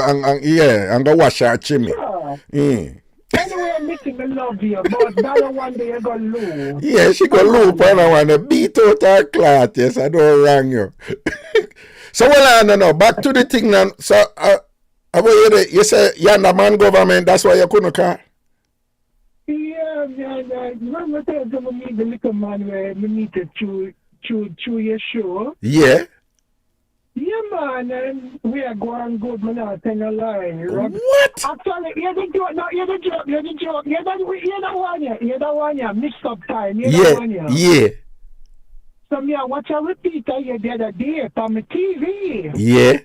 go wash our chimney. Sure. Anyway, Missy, I love you, but that one day you're going to lose. Yeah, she go loop and I want to beat out her clot. Yes, I don't wrong you. So, well, no. Back to the thing now. So, you say, the man government, that's why you couldn't call? Yeah, remember that I meet the little man where we need to chew your show? Yeah. Yeah, man, and we are going good, man, I'll tell you a lie. What? Actually, you're the joke, you're the joke. You're the one, yeah, mixed up time. Yeah. So, me, I watch a repeat the other day on the TV. Yeah.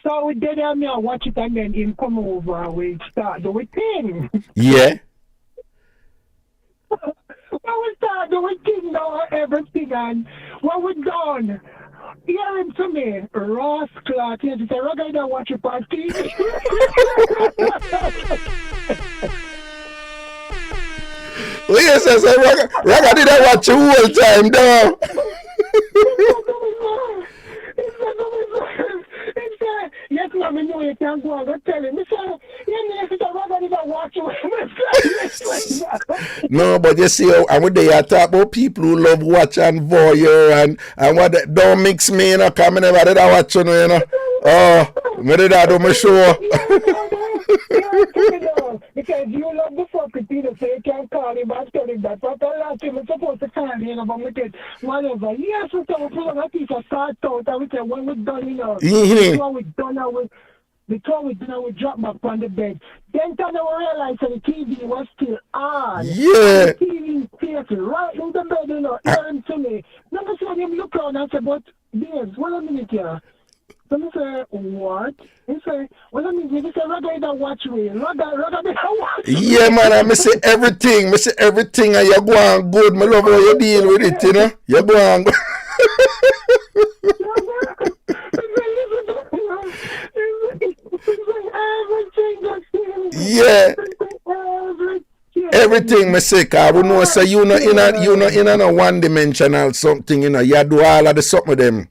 So, we did me, I watch it, and then him come over, and we start doing thing. Yeah. When we start doing thing now, everything, and what we done, hear him to me, Ross Clark, he said, Raga, don't watch it on TV. Yes, I said, Raga didn't watch you all time, though. Yes, ma'am, I know you can't go and go tell him. Raga didn't watch you. No, but you see, and when they talk about people who love watch and voyeur and what they, don't mix me, you know, because I never did watch you, you know. Oh, I did that on my show. Because you love the fucking Peter, so you can't call him and tell him that. But the last time I'm supposed to call him, you know, but we did whatever. Yes, we pull on a piece of start out, and we say, when we're done, you know, before we're done, we drop back on the bed. Then we realize that the TV was still on. Yeah. The TV is right in the bed, you know, hearing to me. Then I saw him look around and say, but, Dave, wait a minute here. So I say, what? He say, well, I mean, he say, Raga, you don't watch me. Raga, you don't watch me. Yeah, man, I say everything. And you go on good. I love how you deal with it, you know. You go on good. Yeah. Everything, me say, cause we know, say, you know, in a one-dimensional something, you know. You do all of the something with them.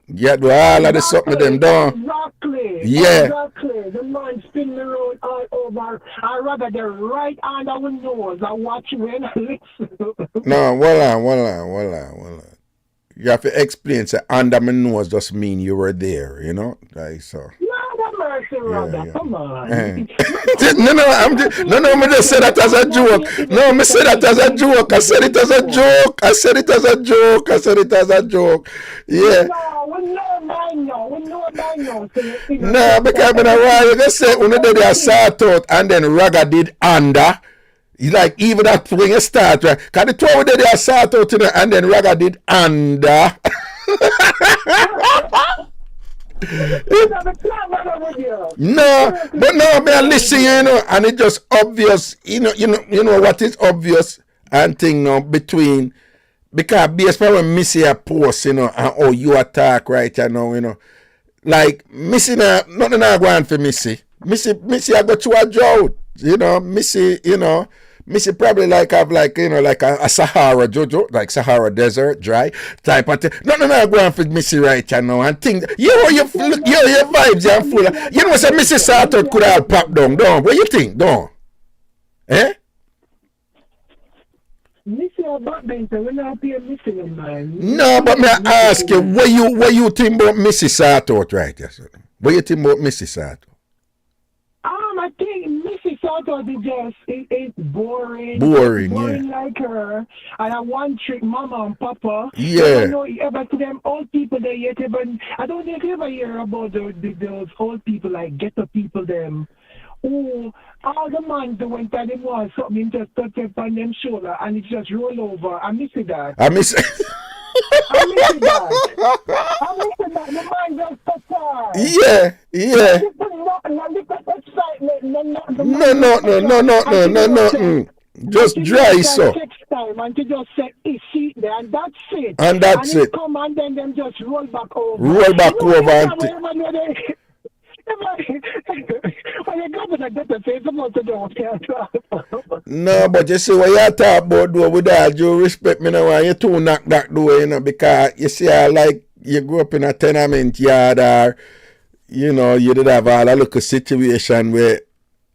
Yeah, do all of the something with them, don't. Exactly. Yeah. Exactly. The man spin the road all over. I rather the right hand of the nose. I watch me and I listen. No, hold on. You have to explain, say, under my nose just mean you were there, you know? Like, so. Mercy, Raga, yeah. come on. No, me just say that as a joke. No, me say that as a joke. I said it as a joke. Yeah. No, we know mine now. No, because you just say, when they are sort out, and then Raga did under. Like, even that when you start, right? Because the two they are sort out, you know, and then Raga did under. No, but no, man, listen, you know, and it's just obvious, you know what is obvious and thing now between, because based on when Missy a post, you know, and how you attack right now, you know, like Missy, nothing not going for Missy. Missy, I got to a drought, you know, Missy, you know. Missy probably like have like, you know, like a Sahara Jojo, like Sahara desert, dry type of thing. No, going for Missy right now and think, your vibes are full of, you know, say Missy Sato could have popped down, don't? What you think, don't? Eh? Missy or backbencher, we're not paying Missy, man. No, but may I ask you, what you think about Missy Sato right? Yes, what you think about Missy Sato? I think Missy Sato is boring. Boring, like her. And I one trick mama and papa. Yeah. I don't know ever to them old people there yet, but I don't think you ever hear about those old people, like ghetto people, them. Oh, all the man that went at them was something just touch up on them shoulder and it just roll over. I miss that. I miss that. The man just touch her. Yeah. No. Just dry so. And to just set his seat there, and that's it. And that's it. Come and then them just roll back over. No, but you see what you talk about though, with all due respect, me know why you too knock that door, you know, because you see I like you grew up in a tenement yard or you know, you did have all a local situation where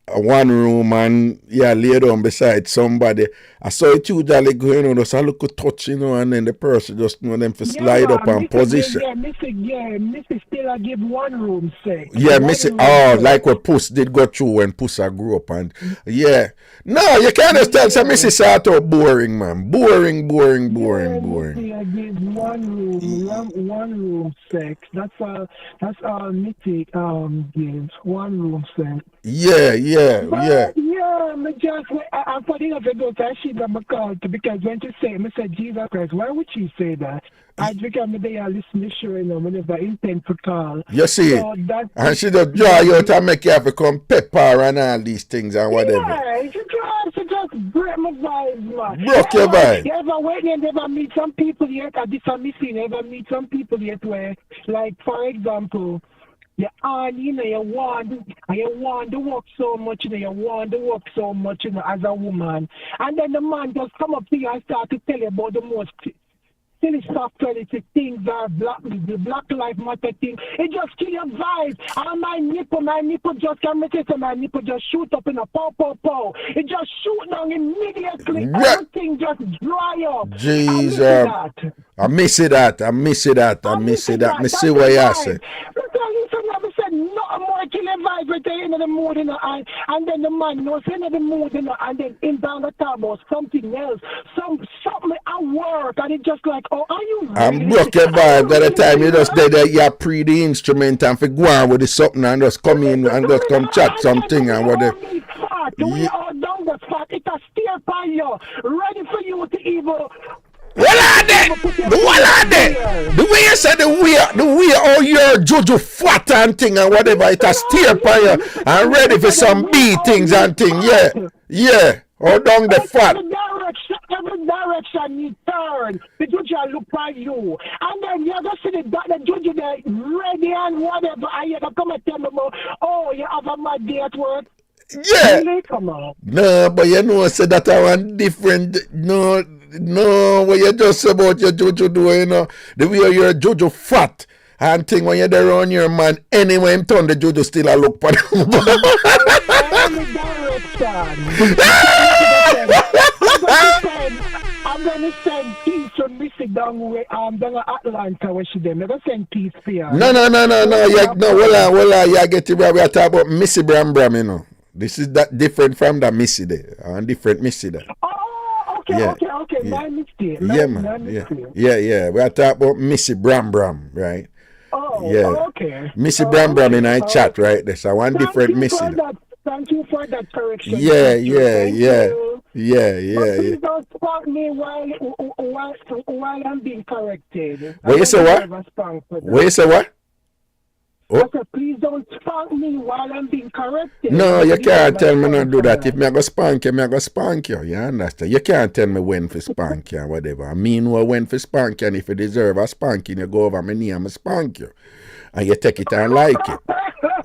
one room and lay down beside somebody. I saw it usually going just a little touch, and then the person just them to slide up and position. Missy still I give one room sex. Yeah, Missy. Like what Puss did go through when Puss grew up, and no, you can't just tell some Missy sort of boring, man. Boring. Missy I give one room sex. That's all Missy gives one room sex. Yeah. Me just I'm putting up a go to she got my call because when she say me say Jesus Christ, why would she say that? I because me they are listening to show, whenever intend to call. You see, so and she just draw you out and make you have to come pepper and all these things and whatever. Yeah, she just break my vibes, man. Broke your vibe. You ever wait and never meet some people yet? This is missing. Ever meet some people yet where, like for example, you want to work so much, as a woman. And then the man just come up to you and start to tell you about the most silly sexuality things are the Black Lives Matter thing. It just kill your vibe. And my nipple just can make it so my nipple just shoot up in a pow. It just shoot down immediately. Everything just dry up. Jesus. I miss that. Me see what you say. Not more killing vibes right there in the mood, and then the man knows in the mood, and then him down the table, something else, something at work, and it's just like, oh, are you really? I'm broke your vibe by the time you just did that, you pre the instrument and for go on with the something and just come in and just come chat something and whatever. We are down the spot, it's a steer by you, ready for you to evil. What are they? The way you said the way all your Jojo fat and thing and whatever, it has steer by you and ready for some beatings and thing. Yeah. Or down the fat. Every direction you turn, the Jojo look by you. And then you just see the Jojo there ready and whatever. And you come and tell me about, oh, you have a mad day at work. Yeah. Really? Come on. No, but I said that I want different. No, what you just say about your Jojo doing, the way you're Jojo fat and thing when you're there on your man, anyway, him turn the Jojo still a look for them. I'm gonna send peace from Missy down Atlanta where she there. I'm gonna send peace for you. No. Hold on. You get it right. We are talking about Missy Bram, This is that different from the Missy there. And different Missy there. Okay. My mistake. Yeah. We are talking about Missy Bram, right? Okay. Missy Bram in our chat right there. So one different Missy. Thank you for that correction. Yeah. Please don't spank me while I'm being corrected. What you say what? I said, please don't spank me while I'm being corrected. No, you can't tell me not to do that. If me go spank you, you understand? You can't tell me when for spank you or whatever. I mean when for spank you, and if you deserve a spanking, you go over my knee and spank you. And you take it and like it.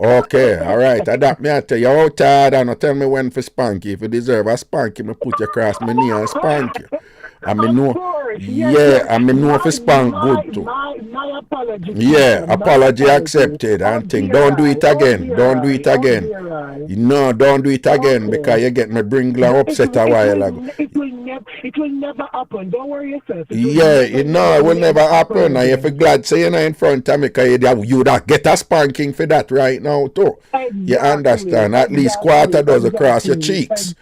Okay, all right. Adapt me, I tell you how tired and tell me when for spank you. If you deserve a spanking, me put you across my knee and spank you. I mean, no. I mean, no for spank good too. My apology. Yeah, apology accepted and thing. Don't do it again. Don't do it again. No, don't do it again because you get me bring upset a while ago. It will never happen. Don't worry yourself. It will never happen. And if you're glad saying in front of me because you would get a spanking for that right now too. You understand? At least quarter does across your cheeks.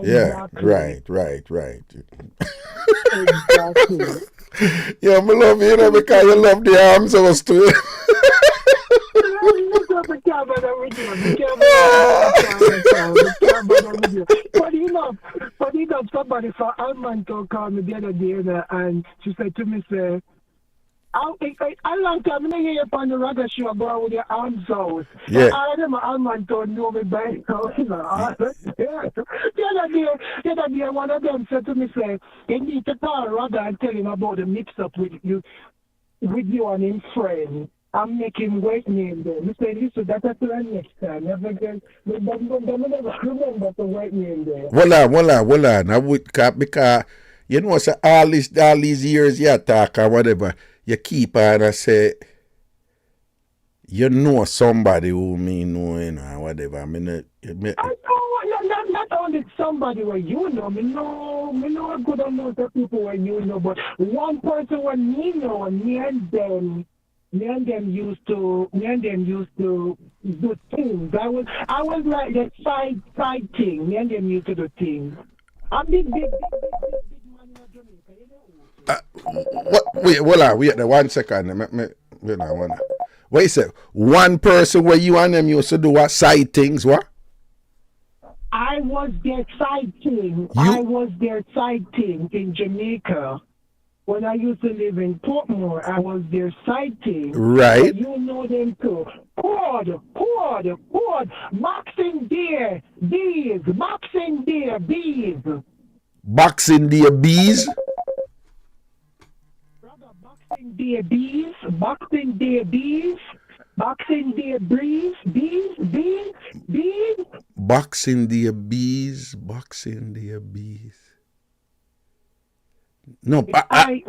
Yeah, right. Exactly. Yeah, I love you, because you love the arms of us too. But somebody from Almanto called me the other day and she said to me, say, a long time I hear you on the radio show about with your arms out. Yeah. I remember Almanto knew me by now. The other day, one of them said to me, say, you need to call Raga and tell him about the mix-up with you and his friend. I'm making weight name there. I said, listen, that's a plan next time. Never remember the weight name there. Hold on. Because you know, so all these years you talk or whatever, you keep on and say, you know somebody who me know, or whatever. I know around with somebody where you know, me know a good amount of people where you know, but one person where me know, me and them used to do things. I was like the side thing. Me and them used to do things. I'm big man in Jamaica, you know. Wait, hold on, wait there 1 second. Wait now, one. What you say? One person where you and them used to do what side things, what? I was their side thing. I was their side thing in Jamaica. When I used to live in Portmore, I was their side thing. Right. So you know them too. Quad. Boxing Day, bees. Boxing Day, bees. Boxing Day bees? Brother, Boxing Day bees. Boxing Day bees. Boxing Day breeze. Bees. Boxing Day bees. Boxing Day bees. No, I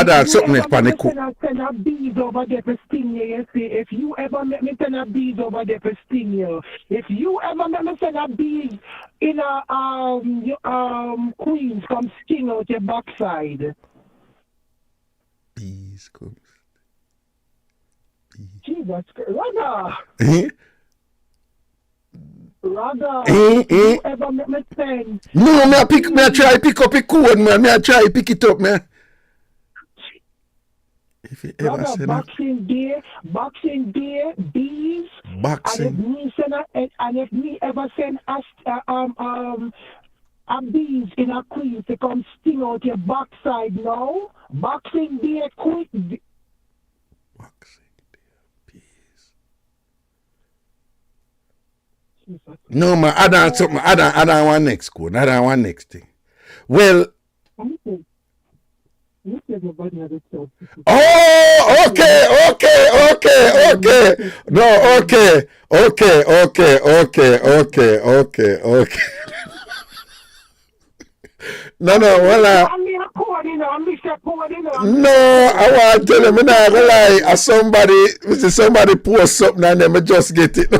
done something else on the cook. Send a bees over there for sting you, see. If you ever make me send a bees over there for sting you, if you ever make me send a bees in a Queens come sting out your backside. Bees comes. Jesus Christ, Raga, you ever make me send? No, me try pick up a code, man. Me try pick it up, man. If you ever Raga, send Boxing Day, bees. Boxing. And if me ever send a bees in a Queen to come sting out your backside now, Boxing Day, quick. Boxing Day bees. No, man, I don't something. I don't want next code. I don't want next thing. Well. Oh, okay. No, okay. No, well, no, I want to tell him, I'm not gonna lie. Somebody post something and then I just get it.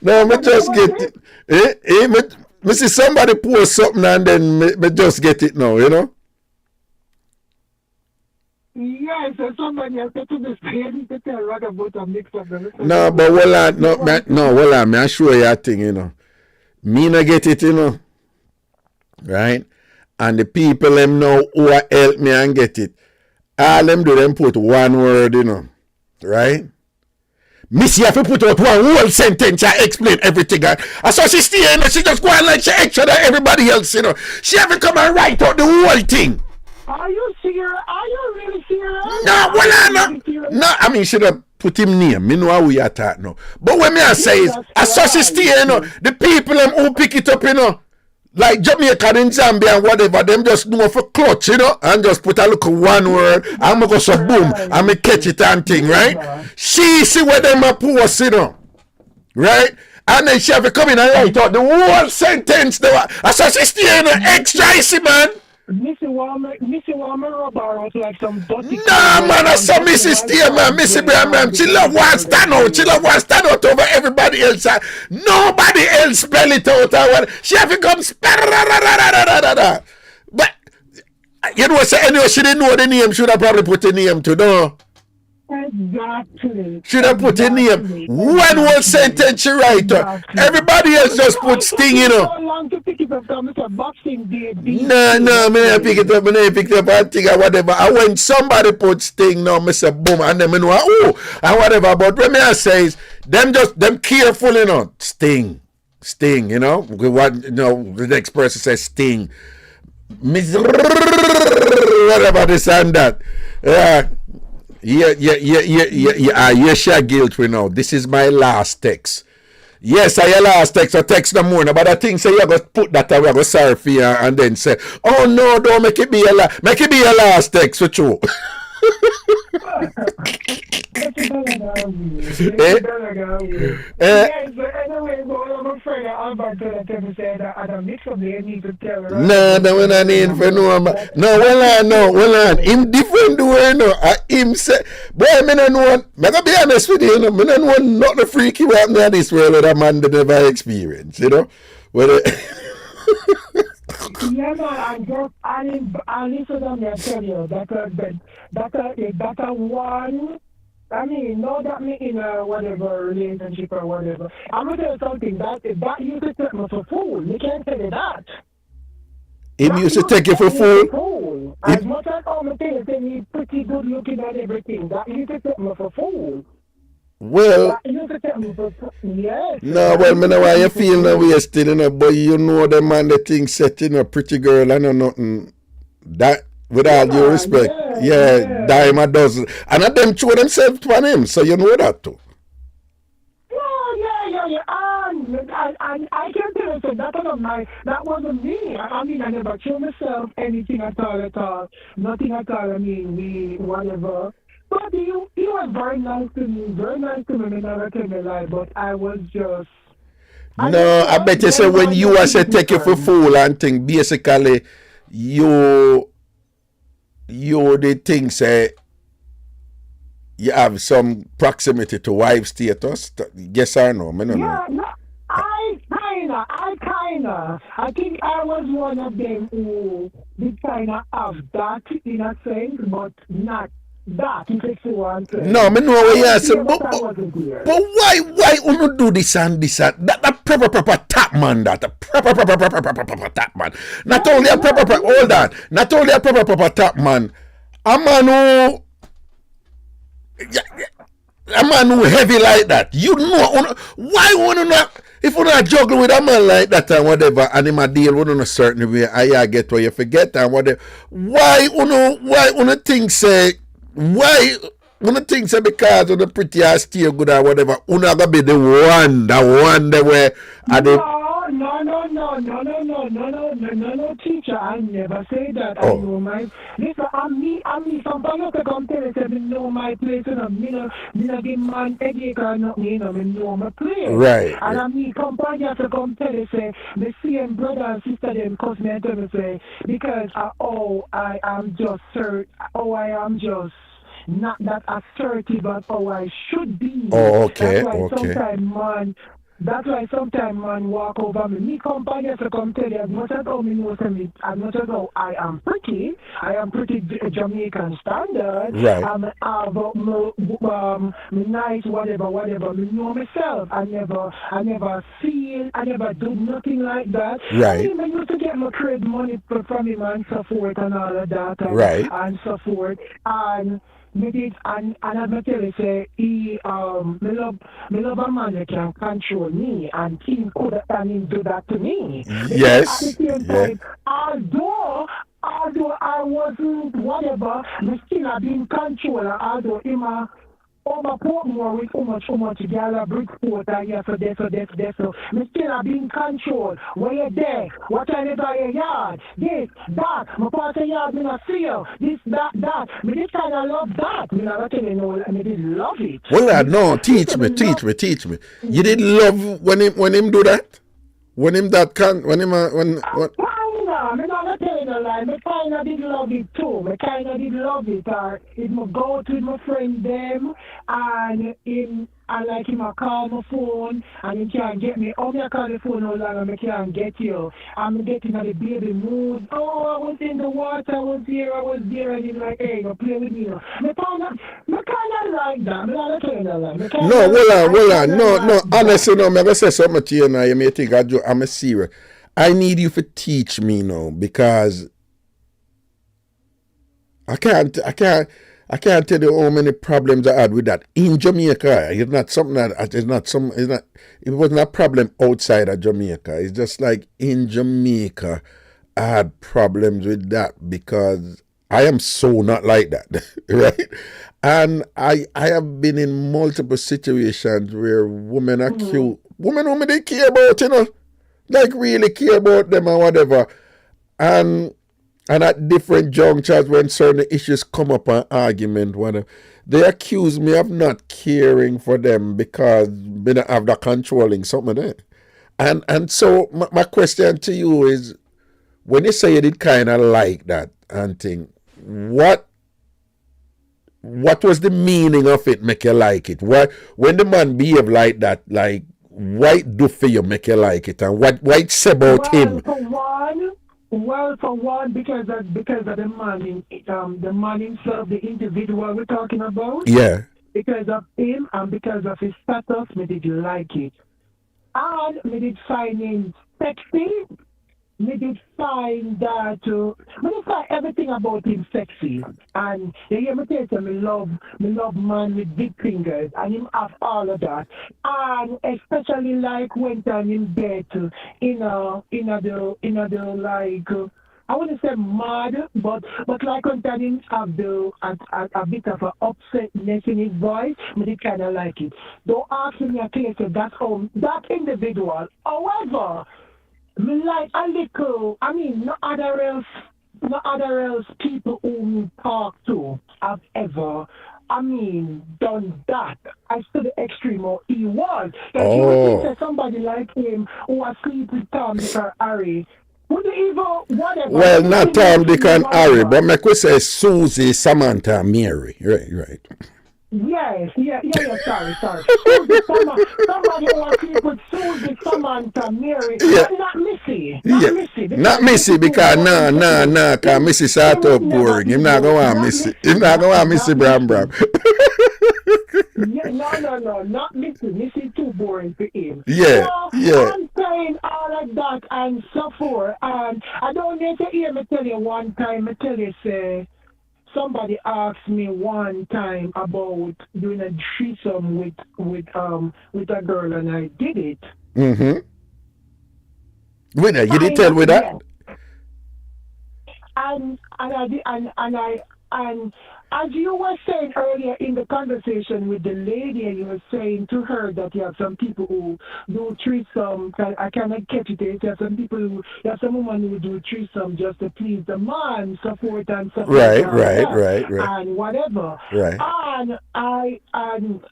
No, me just get it. Me see somebody post something and then me just get it now, you know? Yes, somebody has to this thing to tell Rod about a mix of them. No, but hold on, me I show you a thing, you know. Me not get it, you know. Right? And the people them know who help me and get it. All them do them put one word, you know. Right? Missy have to put out one whole sentence and explain everything. And so she stay in, she just go on like she extra than everybody else, you know. She have to come and write out the whole thing. Are you serious? Are you really serious? No, I mean, she have put him name. Me know how we are talking now. But when me I say is, as so she stay, you know, the people them who pick it up, you know, like Jamaica and Zambia and whatever, them just know for clutch, you know, and just put a look at one word, and I'm go so boom, and me catch it and thing, right? She see where them a post, you know, right? And then she have to come in and write out the whole sentence. As so she stay, you know, extra easy, man. Missy Warmer rubber out like some dirty. Nah, man, I saw Missy stay, man. Missy man. She love one stand out. She love one stand out over everybody else. Nobody else spell it out. She have to come spell. But you know, so anyway, she didn't know the name. Should have probably put the name to no. Exactly. Should have put a name. One whole sentence she write. Everybody else just put sting, you know. No, me pick it up. I pick it up and think or whatever. And when somebody put sting now, me say boom, and then me know and whatever. But when me I say is them careful, you know. Sting, you know. What the next person says sting. Whatever this and that. Yes, you're guilty now. This is my last text. Yes, I your last text. I text no more. But I think say you're going to put that away, go sorry for you, and then say, oh no, don't make it be your last text for true. Yes, but anyway, I'm afraid I'm about to say that I don't mix up there, need to tell her. No, no, we not need for no man. No, well on. Him different the way, no. Him say, boy, me no know. Me gonna be honest with you, you know. Me no know not the freaky what me in this world that a man that never experience, you know. Well, Yeah, man, I listen to me and tell you that one. I mean, not that me in a whatever relationship or whatever. I'm gonna tell you something that used to take me for fool. You can't tell me that. him used to take you for fool. As much as all my things say he's pretty good looking and everything, that used to take me for fool. Well, That used to take me for fool. Yes. no, well, me know why you feel no way still, you know, but you know the man the thing set, you know, pretty girl, I know nothing. That, with all due respect, yeah. dime a dozen. And of them throw themselves to him, so you know that too. Yeah. I can tell you, so that wasn't me. I mean, I never killed myself, anything at all. Nothing at all. I mean, whatever. But he was very nice to me, never tell me lie, but I was just... No, I bet you say when you are say take you for fool and thing, basically, you the thing say, you have some proximity to wife status, yes or no? I don't know. No, I think I was one of them who did kind of have that in a sense, but not that, if it's one thing. No, I know what you say, but but why you do this and this and that proper tap man, that a proper tap man. Not only a proper hold on, not only a proper tap man, a man who heavy like that. You know why wanna not, if you not juggle with a man like that and whatever, and him a deal with a certain way, I get what you forget and whatever. Why you think say because of the pretty ass still good or whatever, you not gonna be the one that where No, teacher, I never say that. I know my... Listen, I'm me. Sometimes I come tell you, say, I know my place, and I'm not give man headache or nothing, you know, I know my place. Right. And I'm me, company have to come tell you, say, the same brother and sister, them cause me and tell me, say, because, I am just not that assertive as how I should be. Oh, okay, That's why sometimes man walk over me. Me company to come tell you as much as how me know me, as much as how I am pretty Jamaican standard. Right. I'm nice, whatever. Me know myself. I never do nothing like that. Right. I used to get my credit money from him and so forth and all of that. And so forth. And me did, and as I tell you, say, me love a man that can control me, and he could and do that to me. Yes. At the same time, although I wasn't whatever, me still have been controlled, although him over Portmore with so much together, Bridgeport, so me still have been controlled. Where you there? What time you got your yard? This, that, my part of yard, me not see you. This, that. Me this kind of love that. Me not tell you no, me did love it. Well, no, teach me. You did love when him do that? When him that can, when him, I'm not telling a lie. I kind of did love it too. I kind of did love it. It would go out with my friend them, and I like him I call my phone, and he can't get me. Oh, me I call the phone no longer, I can't get you. I'm getting at the baby mood. Oh, I was in the water, I was there, and he's like, hey, go play with me. I kind of like that. I'm not telling a lie. No, hold on. No, honestly, no, I'm going to say something to you now. You may think I'm a serious. I need you to teach me now, because I can't tell you how many problems I had with that in Jamaica. It's not something that it wasn't a problem outside of Jamaica. It's just like in Jamaica I had problems with that because I am so not like that, right? And I have been in multiple situations where women are cute. Women whom they care about, like really care about them or whatever. And And at different junctures, when certain issues come up, an argument, whatever, they accuse me of not caring for them because me not have the controlling something there. And so my question to you is, when you say you did kind of like that and thing, what was the meaning of it make you like it? What, when the man behave like that, like, why it do for you make you like it, and why it say about him? For one, because of the man himself, the individual we're talking about. Yeah. Because of him and because of his status, me did like it. And me did find him sexy. Me did find that me did find everything about him sexy. And you hear me tell you, me love man with big fingers, and him have all of that. And especially like when time in bed, in the like I wouldn't say mad, but like when time have a bit of an upsetness in his voice, me did kind of like it. Don't ask me a case of that individual. However, me like a little, I mean, no other else people who me talk to have ever, I mean, done that. I to the extreme, or he was. That you would think that somebody like him who was sleep with Tom, Dick, or Harry, would even, whatever. Well, not Tom, Dick, and Harry, but me could say Susie, Samantha, and Mary. Right. Yes, sorry. Susie, somebody who was sleep with Susie, Samantha, Mary, Yeah. not Missy. Not Missy, because nah, because Missy start up boring. Him not going to want Missy. Him not going to want Missy Bram. Yeah, no, not Missy. Missy too boring for him. Yeah. I'm saying all of that and so forth. And I don't need to hear me tell you one time. I tell you, say, somebody asked me one time about doing a threesome with a girl, and I did it. Mm-hmm. Wait, you did tell me that? And I did, and as you were saying earlier in the conversation with the lady, and you were saying to her that you have some people who do threesome. I cannot catch it. You have some people you have some women who do threesome just to please the man, support and support. Right. And whatever. Right. And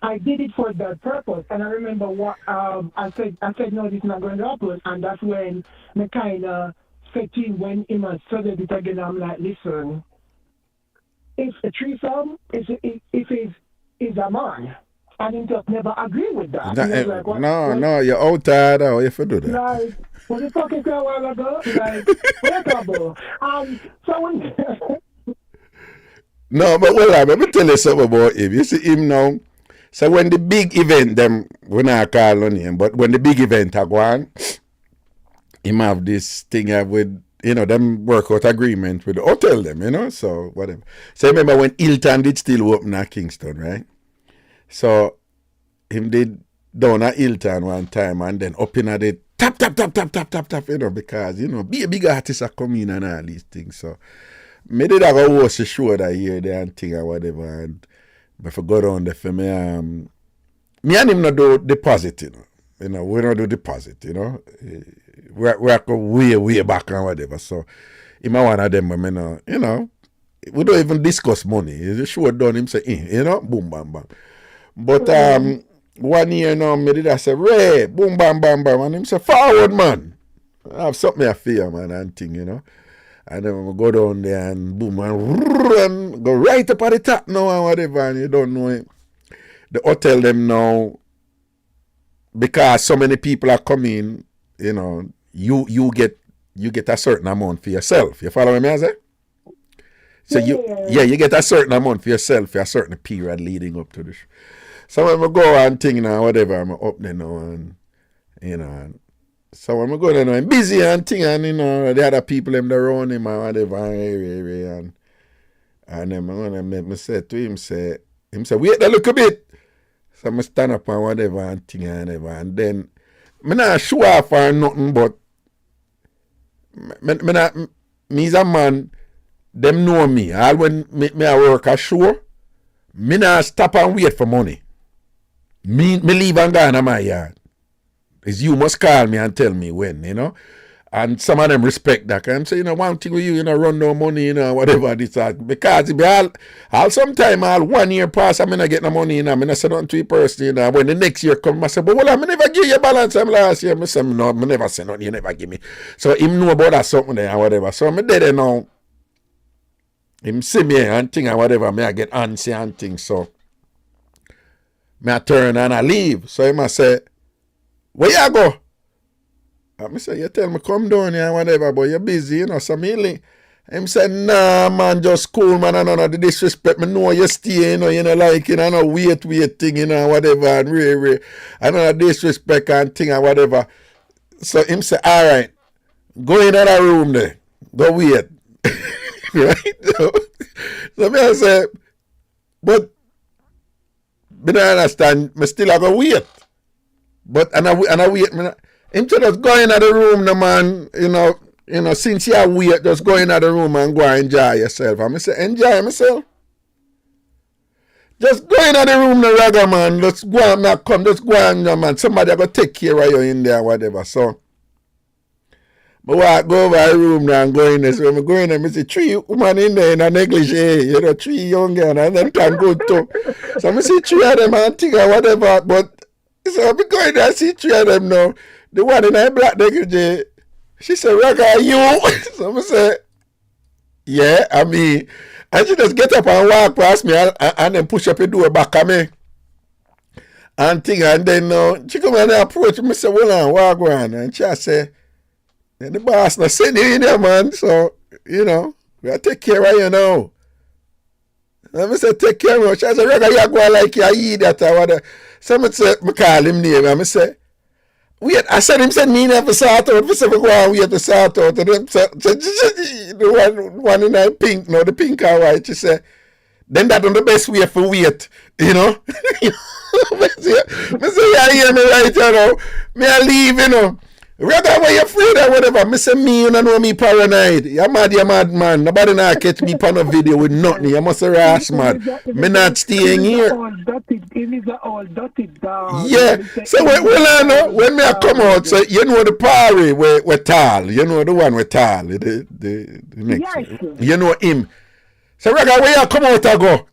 I did it for that purpose. And I remember what I said no, this is not going to happen. And that's when me kind of said to him, when he started it again, I'm like, listen. If a threesome is a man, and he just never agree with that. No, you're out tired how if you do that. Like, what you talking to a while ago? Like, what about? So when no, but let me tell you something about him. You see him now. So when the big event, them we not call on him, but when the big event are going, him have this thing with. Them workout agreement with the hotel them, so whatever. So remember when Hilton did still open at Kingston, right? So him did down at Hilton one time and then up in at the tap, because, be a big artist are coming and all these things. So me did have a watch the show that year there and thing or whatever, and if I go down there for me, me and him not do deposit, we don't do deposit, We're way back and whatever. So, him one of them, we don't even discuss money. The show done, him say, boom, bam, bam. But 1 year now, me did I say, Ray, boom, bam, bam, bam. And him say, forward, man. I have something I fear, man, and thing, And then we go down there and boom, and go right up at the top now and whatever, and you don't know it. The hotel them now, because so many people are coming, you get a certain amount for yourself. You follow me, I say? So you get a certain amount for yourself for a certain period leading up to this. So when we go and thing now, whatever, I'm up there now and so when we go there now, I'm busy and thing and the other people them around him and whatever and then I'm gonna make me say to him say wait a little bit. So I stand up and whatever and thing and whatever and then I'm not show off or nothing, but me is a man, them know me. All when me I work a show, me not stop and wait for money. Me leave and go in my yard. Is you must call me and tell me when, And some of them respect that. I'm saying, one thing with you, run no money, whatever this that. Because if I'll sometime 1 year pass, I'm not get no money, I'm not say nothing to a person, when the next year come, I say, but well, I never give you balance last year. I say, no, I never say nothing, you never give me. So him know about that something there and whatever. So I'm dead now. Him see me and thing and whatever, I get antsy and things. So I turn and I leave. So he must say, where you go? I say, you tell me come down here and whatever, but you're busy, so me link. Him say, nah, man, just cool, man, I know the disrespect. Me know you stay, you know, like, I know wait thing, whatever, and really, I know the disrespect and thing and whatever. So him say, all right, go in another room there, go wait. Right? So me I say, but me don't understand, me still have to wait. But, and I wait, him just go in the room, the man, since you wait, just go in the room and go and enjoy yourself. And I say, enjoy myself. Just go in the room, the ragga man. Just go and come, just go and, man. Somebody go take care of you in there, whatever. So, I go over the room now and go in there. So, I go in there, I see 3 women in there in a negligee, 3 young girls, and them can go too. So, I see 3 of them and think or whatever, but, so I go in there, I see 3 of them now. The one in a black negligee, she said, Raga, are you? So I say, yeah, I mean, and she just get up and walk past me and then push up the door back at me. And thing, and then she come and approach me, say, well, on, walk on. And she say, and the boss not send you in there, man. So, we take care of you now. And I say, take care of you. She say, Raga, you go like you eat that or whatever. So I say, I call him name, and I say, wait, I said him send me never sort out. We said we go and wait to sort out. And then the one in the pink, the pink and white, she said, then that's the best way for wait, I say, yeah, hear me right, me I leave, Rather when you're afraid or whatever, me say me, you don't know me paranoid. You're mad man. Nobody not catch me on a video with nothing. You must have ass mad. Me not staying here. It is all dotted down. Yeah. So when me I come out, so you know the party with tall. You know the one with tall. The next. Yes. You know him. So Raga, where you come out I go?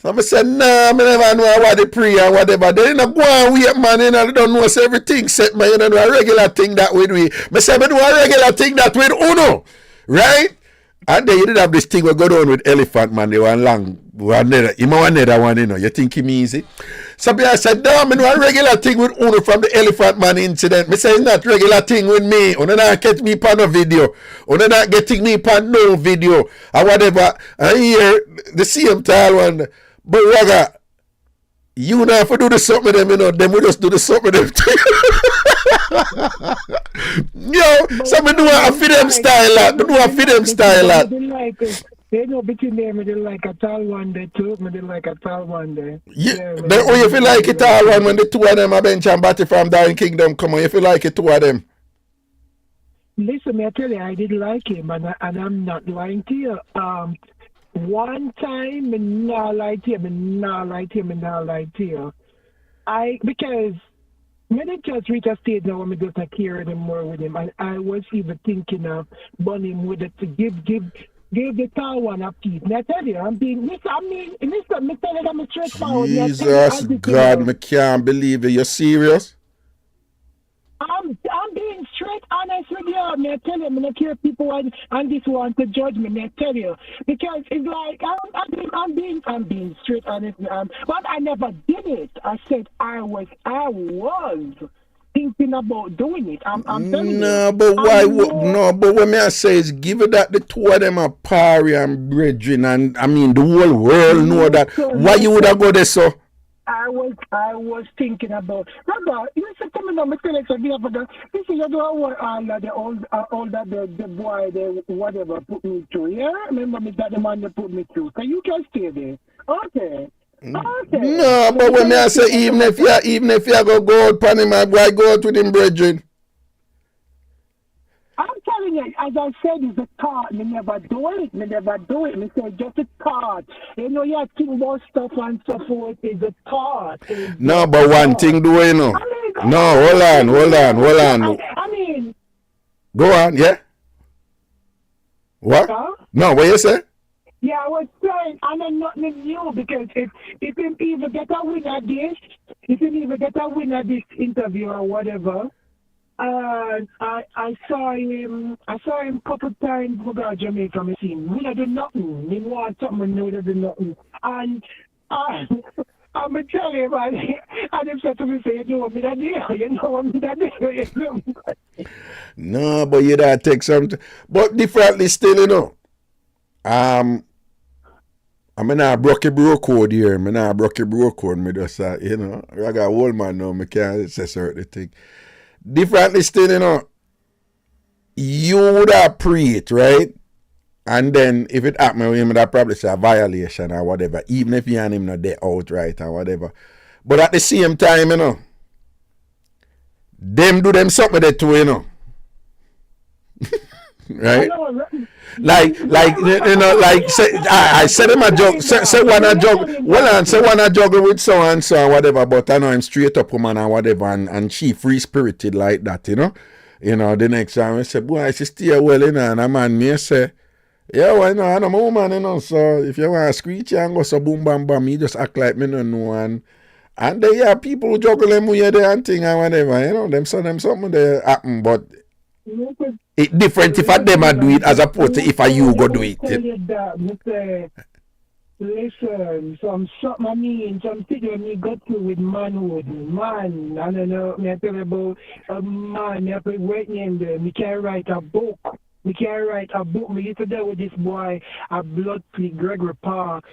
So I said, nah, I never know what they pray or whatever. They don't go and wait, man. They don't know so everything set, man. You don't know a regular thing that with we. I said, I do a regular thing that with Uno. Right? And then you did have this thing we go down with elephant, man. They were long. You want another one, You think him easy? So I said, no, I do a regular thing with Uno from the elephant man incident. I say, it's not regular thing with me. You not get me on a video. You not getting me on no video. Or whatever. And here, the same tall one. But Raga, you don't have to do the something with them, them we just do the something with them too. So me do a fit them style that. Me do a fit them style that. They know between them, they like a tall one day too. They like a tall one day. Yeah, you feel like it all one when the 2 of them are bench and batty from Darren Kingdom come on, you feel like it 2 of them. Listen, I tell you, I did like him, and I'm not lying to you. One time, I'm not lying to you. Because when I just reach a stage now, I'm just like hearing him more with him, and I was even thinking of burning him with it to give the tall one a piece. And I tell you, I'm straightforward. Jesus God, I can't believe it. You're serious? I'm being straight honest with you. Me I tell you, I don't care if people and this one to judge me. I tell you, because it's like I'm being straight honest. But I never did it. I said I was thinking about doing it. I'm telling you. No, but why? No, but what me I say is, give it that the 2 of them are party and brethren, and I mean the whole world know that. Why you would have go there so? I was thinking about Raga. You said to me now, Mr. Alex, this is the boy, the whatever put me through. Yeah, remember me that the man that put me through. So you can stay there. Okay. No, but when I say even if you go out pan him, why go out with him, brethren? I'm telling you, as I said, it's a thought. Me never do it. Me say just a thought. You think about stuff and so forth. It's a thought. No, but one thing do you know? No, hold on. I mean, Go on, yeah? What? Huh? No, what you say? Yeah, I was saying, and I'm nothing new because if him even get a win at this, if him even get a win at this interview or whatever, I saw him couple times go to Jamaica. I see him. We not do nothing. He want something, no, do nothing. And I'm gonna tell you, man. And him said to me, say, you know what me that deal, you know what me that deal, you know. No, but you gotta take something. But differently still, you know. I mean, I broke a bro code here. I broke a bro code. Me just, you know, I got old man now. I can't say certain thing. Differently still, you know, you would have pre it, right? And then if it happened with him, that probably say a violation or whatever, even if you and him not there outright or whatever. But at the same time, you know, them do them something they too, you know. Right? Like you know, like say I said him a joke, say one a juggle, say one a juggle with so and whatever, but I know I'm straight up woman and whatever, and she free spirited like that, you know. You know, the next time I say, boy, she stay well, you know, and a man me say, yeah, well, no, I'm a woman, you know, so if you want to screech and go so boom bam bam, you just act like me no know and they yeah, people who juggle them with you and thing and whatever, you know, them something they happen, but it's different if a them a do it as opposed to if a you go do it. Listen, something I mean, something when you go through with manhood, man, I don't know, me tell you about a man, me have to wait in there, me can write a book. Me used to deal with this boy at Blood Creek, Gregory Park.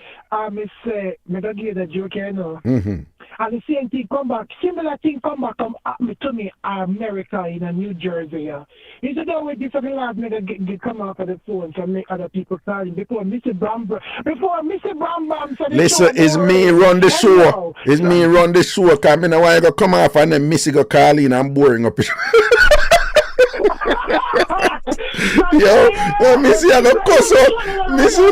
Me say, me don't give the joke, you know. Mm-hmm. And the same thing come back, similar thing come back to me, America in New Jersey. Yeah. You used to deal with this every last minute, get come off of the phone to make other people call him. Before Mr. Bram said, listen, it's me run the show. It's me run the show, because I know why I go come off and then Missy go call in and boring up. Yo, Missy, I go cuss out. Missy,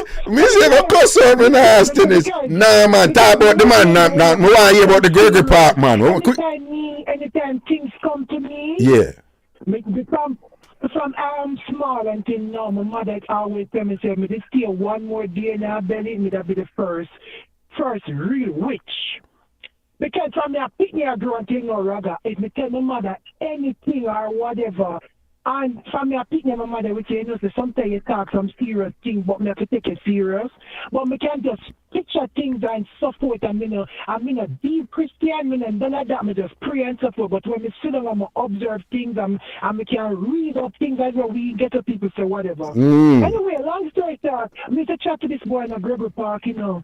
I go cuss out when I ask this. Nah, man, talk about the man. Nah, I want to hear about the Gregory Park, man. Anytime things come to me, yeah. From small until now, my mother always tell me, say, me this stay one more day in our belly, me that be the first real witch. Because from me, I pick me a grown thing or raga, if me tell my mother anything or whatever, and from me, I pick my mother, which you know, so sometimes you talk some serious things, but me have to take it serious. But me can't just picture things and so forth, and I'm in a deep Christian, and none of that, me just pray and so forth. But when me sit down, I'm observe things, and me can read up things as well, we get to people say whatever. Anyway, long story short, me to chat to this boy in a Gregory Park, you know.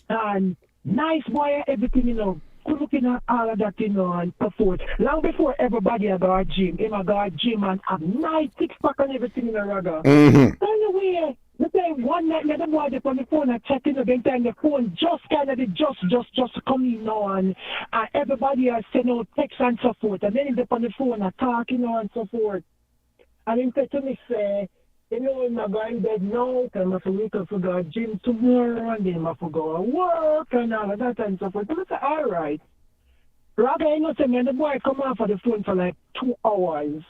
And nice boy, everything, you know. Looking at all of that, you know, and so forth. Long before everybody had got a gym, him a got a gym and have nice six-pack and everything in the raga. Anyway, the time one night, the boy up on the phone and chatting at the time, the phone just kind of just come in now, and everybody has sent out text and so forth. And then he's up on the phone and talking, you know, and so forth. And he said to me, say, you know, I'm going to bed now, and I have to wake up for the gym tomorrow, and then I have to go to work, and all of that, and so forth. And I said, all right. Rather, you know, me and the boy come off of the phone for like 2 hours.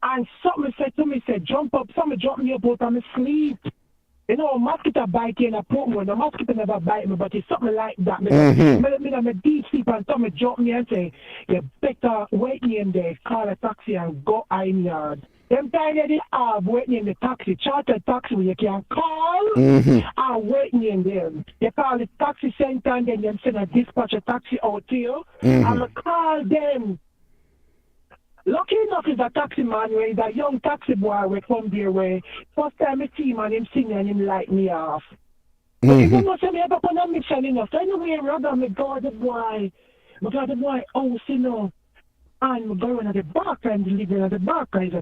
And something said to me, said, jump up, something jump me up out of my sleep. You know, a mosquito bite you in a put one. The mosquito never bite me, but it's something like that. I'm a deep sleep, and something jump me and say, you better wait me in there, call a taxi and go iron yard. Them time they have waiting in the taxi, charter taxi where you can call and waiting in there. You call the taxi center and then you send a dispatch a taxi out to you and I call them. Lucky enough is a taxi man where he's a young taxi boy where come there where first time I see him and him sing and him light me off. But you don't know say me ever put a mission enough. So anyway, rather me got the boy house, you know. And we're going at the back and living at the back is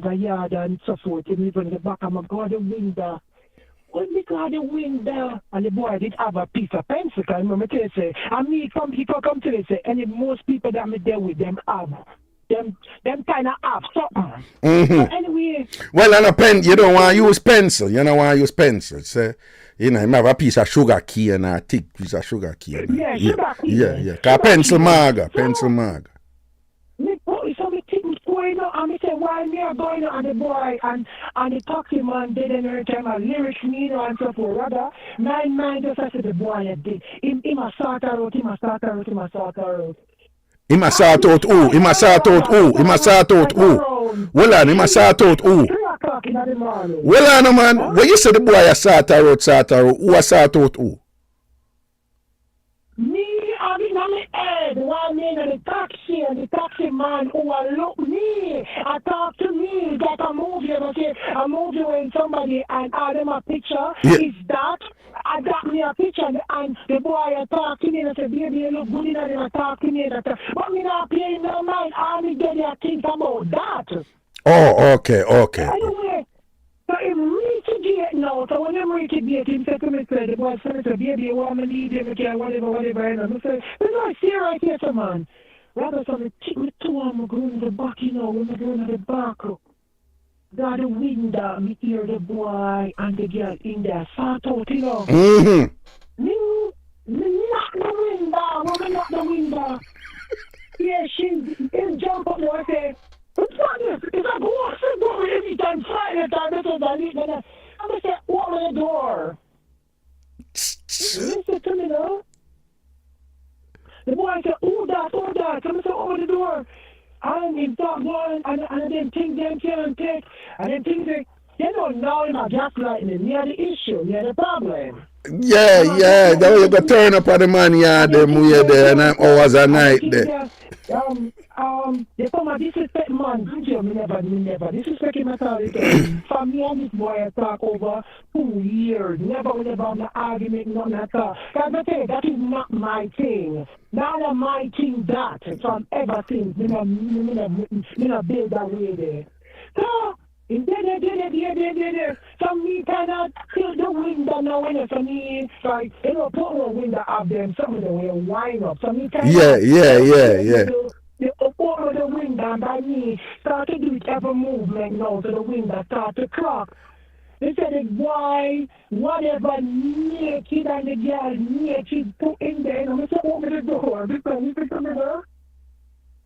a yard and so forth. And living at the back and I go at the window. When we go at the window and the boy did have a piece of pencil, I remember they say, and me come people come to they say, and most people that me deal with them have. Them kind of have something. So anyway. Well, and a pen, you don't want to use pencil. You don't want to use pencil. So, you know, you have a piece of sugar key and a thick piece of sugar key. Yeah, sugar key. Yeah. Because pencil maga. I say, why me are going on the boy and the taxi man did every time a lyrics me, and so forth. Rather, mind just I said the boy did. Him a sort out. Him a sort out who? Him a sort out who? Him a sort out who? Well on, him a sort out who? 3 o'clock in the morning. Well on, man. When you say the boy a sort out, who a sort out who? Me, I mean, on the head, one man in the taxi, and the taxi man who will look me, I talk to me, like a movie, okay, a movie when somebody and add them a picture, is that, I got me a picture, and the boy I talk to me, and I say, baby, you look good enough, and I talk to me, and I say, but me not paying no mind, I me get there, think about that. Oh, okay. Anyway, so if reach a gate now, so when I'm reach a gate, he said to me, the boy said, baby, you want me to leave him, okay, whatever, and I say, I see right here, so man. Rather, so me take me to him, going to the back, when I go to the back, got the window, me hear the boy and the girl in there, sort out, Mm-hmm. Me knock the window, yeah, she jump up there, I say, what's this? It's a ghost. It's going every time Friday time. This is I'm gonna say, open the door. Listen to me now. The boy said, oh that. I'm gonna say, open the door. And he start going, and then things them can't take, and then things they don't know him a gaslighting. Near the issue, near the problem. Yeah. That way you go turn up on the man yard them way there and I'm hours a night there. They come and disrespect man. Me never disrespect him at all. For me and this boy I talk over 2 years. Never on the argument, nothing at all. Because I say that is not my thing. Not my thing that. From ever since. Me not build that way there. So so me cannot tilt the window now when for me like put the window up there and some of them will wind up. So me cannot open the window and by me start to do every movement now so the window start to crack. They said why whatever naked and the girl naked put in there and I'm say open the door because you come here.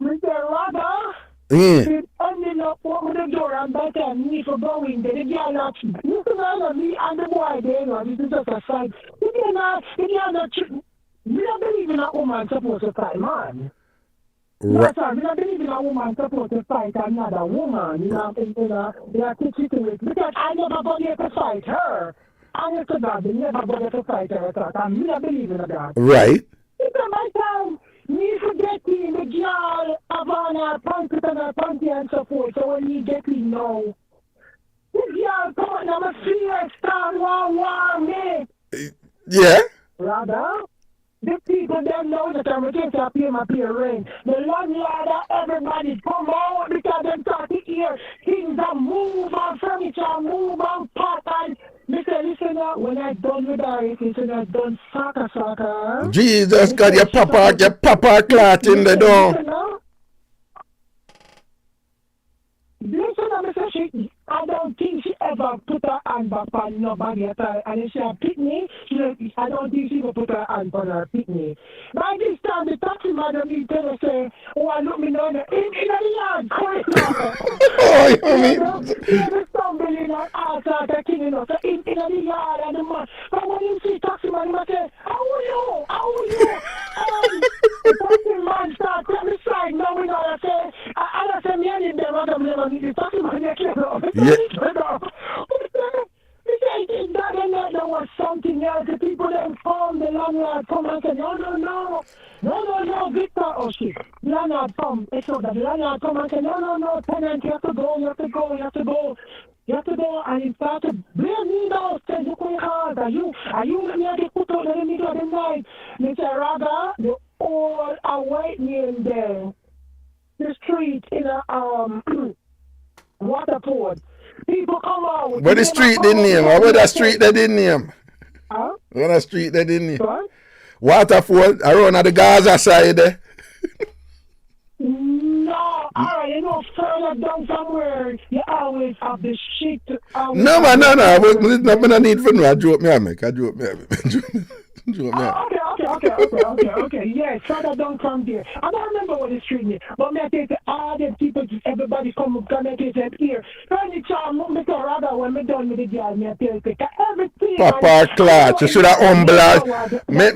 Me say Raga. Ending up open the door and by the time me for going there, the girl not you can me and the boy there, this is just a side. You cannot we don't believe in a woman supposed to fight man. No, sir, we don't believe in a woman supposed to fight another woman. You have to teach it because I never go there to fight her. Honest to God, they never go there to fight her at all. And we don't believe in that. Right. It's my time. Me forgetting the girl on her panty and so forth. So when you get me now, the girl come on, I'm a fear star, war, me. Yeah. Rather, the people them know that I'm going to pay my rent. The landlord, everybody come out because them start to hear things that move on furniture, move on pot and listen up, when I done with that, listen, I done soccer. Jesus God, your papa clot in the door. Listen, I don't think she ever put her hand back on nobody at all. And if she had picked me, I don't think she would put her hand on her pick me. By this time, the taxi man will tell her, say, oh, I look me down in the yard, quick now. Oh, you mean? There's somebody in her house out there killing us. So in the yard and the man. But when you see taxi man, he might say, how are you? The taxi man starts at the side, now we know I say, I say, me and them, I don't never need the taxi man, there was something else. The people then come, the landlord come and say, no, Victor. Oh shit. The landlord come. It's so that the landlord come and say, no, tenant, you have to go. And he started blame me now. Say, look where hard. Are you me at the put out in the middle of the night? Mr. Raga, the old white man there. The street in a Waterport. People come out. What the street they name? What the street they didn't name? Huh? What the street they didn't name? What? Waterford, around at the Gaza side there. No, alright, further down somewhere, you always have the shit. No, man, no. I need for no. I joke me. Okay. Okay. Yes, further down from there. I don't remember what the street name, but me I take all the people, everybody come connect them here. Anytime me to rather when me done with the girl, me I take everything. Papa Clark, you should have humble her. Me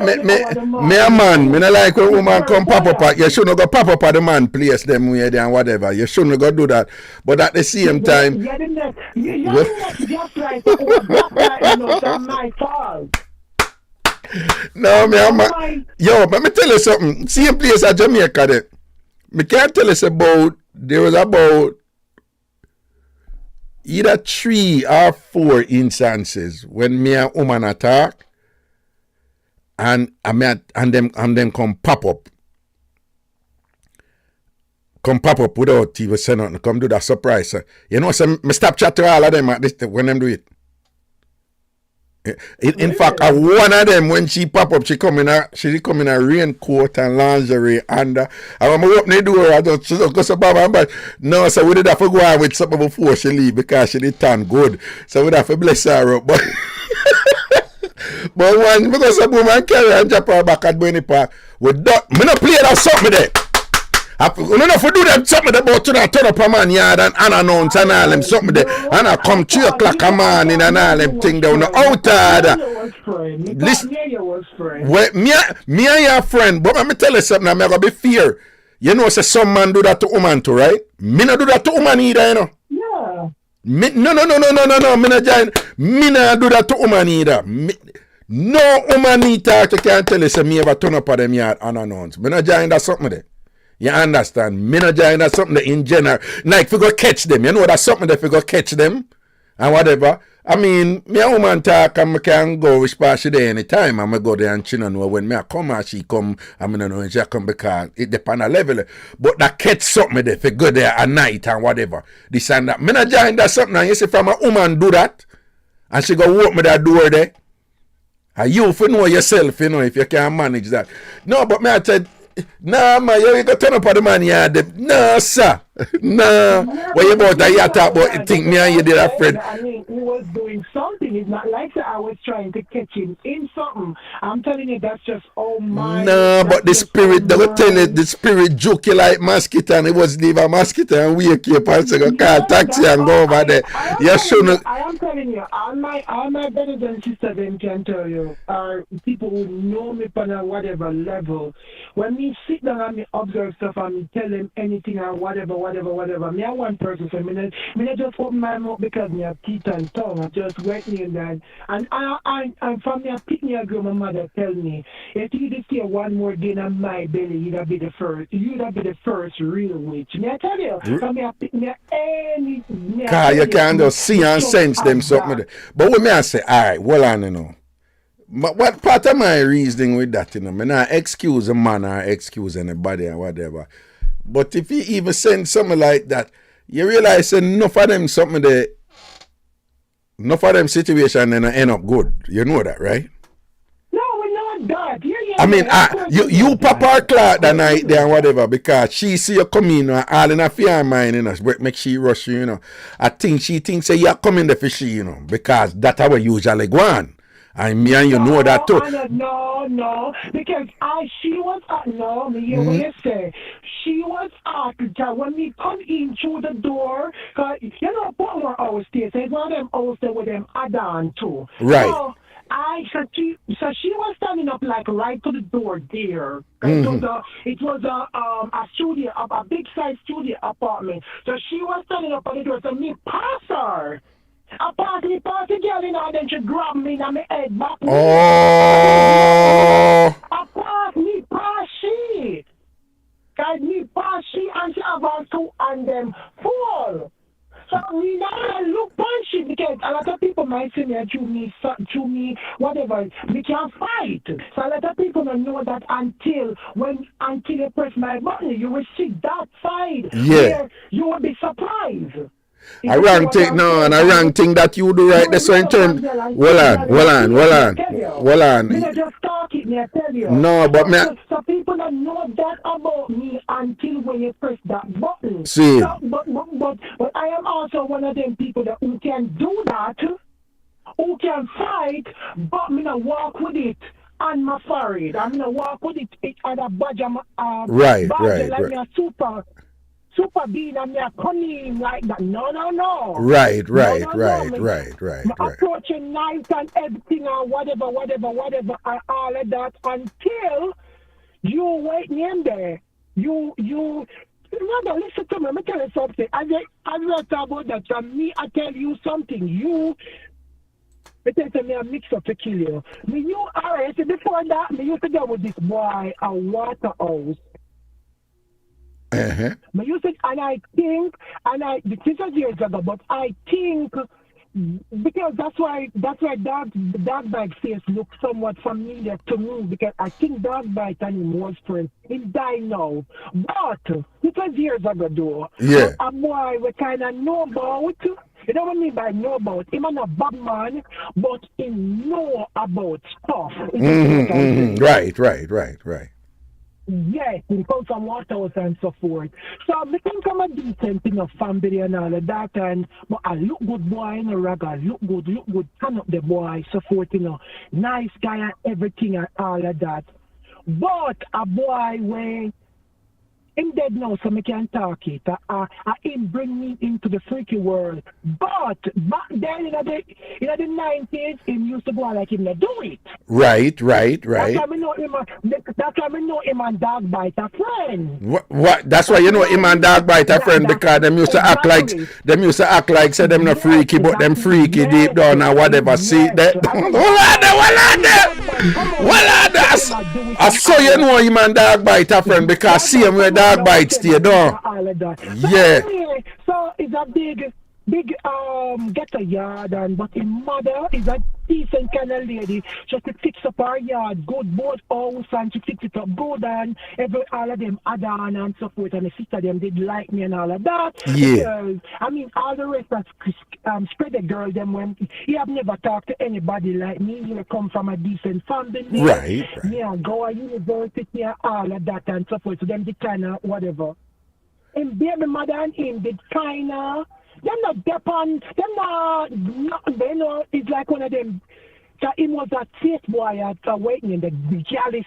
a man, me not like when woman come pop up at, you shouldn't go pop up at the man place them way there and whatever. You shouldn't go do that. But at the same time, you're just like that's my fault. no, me a man. Yo, let me tell you something. Same place at Jamaica there. Me can't tell us about, there was about either 3 or 4 instances when me and woman attack and them come pop up. Come pop up without even saying nothing. Come do that surprise. You know, so me stop chat to all of them at this when them do it. In fact, one of them when she pop up, she come in a raincoat and lingerie, and I want to open the door. I just go so but no, so we did have to go on with something before she leave because she did turn good. So we have to bless her up. But one because some woman carry her and drop her back at Bonnie Park. We don't. Me not play that something there. We don't have to do them something about to turn up a man yard and unannounced and all them something there. And I come 3 o'clock a morning and all them thing down the outside. Listen, me and your friend, but let me tell you something, I'm going to be fair. You know, say some man do that to woman too, right? Me not do that to woman either, you know. Yeah. No. Me not do that to woman either. No woman need to can tell you say me ever turn up at them yard unannounced. Me not join that something there. You understand? Me not join that something in general. Like if you go catch them, you know that's something that if you go catch them and whatever. I mean, me a woman talk and me can go which part she there anytime and me go there and she don't know when me a come and she come and me don't know when she come because it depend on level. But that catch something there if you go there at night and whatever. This and that. Me not join that something and you see from a woman do that and she go open me that door there. And you if you know yourself, you know, if you can manage that. No, but me I said, nah, man, you go turn up on the man yard. No, sir. No. What you about that? You talk about you think me and you did a friend. I mean, he was doing something. It's not like that I was trying to catch him in something. I'm telling you, that's just my. No, but the spirit, they will tell you, the spirit joke you like mosquito and it was leave a mosquito and wake you up and say, go call taxi and go over there. You shouldn't. I am telling you, all my brothers and sisters them can tell you, are people who know me on a whatever level. When me sit down and me observe stuff and me tell them anything or whatever. Me a one person, so me just open my mouth because me have teeth and tongue. I just wet me in that. And I from me, I pick me a girl, my mother tell me, if you just hear one more day in my belly, you'd be the first. You'd be the first real witch. Me I tell you, from me I pick me any. Cause you can just see and sense them something. But what me I say, alright, well on you know. But what part of my reasoning with that, you know, me not excuse a man or excuse anybody or whatever. But if you even send something like that, you realize enough of them something that enough of them situation then end up good. You know that, right? No, we know that. Yeah. I mean, you pop her Clark that night there and whatever because she see you come in and all in her fear mind, you know, make she rush you, you know. I think she thinks say you're coming there for she, you know, because that's how we usually go on. And me and you know that too. No, because she was no, me hear what you say. She was when we come in through the door, cause you know Baltimore always stays. It's one of them always with them add-on too. Right. So she was standing up like right to the door there. It was a studio, a big size studio apartment. So she was standing up at the door. So me pass her. I pass the girl in and then she grab me in my head back. Oh. I pass she. Cause me pass she and she have her two and them fall. So me now look punchy because a lot of people might say to me, whatever, we can't fight. So a lot of people don't know that until you press my button, you will see that side. Yeah. Where you will be surprised. A wrong thing, no, and a wrong thing that you do right there. So in terms, hold on. Me just talk it, me I tell you. No, but me. So people don't know that about me until when you press that button. See. So, but I am also one of them people that who can do that, who can fight, but me not walk with it. on my forehead. I'm gonna walk with it at a badge. Right, badge right, like right. me a super bean and me a cunning like that. No. Right, right, No. right, Me, right, right, me right. approaching nice and everything and whatever, and all of that until you wait me in there. You remember, listen to me, let me tell you something. As I talk about that, from me, I tell you something. You tell me a mix up to kill you. Me, you alright, so before that, me used to go with this boy a Waterhouse. Uh-huh. Me used to, and I think, this is years ago, but I think, because that's why dog bite face looks somewhat familiar to me, because I think dog bite and him was friends. He died now. But it was years ago though. Yeah. But a boy we kind of know about, you know what I mean by know about? Him not a bad man, but he know about stuff. Right. Yes, he comes from Waterhouse and so forth. So I think I'm a decent thing of family and all of that, but I look good boy in a ragga, look good, turn up the boy, so forth, nice guy and everything and all of that. But a boy where him dead now, so I can talk it. Him bring me into the freaky world. But back then in the 90s, him used to go like him to do it. Right. That's why I know him and dog bite a friend. What? That's why you know him and dog bite a friend, because them used to act like say them not freaky, but them freaky deep down or whatever. See that? I saw you know him and dog bite a friend because see him where dog bite stay down. Yeah. So it's a big get a yard, but his mother is a decent kind of lady. She could fix up her yard, good both house, and she fix it up good, and all of them add on and so forth. And the sister them did like me and all of that. Yeah. Because, I mean, all the rest of spread the girl them when you have never talked to anybody like me. You come from a decent family. Right. Yeah, go to university and all of that and so forth. So them did kind of whatever. And baby mother and him did kind of. Them not depend. Them not. They know it's like one of them. So he was a chase boy at waiting in the gallus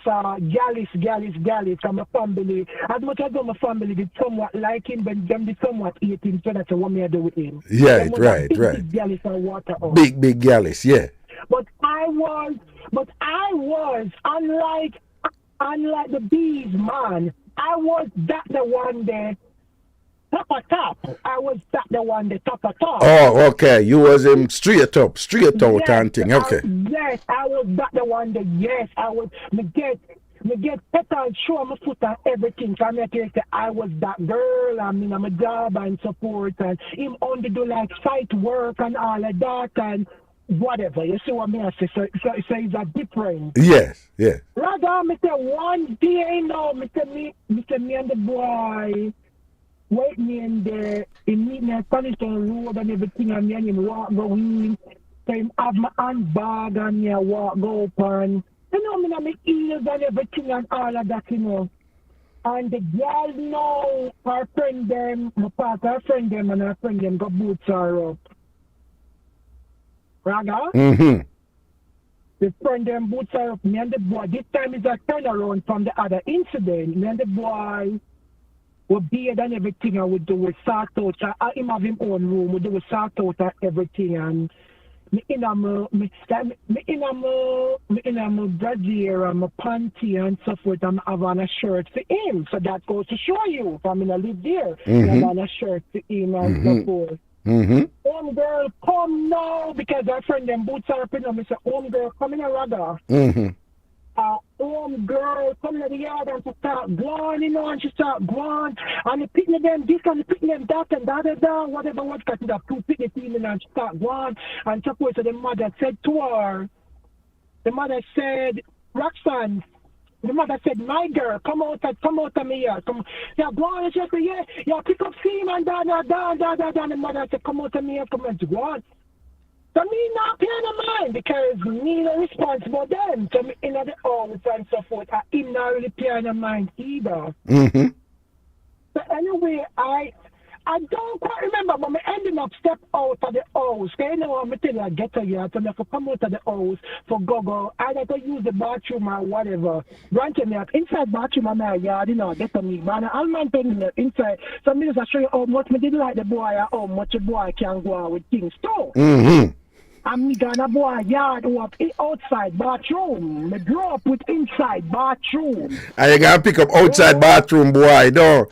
from a family. As much as my family did somewhat like him, but them did somewhat hate him. So that's what me I do with him. Yeah, right. Big gallus and water. Big gallus, yeah. But I was unlike the bees, man. I was that the one there. Top. I was that the one the top. Oh, okay. You was him straight out and thing. Okay. Yes, I was that the one that I was me get pepper and show my foot and everything. So I was that girl, I mean I'm a job and support and him only do like site work and all of that and whatever. You see what I say? So it's a difference. Yes, yeah. Rather me say one day me and the boy wait me in there, he meet me at Conniston Road and everything, and me and him walk go in. So him have my handbag and me I walk go up and, me and my ears and everything and all of that, And the girl know her friend them, my part her friend them and her friend them got boots her up. Raga? Mm-hmm. The friend them boots her up, me and the boy. This time is a turnaround from the other incident. Me and the boy with beard and everything, I would do with sort out. I him have him own room. We do with sort out and everything. And me in a brassiere and my panty and so forth. I'm having a shirt for him. So that goes to show you. If I'm gonna live there, I'm having a shirt for him and so forth. Home girl, come now because our friend them boots are up in them. I say, home girl, come in a radar. Home girl coming to the yard and she start going, and she start going, and the picking them this and the picking them that and da whatever was got that two picking team and she start going, and suppose the mother said to her, Roxanne, the mother said, my girl, come out of me here. Come, yeah, go on, and she said, yeah, pick up steam and da. The mother said, come out of me here, come on, go on. So me not paying no mind because me not responsible then. So me in the house and so forth. I not really paying no mind either. So anyway, I I don't quite remember, but I ended up step out of the house. You know, I'm telling you, I get to here, so I have to come out of the house for go. I got to use the bathroom or whatever. Granted, me inside bathroom in my yard, you know, get to me. But I'm not telling you inside. So I'm just show you how much I didn't like the boy or how much the boy can go out with things too. Mm-hmm. I'm gonna boy yard who have outside bathroom. I grew up with inside bathroom. And you gonna pick up outside bathroom, boy, no.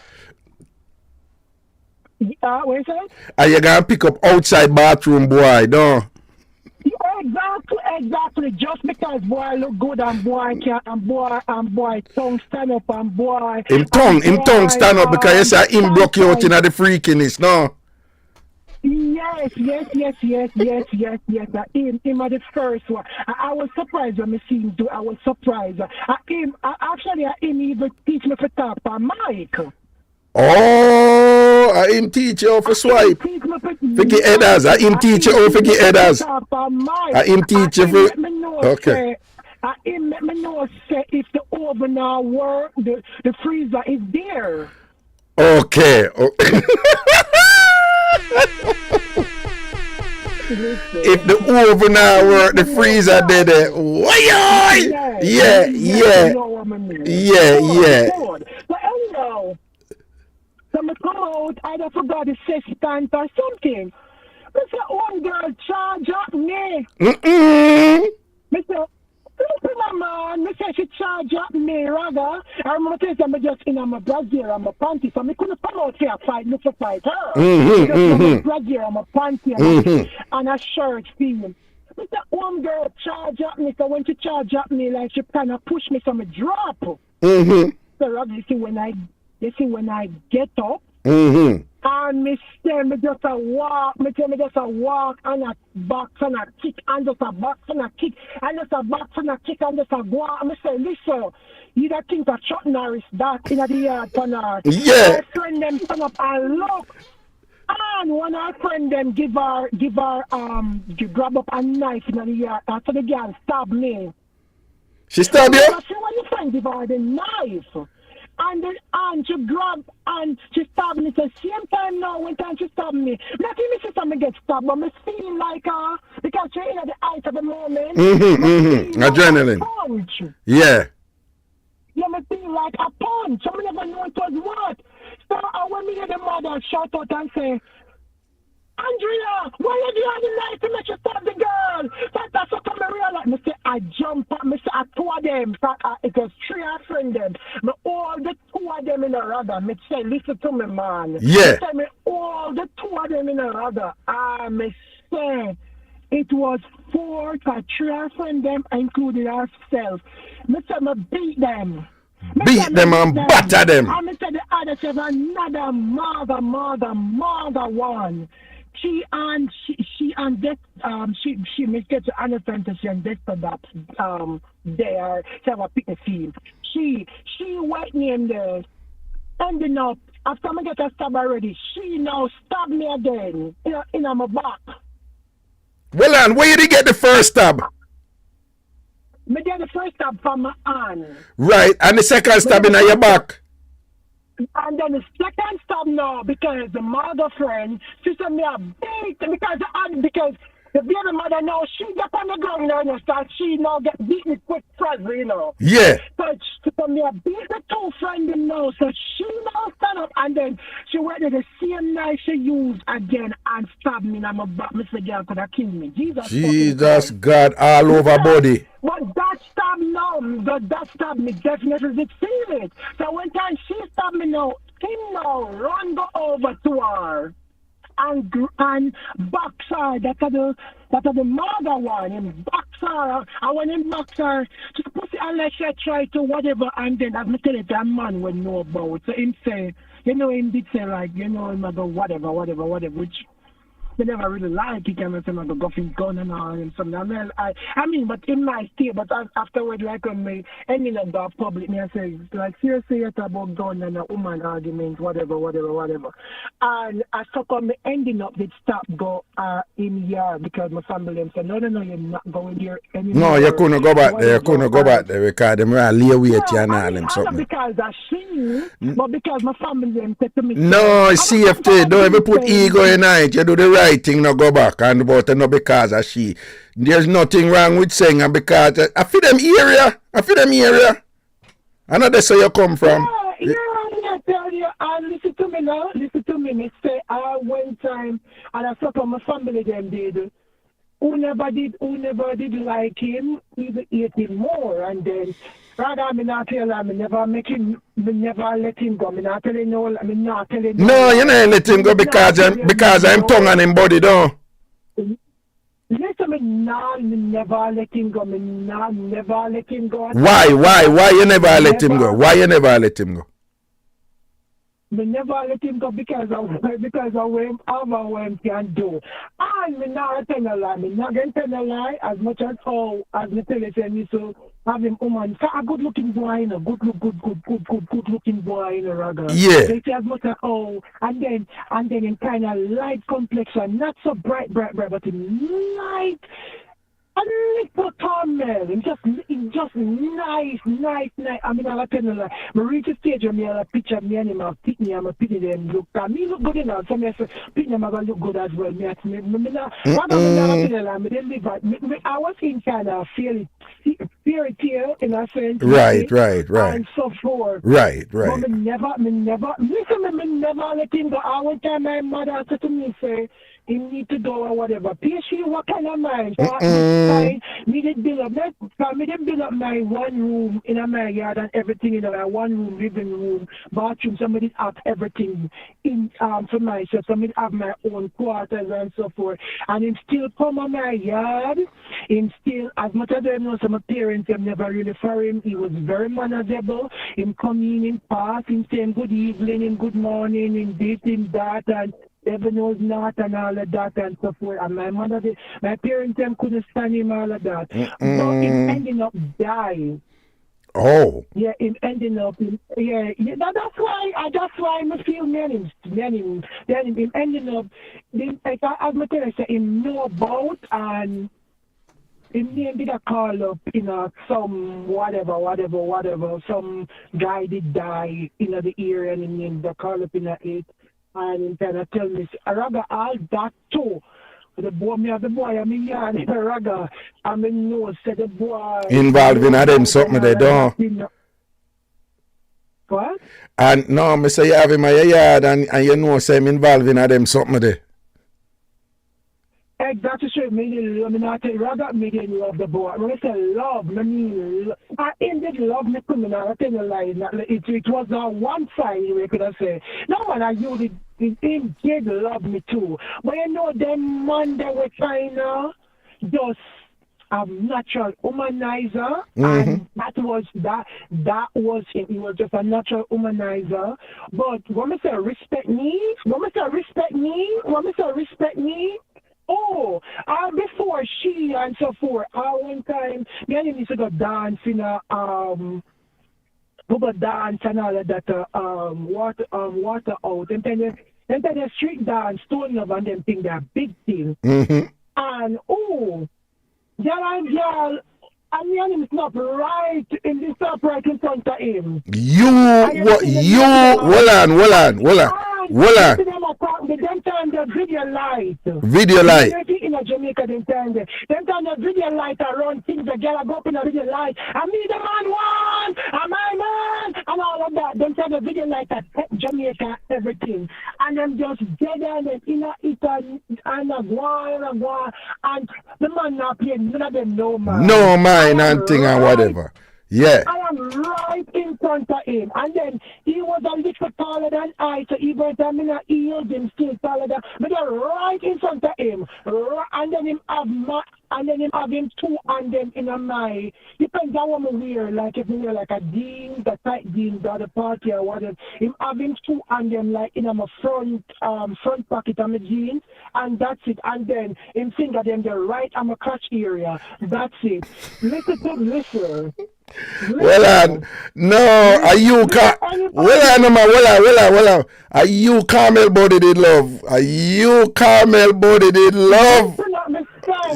What you say? And you gonna pick up outside bathroom, boy, no. Exactly. Just because boy look good and boy can and boy tongue stand up and boy. Him tongue stand up because you say him block you out in the freakiness, no. Yes. Him are the first one. I was surprised when I see him do. I was surprised. Him even teach me for tap on mic. Oh, him teach you how to swipe. Forget headers. Him teach you how to forget headers. Him teach you for. Okay. Him let me know say if the oven now work, the freezer is there. Okay. If the oven now work, the freezer did it. Yeah. But anyhow, so I come out, I don't forgot the assistant or something. I said, one girl charge up me. I said, listen, man. I said, she charge up me, Raga. I remember telling them I just in my brassiere and my panties, so I couldn't come out here fight, look for fight her. Just my brassiere and my panties and a shirt thing. I said, one girl charge up me, so when she charge up me, like she kind of push me, so I drop. So Raga, you see when I get up, and me just a walk and a box and a kick and just a box and a kick and just a box and a kick and just a go out. And me say, listen, you don't think that Chuck Norris that in the yard for her. Yeah. My friend them stand up and look. And one of our friend them give her grab up a knife in the yard so the girl stab me. She stabbed you? I see when your friend give her the knife. And she grab and she stab me. So same time now when time she stab me. Not even sister me get stabbed, but me feel like because she in at the height of the moment. Adrenaline. Punch. Yeah. Yeah, me feel like a punch. I never know it was what. So when me hear the mother shout out and say, Andrea, why you have the knife to make you stab the girl? That's what I realize. Me say, I jump up, me say, I two of them. It was three of friend them. Me all the two of them in a rudder. Me say, listen to me, man. Yeah. Me say, me all the two of them in a rudder. Me say, it was four, three of friend them, including ourselves. Me say, me beat them. Beat them and batter them. And me say, the other says, another mother one. She missed it to understand that she and that there she have a pick a scene. She went me in there ending up after I get a stab already, she now stab me again in my back. Well and where did you get the first stab? Me get the first stab from my hand. Right, and the second stab in your back. And then the second stab now, because the mother friend, she said me a beat because the baby mother now, she get on the ground now, so she now get beaten quick present, you know. Yeah. So me a beat the two friends now, so she now stand up and then she went to the same knife she used again and stabbed me in my back. Mr. Girl could have killed me. Jesus God, all over body. But that stab me definitely did feel it. So when time she stabbed me now, him now run go over to her and box her. That's the mother one. Him box her. And when him box her, she put it unless she try to whatever, and then as me tell it, that man will know about. So him say, him did say like, him go whatever, which I never really like it, and I say, I'm going to go for gun and all, and something. I mean, but in my state, but afterward, like, when me ending up the public, me I say, like, seriously, it's about gun and a woman argument, whatever. And I suck on me ending up with stop go in here because my family them say, no, you're not going here anymore. No, you couldn't go back there. You couldn't go back there because them are lay weight and all them something. Not because I she, but because my family them said to me. No, CFT, don't ever put ego in it. You do the right thing, no go back. And about no because of she. There's nothing wrong with saying and because I feel them area. I know that's where you come from. Yeah, I tell you, and listen to me now. Me say, one time, and I saw my family them did. Who never did like him, we hate him more. And then, rather, me not tell him, me never let him go. Me not telling no, me not telling no. No, you not let him go because I'm tongue on him body, though. Listen, me never let him go. Me never let him go. Why you never let him go? Why you never let him go? Me never let him go because of what he can do. And me not tell a lie. Me not going to tell a lie as much as me tell you so have him woman. So a good looking boy, you know, good looking boy, you know, Raga. Yeah. They say as much as and then in kind of light complexion, not so bright, but in light. A little caramel, just nice. I mean, I'll tell you, like, I reach a stage where I picture me and him, I'm picking them look. Me look good enough, so I say, picking them, I look good as well. I was in kind of fairy tale in a sense. Right. And so forth. Right. But me never, listen, me never let him go. One time my mother said to me, say, he need to go or whatever. Patient, what kind of mind? So me did build up my one room in my yard and everything in my one room, living room, bathroom. Somebody have everything in for myself. Somebody have my own quarters and so forth. And him still come on my yard. Him still, as much as I know, some parents have never really for him. He was very manageable. Him come in, him pass, him saying good evening, him good morning, him this, him that, and never knows not and all of that and so forth. And my parents them couldn't stand him all of that. But him ending up dying. Oh. Yeah, him ending up that's why I feel him ending up like as my parents say him know about and him name did a call up some whatever some guy did die in the area and him name the call up in it. And kind of tell me, Raga, all that too. The boy, I mean, yeah, Raga, I mean, no, said the boy. Involved in them something they don't. What? And no, I say you have him in your yard and you know, say I'm involved in them something there. Exactly true. I mean, I tell you, Raga, me didn't love the boy. When I say love, I mean, I ended love me coming out. I tell you, like, it was on one side, you could have said. No one, I usually, him did love me too. But you know, them man that were trying to just natural humanizer, and that was him. He was just a natural humanizer. But when I say respect me, oh, before she and so forth, one time, me and him used to go dance in a dance and all of that, water out. And then the street dance, stone love and them thing, they're big thing. And girl, and me and him is not right in this up right in front of him. Hold on. Them time the video light. In Jamaica, them time the video light around things. The girl go up in a video light. I me the man one, and my man, and all of that. Them time the video light at Jamaica, everything. And them just dead and them in it and a go and the man not playing. None of them no man. No man and thing and whatever. Yeah. I am right in front of him. And then he was a little taller than I, so even if I'm not healed, him still taller than, but they're right in front of him. And then him have him two and them in a my, depends on what I wear, like if you wear like a jeans, the tight jeans, or the party or whatever, him have him two and them like in my front pocket of my jeans, and that's it. And then him finger them the right on my crotch area. That's it. Listen. Well, no, are you well, are you caramel body did love? Are you caramel body did love?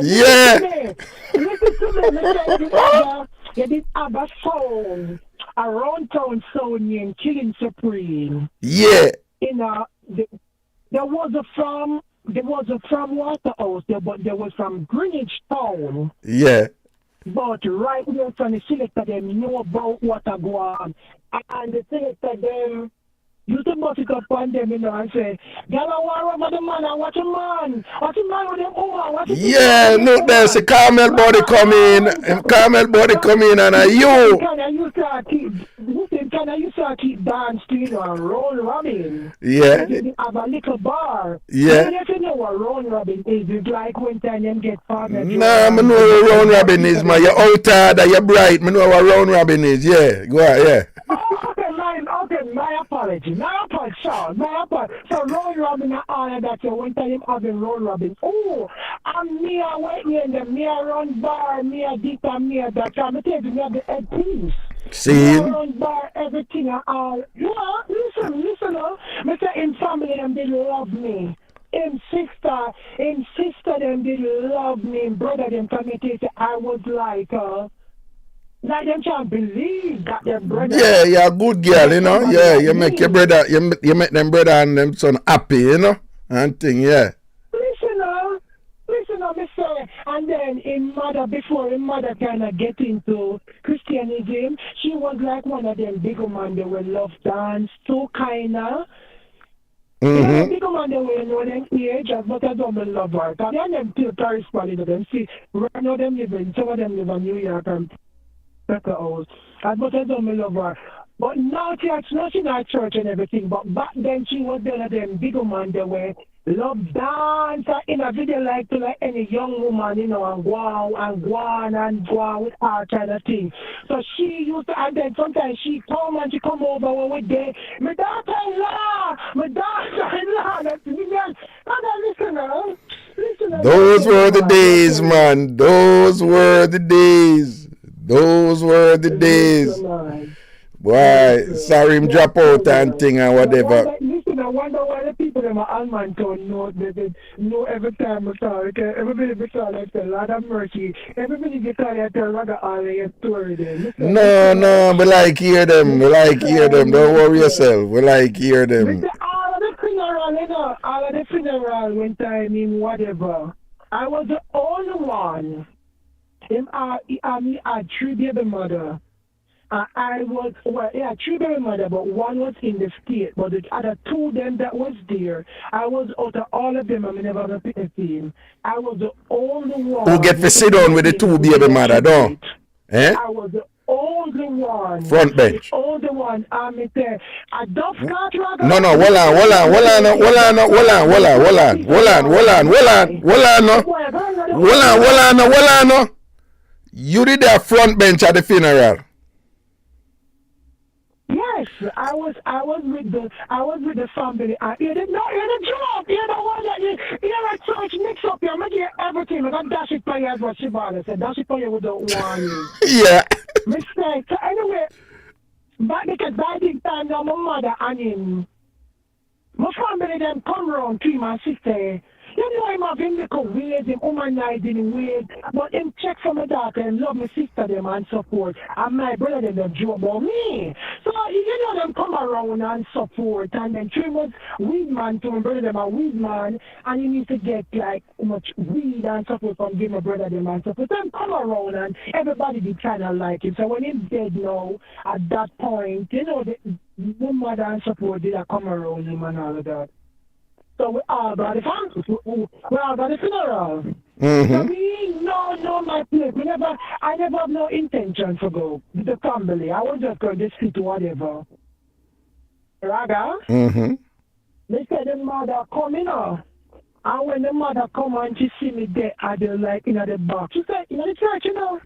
Yeah. Listen to me. You did have a sound, around town sound named Killing Supreme. Yeah. There was a from Waterhouse, but there was from Greenwich Town. Yeah. But right now from the selector them know about what I go on. And the selector them used to bust it up on them, and say, "Girl, I want over the man, I watch a man with them woman, yeah, look, there's a caramel body come in, and you. Can I keep dance to, and roll robin? Yeah. You have a little bar. Yeah. If you know what round robin is, it's like when time them get partner. Nah, I know what round robin is, man. You're out there, you're bright. I know what round robin is. Yeah, go ahead, yeah. My apology. So round robin and all of that, so when time having round robin. Oh, and me a waiting in them, me a run bar, me a deep and me a that. I'm telling you, me a the head piece. See? Run bar, everything and all. Yeah, listen, me say in family them they love me. In sister them they love me. In brother them come and say I was like them can't believe that their brother. Yeah, you're a good girl, you know. Yeah, you make your brother, you make them brother and them son happy, you know, and thing, yeah. Listen, me say, and then before his mother kind of get into Christianism, she was like one of them big man that will love dance too, kind of. Yeah, big man they will know them age, but I don't love her. Because they them still corresponding to them. See, right now some of them live in New York and Pepper House. But I don't love her. But now she's not church and everything. But back then she was one of them big man that were love dance in a video like any young woman, you know, and go on with her kind of thing. So she used to, and then sometimes she come over when we there. My daughter-in-law. Listen. Those were the days, man. Those were the days. Why? Sorry, him drop out and thing and whatever. I wonder why the people in my Alman town know every time I talk. Everybody gets all like a lot of mercy. Everybody gets all like a rather all like a story there. No, we like hear them. Don't worry yourself. We like hear them. All of the funeral when time in whatever. I was the only one. I had three baby mother. Three baby mother, but one was in the state. But the other two them that was there, I was out of all of them. I never gonna pick a team. I was the only one. Who get to sit down with the two baby mother, don't? Eh? I was the only one. Front bench. The only one. I don't start. No, hold on. You did that front bench at the funeral. Yes, I was with the family. You're the job. You're the one that you're a church mix up. You're making everything. I dash it for you as what Shibana said. Dash it for you with the one. Yeah. Mistake. So anyway, but because by this time now my mother and him, my family them come around to my sister. You know him having little ways, him humanizing ways, but him check for my daughter and love my sister them and support. And my brother them joke about me. So you know them come around and support, and then 3 months weed man to my brother them a weed man, and you need to get like much weed and support from give my brother them and support. Them come around and everybody be kind of like him. So when he's dead now, at that point, you know the mother and support did come around him and all of that. So we all got the funeral. So me, no, my place. I never have no intention to go with the family. I was just going to sit whatever. Raga, they said the mother coming up. And when the mother come and she see me there at the like in the box, she said, in the church, you know.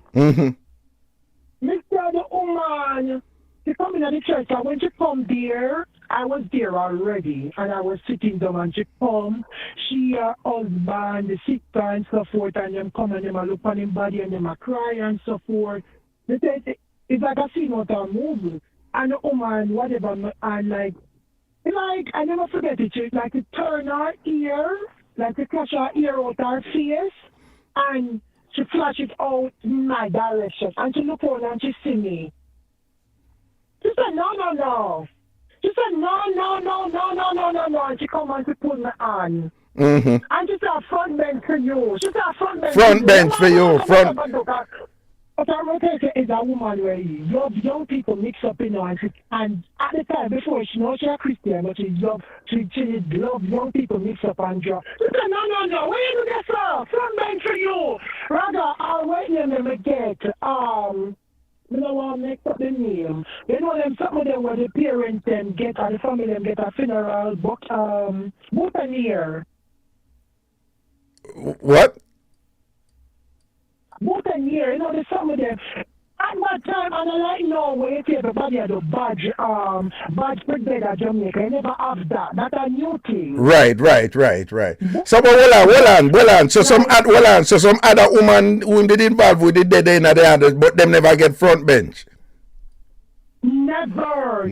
Mr. the woman, she come in the church, and when she come there, I was there already, and I was sitting down, and she come, she, her husband, the sister, and so forth, and them come, and them a look on him body, and them a cry, and so forth. They say, it's like a scene out of a movie. And the woman, whatever, and like, I never forget it, she like to turn her ear, like to flash her ear out her face, and she flash it out in my direction, and she look on and she see me. She said, no. She said, no, and she come and she pull me on. And she said, front bench for you. She said, front bench for you. But I'm going to tell you, is a woman where young people mix up, you know, and at the time before she knows she's a Christian, but she love young people mix up and draw. She said, no, where you do this, sir? Front bench for you. Rather, I'll wait and let me get, you know what, mix up the name. You know them, some of them where the parents them get, or the family them get a funeral, boutonniere. What? Boutonniere, you know, there's some of them. At that time, and I like no way if everybody had a badge for better Jamaica. I never have that. That's a new thing. Right. So, but hold on. So some other woman who did involved with the dead in the others, but them never get front bench. Never.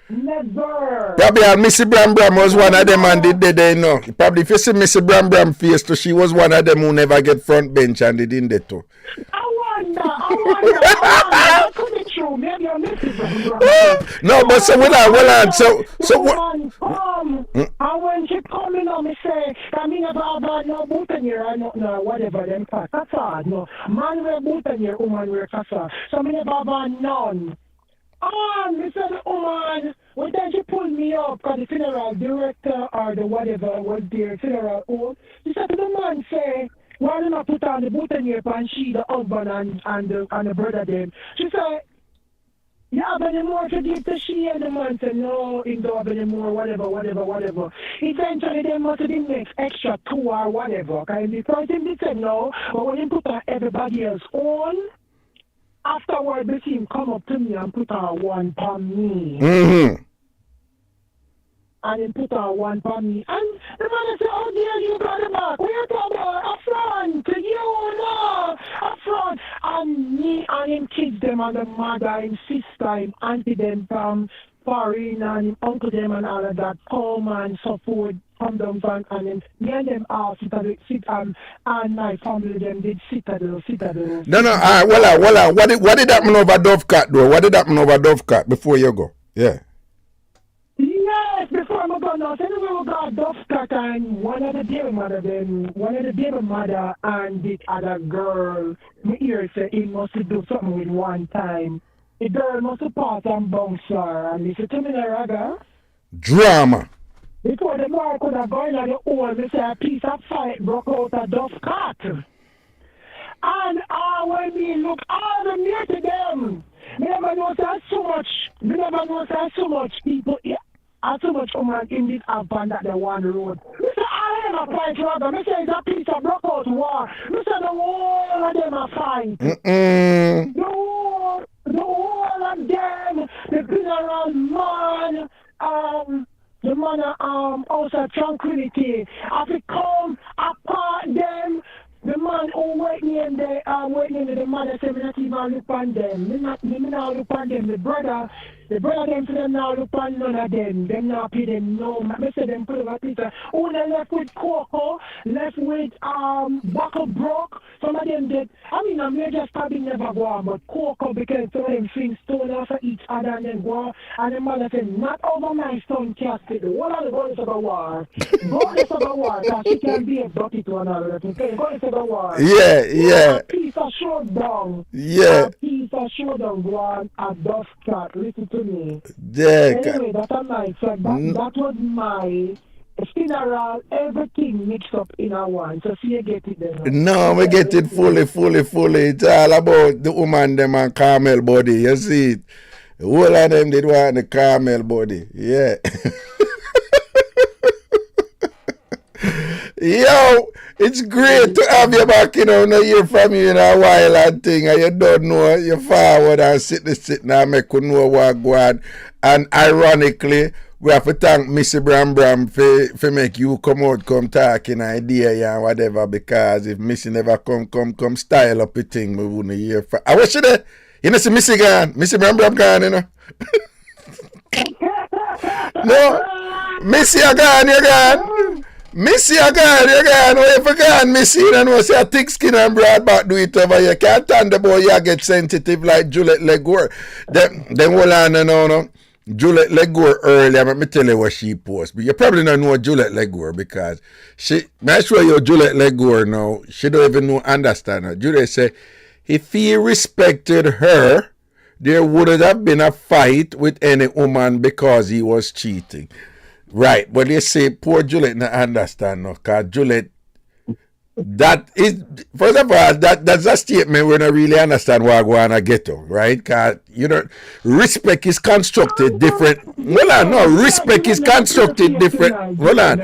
Probably Missy Bram was one of them and did they know. Probably if you see Missy Bram face too, she was one of them who never get front bench and they didn't that too. I wonder. That could be true. Maybe you're Missy Bram. No, but so hold on. So what? And when she come in me say, I mean about no boutonniere, I don't know, whatever them facade. No, man wear boutonniere, woman wear facade. So I mean about none. They said the woman, well then she pulled me up because the funeral director or the whatever was there, funeral home. She said to the man, say, why do not put on the boutonniere and she, the husband and the brother them? She said, you have any more to give to she? And the man said, no, he don't have any more, whatever. Eventually they must have been next extra 2 or whatever. Because the first thing they said no, but when he put on everybody else on, afterward, they see him come up to me and put on one on me. And he put on one on me. And the man said, oh dear, you got it back. We're talking about up front. You know, up front. And me and him kids them and the mother, him sister, him auntie them from foreign and him uncle them and all of that come and so forth. Come down and then me and them all sit and my family them did sit at the No, hold on. What did happen over Dovecat though? What did happen over Dovecat before you go? Yeah. Yes, before I go now, so we got Dovecat and one of the baby mother and the other girl, me hear say he must do something with one time. The girl must pass and bounce her and listen to me there, Raga. Drama. Before the boy could have gone at the hole, they say a piece of fight broke out of Dovecat. And when we look all the near to them, we never know so much people here. So much woman in this abandon that they want the road. We say, I am a fight rather. We say it's a piece of broke out war. We say the whole of them are fight. The whole of them, the funeral man, the man also tranquility. As it come apart them, the man who waiting in the mother say me not even look on them. Me not look on them. The brother them to them now look on none of them. Them not pay them no. Me say them put over Peter. Who they left with Coco, left with Buckle Broke. Some of them did. I mean a major stabbing never go on, but Coco because some of them things stone off of each other and then go on. And the mother said, not over my son casket. What are the boys about war? Boys about war, because she can be a dirty to another. Boys about war. Yeah. A piece of showdown. Yeah. A piece of showdown go on a Dovecat. Listen to me. Yeah. Anyway, that's a nice. So that was my funeral, everything mixed up in a one. So see you get it there. No, we get it fully. It's all about the woman them and Carmel body. You see it. All of them did want the Carmel body. Yeah. Yo, it's great to have you back, not hear from you in a while and thing, and you don't know, you forward and sitting and make you know what go on. And ironically, we have to thank Missy Bram for make you come talking idea and whatever, because if Missy never come style up a thing, we wouldn't hear from. I wish you there. See Missy gone. Missy Bram gone, No, Missy, you gone. Missy, you gone. Where you forgot, Missy? You know, say a thick skin and broad back do it over. You can't stand the boy, you get sensitive like Juliet Legour. Then hold on, no. Juliet Legour earlier, let me tell you what she posts. But you probably don't know Juliet Legour because I'm sure you Juliet Legour now. She don't even understand her. Juliet say, if he respected her, there wouldn't have been a fight with any woman because he was cheating. Right, but you say poor Juliet not understand no, because Juliet, that is, first of all, that's a statement we don't really understand what I want to get to, right? Because, respect is constructed different. Hold on, no, respect is constructed different. Hold on.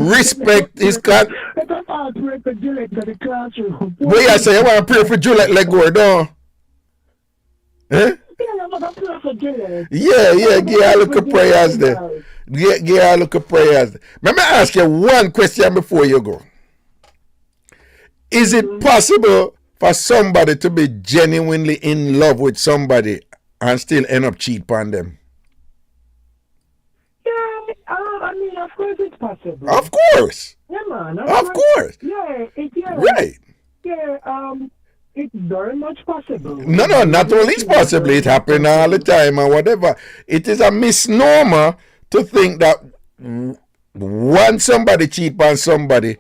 Respect is What you say, you want to pray for Juliet Legour, no? Eh? Yeah, give her a look at prayers there. Give her a look at prayers. Let me ask you one question before you go. Is it possible for somebody to be genuinely in love with somebody and still end up cheating on them? Yeah, I mean, of course it's possible. Of course. Yeah, man. Of course. Yeah, right. Yeah, it's very much possible. No, not only it's possible, it happens all the time or whatever. It is a misnomer to think that once somebody cheat on somebody,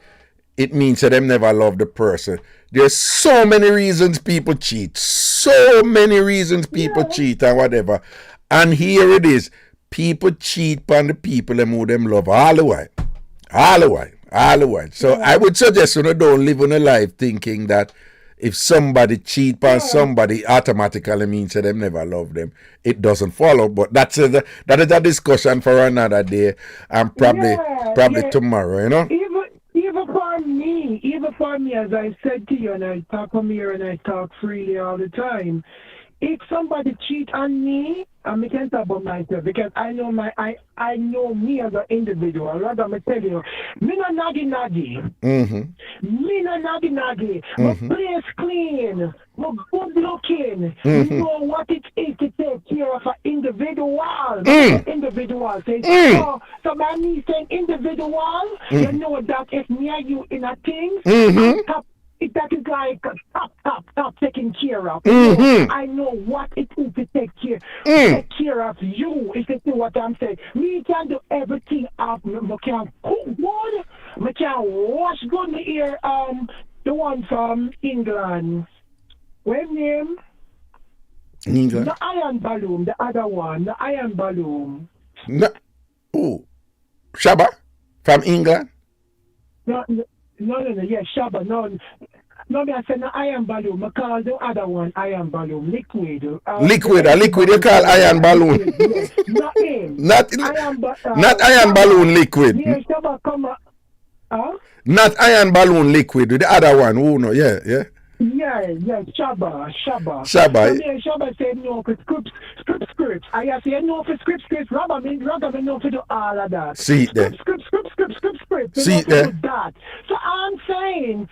it means that them never love the person. There's so many reasons people cheat. So many reasons people cheat and whatever. And here it is. People cheat on the people who them love all the while. So I would suggest you don't live on a life thinking that if somebody cheat on somebody, automatically means that them never love them. It doesn't follow, but that is a discussion for another day and probably tomorrow, Even for me, as I said to you, and I talk from here and I talk freely all the time, if somebody cheat on me, I can't talk about myself because I know I know me as an individual. Rather, I'm tell you, me no naggy. Me no naggy. My place clean. My good looking. You know what it is to take care of an individual. Individual. So by me saying individual, you know that if me and you in a thing, that is like top taking care of. I know what it is to take care of you. If you see what I'm saying, me can do everything up. Me can cook good. Me can wash good. Me hear the one from England. What name? England. The Iron Balloon. The other one. The Iron Balloon. No. Oh, Shaba from England. No. Yeah, Shaba. No, I said no Iron Balloon. I call the other one Iron Balloon. Liquid. Liquid. You call Iron Balloon. Yes. Not him. Not Iron Balloon Liquid. Yeah, Shaba come up. Not Iron Balloon Liquid. The other one. Oh no, yeah. Yeah, Shaba. Shaba. Shaba said no for scripts. I said no for scripts. Rabba me no for do all of that. See it there. Scripts. See it there. That. So I'm saying,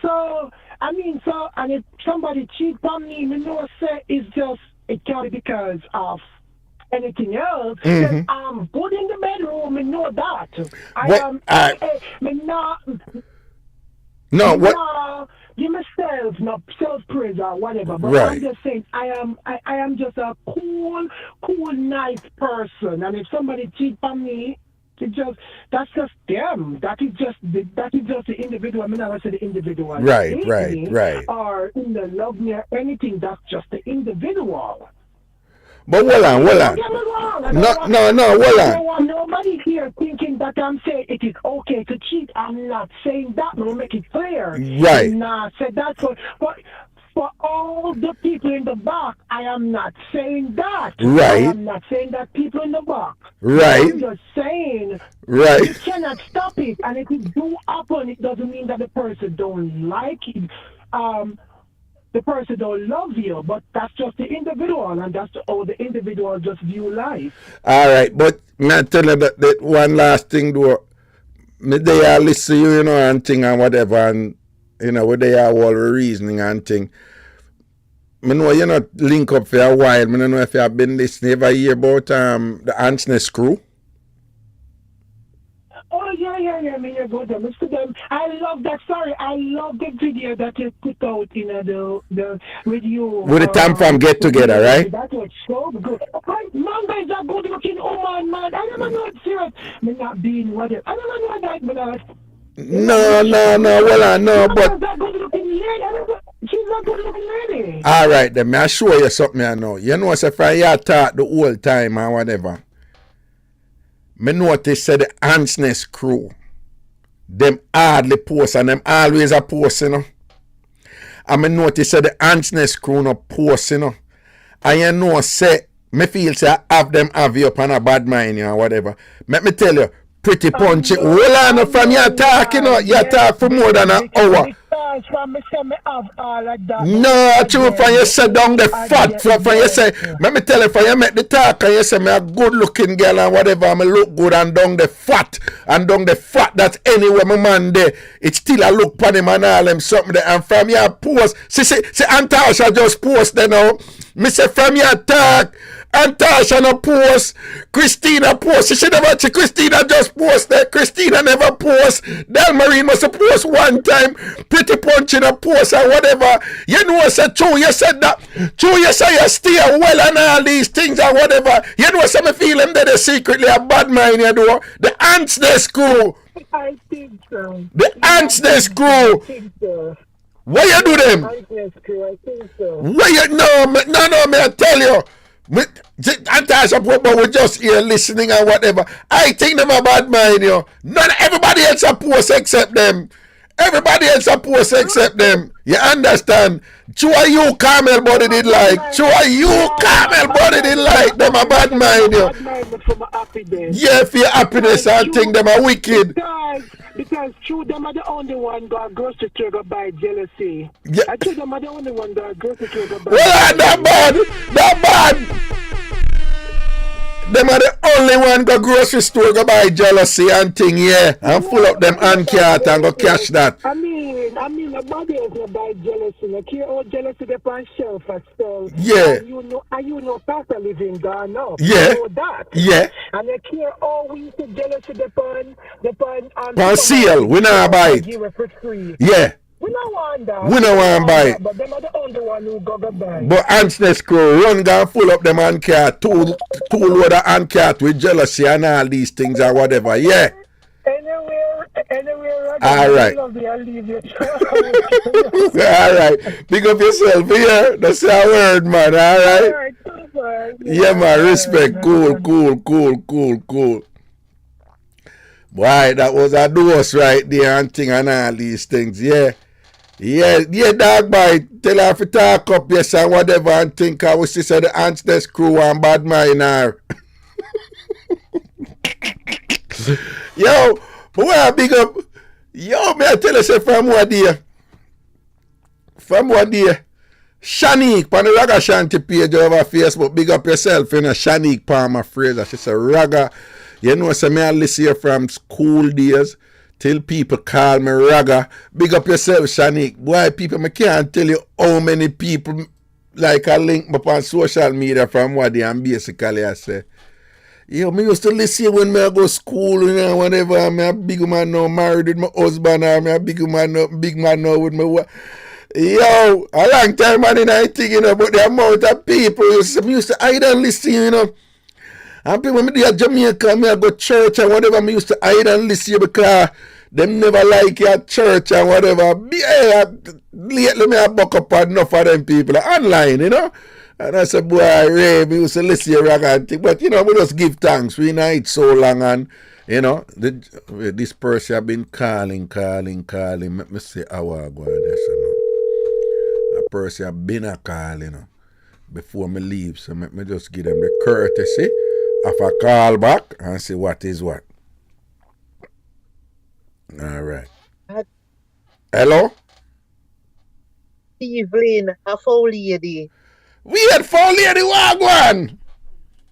and if somebody cheat on me, me no say it's just it can't be because of anything else. I'm good in the bedroom, me know that. Give myself not self-praise or whatever, but I'm just saying I am just a cool, nice person, and if somebody cheats on me, that's just them. That is just the individual. I mean, I say the individual. Right. Or in the love me or anything. That's just the individual. But hold on. No, hold on. I don't want nobody here thinking that I'm saying it is okay to cheat. I'm not saying that. I'm going to make it clear. Right. I'm not saying that. But for all the people in the back, I am not saying that. Right. I am not saying that people in the back. Right. I'm just saying Right. you cannot stop it. And if it do happen, it doesn't mean that the person don't like it. The person don't love you, but that's just the individual, and that's how the individual just view life. All right, but me tell you that one last thing though. Me they are listen to you, you know, and thing and whatever, and you know, where they are all reasoning and thing. Me know you not link up for a while. Me don't know if you have been listening. Ever hear about the Ants Nest crew? Oh, yeah, me go them. It's to them. I love that. Sorry, I love the video that you put out in the with you. With the time from get together, right? That was so good. Manga is a good looking woman, man. I never know it's serious. Me not being whatever. I never know that, but No, well I know, but that good looking lady. She's a good looking lady. all right, then me I show you something I know. You know, so from your talk the whole time or whatever. Me notice say the Ants Nest crew, them hardly post and them always a post, you know. And me notice say the Ants Nest crew no post, you know. And you know say, me feel say I have you up on a bad mind, you know, whatever. Let me tell you, pretty punchy. Hold on from your talk, you know, you talk for more than an hour. No, true from you say down the fat from you say, let me tell you, from you make the talk and you say me a good looking girl and whatever, I look good and down the fat that's anywhere my man there, it still a look upon him and all them something there. And from your post, see Antasha just post there now. Me say from your talk, Antasha no post, Christina post. She never see Christina just post there. Christina never post. Delmarine must have post one time. Pretty Punch in a post or whatever. You know, say true, you said that. True, you say you stay well and all these things or whatever. You know, some feel them that they secretly a bad mind, you know. The Ants Nest crew. I think so. The Ants Nest crew. I think so. What you do them? I think so. What you no, me I tell you. Antasha Popa was just here listening and whatever. I think them a bad mind, you. None everybody else a post except them. Everybody else a post except them. You understand? Chua you Camel body did like. Chua you Camel body did like. Them a bad mind, you. Yeah, for your happiness and think them a wicked. Because true, them are the only one got grocery store go buy jealousy. Yeah. I think them are the only one got grocery store go buy. Well, that bad. Them are the only one go grocery store go buy jealousy and thing, yeah. And full up them hand cart and go cash that. I mean, nobody else go buy jealousy. Like here, all jealousy they on shelf and stuff. Yeah. And you know, Pastor living gone up. Yeah. You know that. Yeah. And like here, all we see jealousy they on sale. We not buy it. Give it for free. Yeah. We don't want that. We don't want to buy it. But them are the only one who go buy. But Ants Nest crew run down full up them hand cart, two load of hand cart with jealousy and all these things or whatever. Yeah. Anywhere. All right. I'll leave you. All right. Big up yourself here. That's our word, man. All right. Yeah, man. Respect. Cool. Boy, that was a dose right there and thing and all these things. Yeah. Dog boy. Tell her if you talk up, yes, and whatever and think I was say the Ants Nest crew and bad mind her. Yo, but where I big up? Yo, may I tell you say from what day? Shanique on the Ragashanti page over Facebook. Big up yourself, you know, Shanique Palmer Fraser. She said, Raga, you know, so me I listen here from school days till people call me Raga. Big up yourself, Shanique. Boy, people, I can't tell you how many people like I link me on social media from what they and basically I say. Yo, me used to listen when me I go school, you know, whenever I'm a big man now married with my husband, or I'm a big man now with my wife. Yo, a long time man, I think, you know, but the amount of people used to hide and listen, you know. And people, when I at Jamaica, me I go church and whatever, me used to hide and listen because them never like your church and whatever. Yeah, lately me I buck up enough of them people online, you know. And I said, boy, Ray, me used to listen to Ragashanti. But, you know, we just give thanks. We know it so long. And, you know, this person have been calling. Let me say, how I go on this, you know. A person have been a call, you know, before me leave. So let me just give them the courtesy of a call back and see what is what. All right. Hello? Evelyn, a foul lady. We had foul lady wagwan.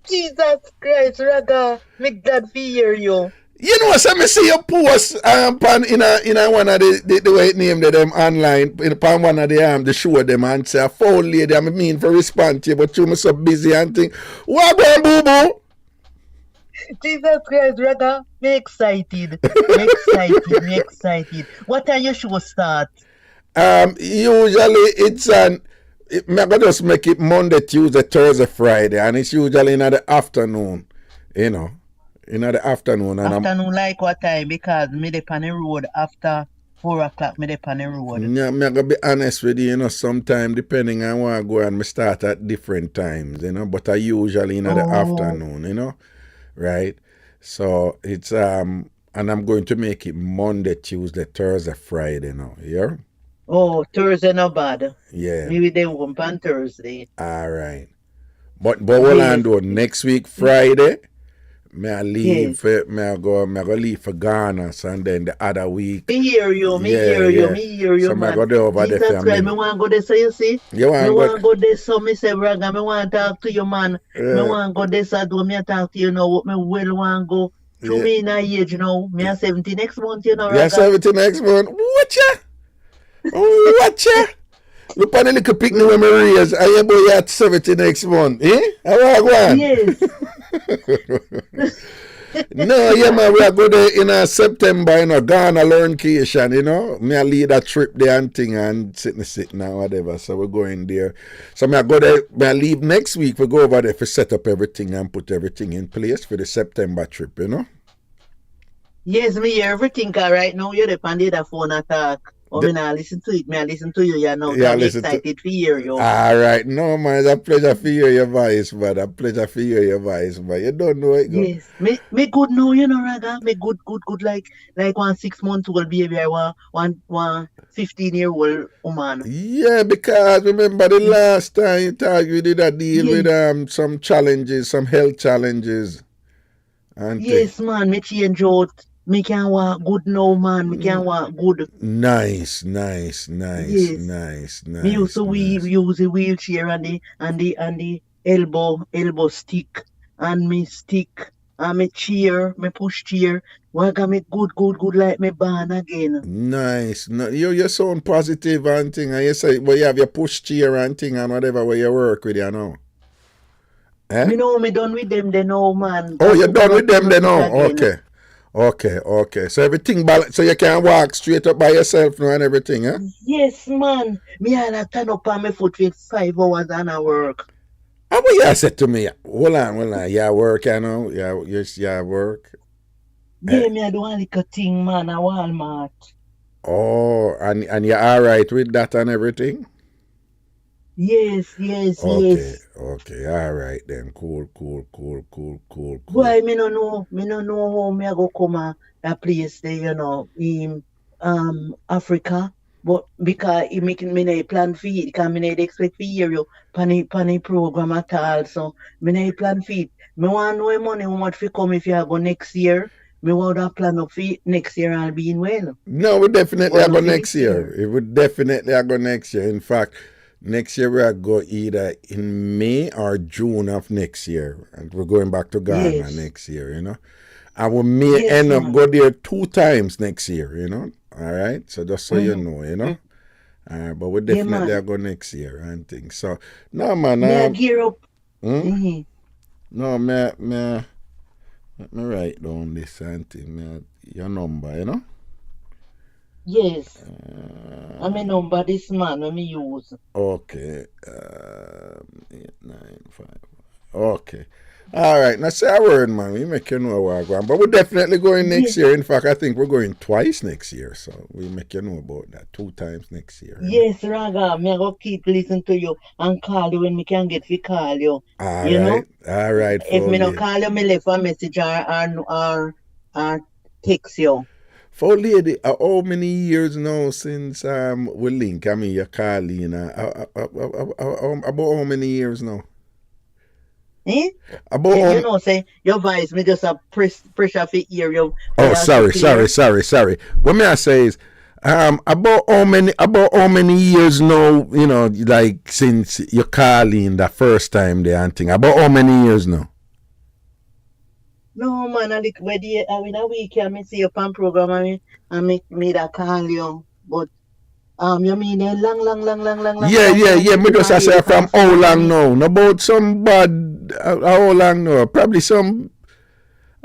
Jesus Christ, Raga, me glad to hear you. You know, so me see your post pan in a one of the way it named them online upon one of the show them and say a foul lady. I mean for respond to you, but you me so busy and think, wagwan boo boo. Jesus Christ, Raga, me excited. Me excited. What time your show start? Usually it's me gonna just make it Monday, Tuesday, Thursday, Friday, and it's usually in the afternoon, you know. In the afternoon. And afternoon like what time? Because me dey on the road after 4 o'clock, me dey on the road. Yeah, me gonna be honest with you, you know, sometime depending on where I go and me start at different times, you know, but I usually in the afternoon, you know, right? So it's and I'm going to make it Monday, Tuesday, Thursday, Friday now, yeah? Oh, Thursday not bad. Yeah. Maybe they won't on Thursday. All right. But hold on though, next week Friday, me I leave me I go leave for Ghana, so and then the other week. Me hear you, so man. I go there over there for me want to go there, so you see? You want me want to go there, so me say, Braga, me want to talk to you, man. Me want to go there, so do me talk to you, know, me well want to go. To me in a age, you know, me 70 next month, you know, Raga. Yeah, 70 next month. What ya? What ya? Look on the little picnic when me raise, and your boy at 70 next month, eh? How are you going? Yes. No, yeah, man, we are going there in September, you know, Ghana learncation, you know. Me I lead a trip there and thing and sitting and whatever. So we're going there. So me I go there, me I leave next week. We go over there to set up everything and put everything in place for the September trip, you know. Yes, me hear everything, cause right now you're the pandit the phone attack. Oh, me I listen to it. Me I listen to you. You know, I'm excited to hear you. All right. No, man, it's a pleasure to hear your voice, man. A pleasure to hear your voice, man. You don't know it. Yes. Me good now, you know, Raga. Me good. Like 1 6-month-old baby, one 15-year-old woman. Yeah, because remember the last time you talked, we did a deal with some challenges, some health challenges. And yes, man, me change out. Me can walk good now, man. Me can walk good. Nice. Yes. Nice. Me used to use the wheelchair and the elbow stick and me stick and me chair, me push chair. Waga me good like me born again. Nice. No, you sound positive and thing, and you say, well, you have your push chair and thing and whatever where you work with, you know. Eh? Me know me done with them, they know, man. Oh, you're done with them, they know. Okay. So everything balance, so you can walk straight up by yourself now and everything, huh? Yes, man. Me I turn up on my foot with 5 hours and I work. And what you said to me? Hold on. You work, you know? You work? Yeah, me I do a little thing, man, at Walmart. Oh, and you're all right with that and everything? Yes. Okay, all right then. Cool. Why me no know how me I go come a place there, you know, in Africa. But because it making me no plan for it, because me not expect to hear you pani program at all. So me no plan for it. Me want know money how much for come if you go next year. Me want to plan up for it next year and being well. No, we definitely go next year. It would definitely go next year. In fact, next year we'll go either in May or June of next year. And we're going back to Ghana next year, you know. And we may end up go there 2 times next year, you know. All right? So just so you know, you know. But we definitely go next year and things. So, no, man. May I gear up? No, me write down this and thing. Your number, you know. Yes. I'm a number this man when me use. Okay. 895. Okay. All right. Now say a word, man. We make you know what going. But we're definitely going next year. In fact, I think we're going twice next year. So we make you know about that 2 times next year. Yes, Raga, me go keep listen to you and call you when me can get to call you. All You know? right. All right. If me no Lady. call you, me leave a message or text you. For lady, how many years now since we link? I mean, you're calling. About how many years now? Eh? About You know, say your voice, me just a pressure for ear you. Oh, sorry. What may I say is, about how many years now, you know, like since you're calling the first time there and thing. About how many years now? No man, I like where the I mean a week I me see you on program and me that call you. But you mean a long Yeah. Me just I say from how long now? Not about some bad how long now? Probably some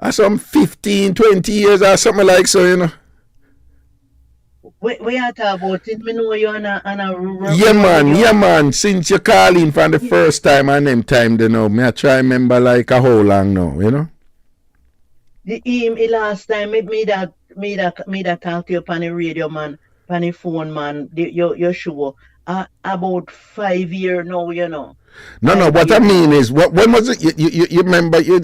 15, 20 years or something like so, you know. We are talking about it. Me know you on a Yeah man. Since you calling for the first time and them time they know. Me I try remember like a how long now, you know? The last time me that talk to you on the radio man, on the phone man, your show about 5 years now, you know. No. What I mean is, when was it? You remember? You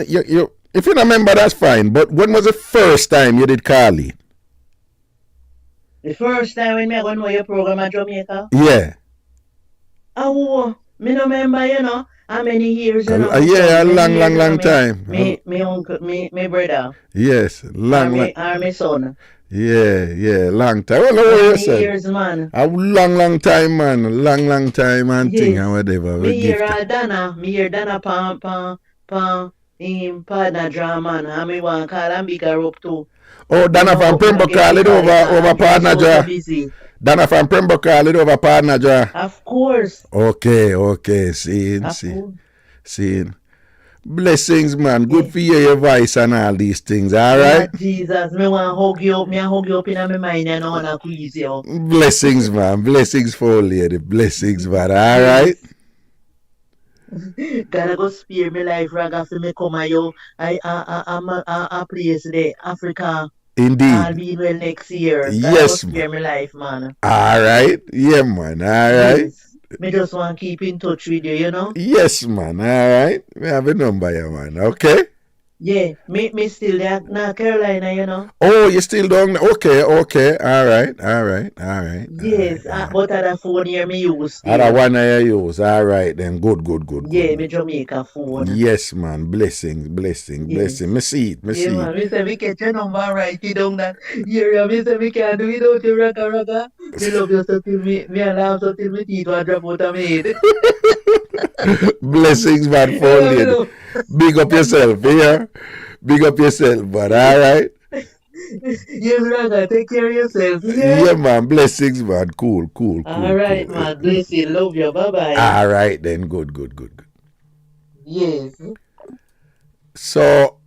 if you don't remember, that's fine. But when was the first time you did Carly? The first time when me I go know your program at Jamaica. Yeah. Oh, me no remember, you know. How many years, you know? Yeah, a long time. Me uncle, me brother. Yes, long. Or me son. Yeah, long time. Well, How many years, man? A long time, man. A long time and Yes. thing and whatever. Me hear Dana pa partner drama, man. And me want call and big her up too. Oh, Dana from Pembroke call it over partner draw. Dana from Pembroke call it over partner draw. Of course. Okay. Seeing. Blessings, man. Good for your voice and all these things, all right? Jesus, me want hug you up. Me hug you up in my mind and I want to squeeze you. Blessings, man. Blessings for lady. Blessings, man. All right? Gotta go spare me life, Raga, for me come at you. I'm a place there, Africa. Indeed. I'll be well next year. Yes, man. Spare me life, man. All right. Yeah, man. All right. Yes. Me just want to keep in touch with you, you know? Yes, man. All right. We have a number here, man. Okay? Yeah. Me still there in Carolina, you know? Oh, you still down there? Okay. All right. Yes. But other phone here me use. Other one I use. All right, then. Good. Yeah, me Jamaica phone. Yes, man. Blessings. Me see it. Yeah, man. Me say, me get your number right. You down that. Yeah, me say, me can't do it without you, Raga. Me love you so till me alarm so till me teeth will drop out of my head. Blessings, man, for lady. Big up yourself, yeah? Big up yourself, but all right? Yes, Raga, take care of yourself. Yeah, man. Blessings, man. Cool. All right, man. Bless you. Love you. Bye-bye. All right, then. Good. Yes. So,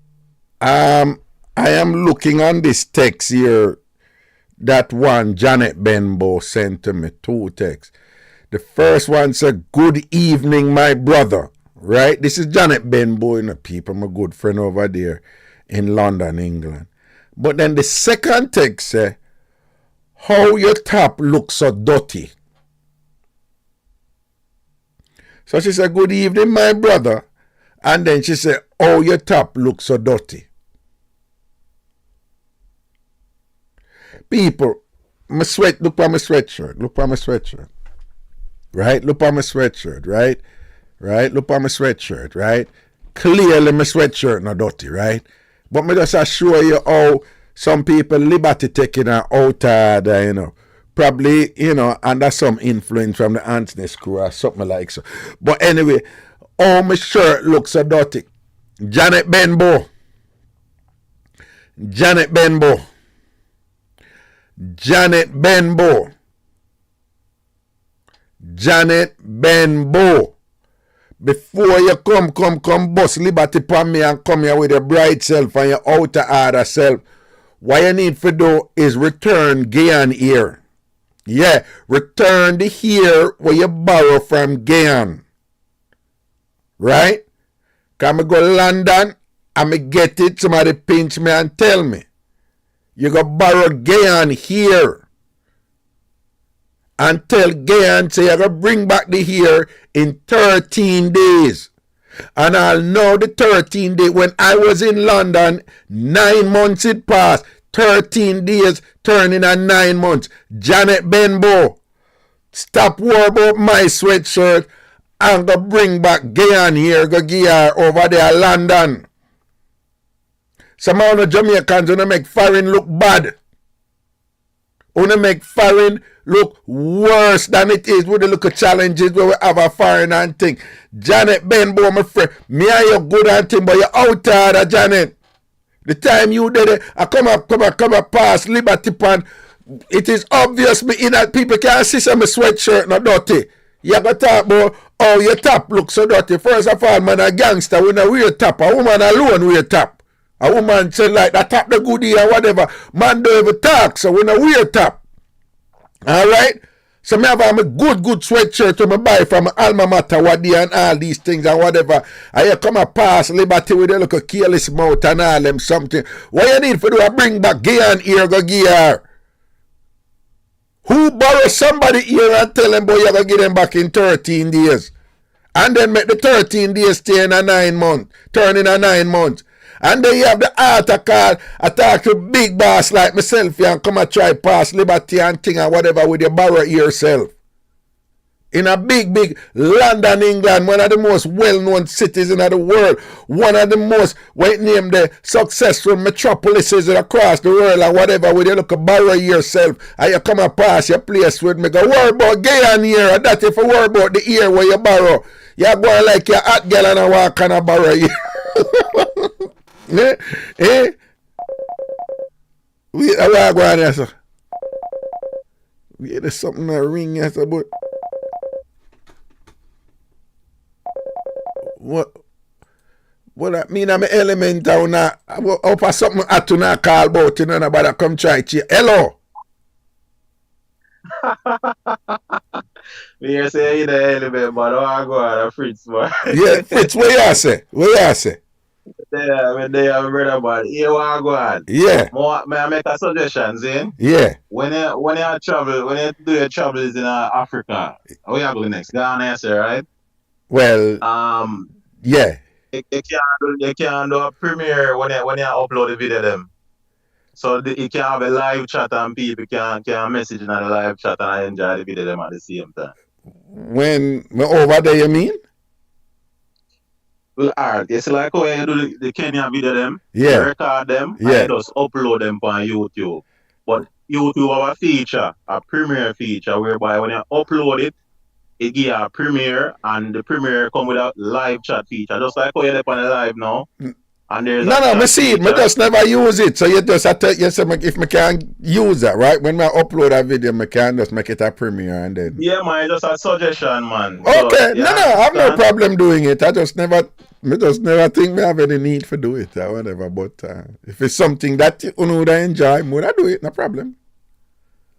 I am looking on this text here that one Janet Benbow sent to me, 2 texts. The first one said, "Good evening, my brother." Right? This is Janet Benbow, you know, people, my good friend over there in London, England. But then the second text said, "How your top looks so dirty." So she said, "Good evening, my brother." And then she said, "Oh, your top looks so dirty." People, look at my sweatshirt. Right? Look at my sweatshirt, right? Look at my sweatshirt, right? Clearly my sweatshirt not dirty, right? But me just assure you how some people liberty taking her out you know. Probably, you know, under some influence from the Anthony School or something like so. But anyway, all my shirt looks so dirty. Janet Benbow. Before you come bust liberty upon me and come here with your bright self and your outer order self, what you need to do is return Guyana ear. Yeah, return the ear where you borrow from Guyana. Right? Can I go to London and me get it, somebody pinch me and tell me. You go borrow Gayan here. And tell Gayan, say, you're going to bring back the hair in 13 days. And I'll know the 13 days. When I was in London, 9 months it passed. 13 days turning at 9 months. Janet Benbow, stop worry about my sweatshirt and go bring back Gayan here, go give her over there London. Some of the Jamaicans want to make foreign look bad. Want to make foreign look worse than it is with the little challenges where we have a foreign and thing. Janet Benbow, my friend, me and you good and thing, but you're out there, Janet. The time you did it, I come up past Liberty Pan. It is obvious me in that people can't see some sweatshirt not dirty. You got to talk about how your top looks so dirty. First of all, man, a gangster when I wear top. A woman alone wear top. A woman say like that top the goodie or whatever. Man don't ever talk, so when I wear top. Alright? So me have a good sweatshirt to me buy from Alma Mater, what day and all these things and whatever. And you come a pass Liberty with a little careless mouth and all them something. What you need for do I bring back Gayan here, go give her. Who borrow somebody here and tell them boy you gonna give them back in 13 days. And then make the 13 days stay in a 9 months. Turn in a 9 months. And then you have the art of call, I talk to big boss like myself here and come and try pass Liberty and thing and whatever with your borrow yourself. In a big London, England, one of the most well-known cities in the world, one of the most, what name the successful metropolises across the world and whatever, with you look at borrow yourself and you come and pass your place with me, go worry about Gayan here, and that if you worry about the ear where you borrow, you're going like your hot girl and a walk and a borrow here. We are going there, sir. There's something that ring yes, but what I mean I'm an element down now. Up for something I to not call about you know nobody come try to hello. Me say you the element, but I go on a Fritz, boy. Yeah, Fritz, what you say? What you say? They have brother, but here I go on. Yeah. May I make a suggestion, Zane? Yeah. When you travel, when you do your travels in Africa, where you go next? Ghana, say, right? Well, yeah. You can do a premiere when you upload the video them. So you can have a live chat and people can message in the live chat and enjoy the video them at the same time. When over there, you mean? Well, art. It's like how you do the Kenya video them, yeah. You record them, and you just upload them on YouTube. But YouTube have a feature, a premiere feature, whereby when you upload it, it gives you a premiere, and the premiere come with a live chat feature. Just like how you're on the live now. And there's no, I see it. I just never use it. So you just have to, yes, if I can use that, right? When I upload a video, I can just make it a premiere and then. Yeah, man, just a suggestion, man. Okay, so, yeah, no, I have no problem doing it. I just never think I have any need for do it or whatever. But if it's something that you would enjoy, would I do it? No problem.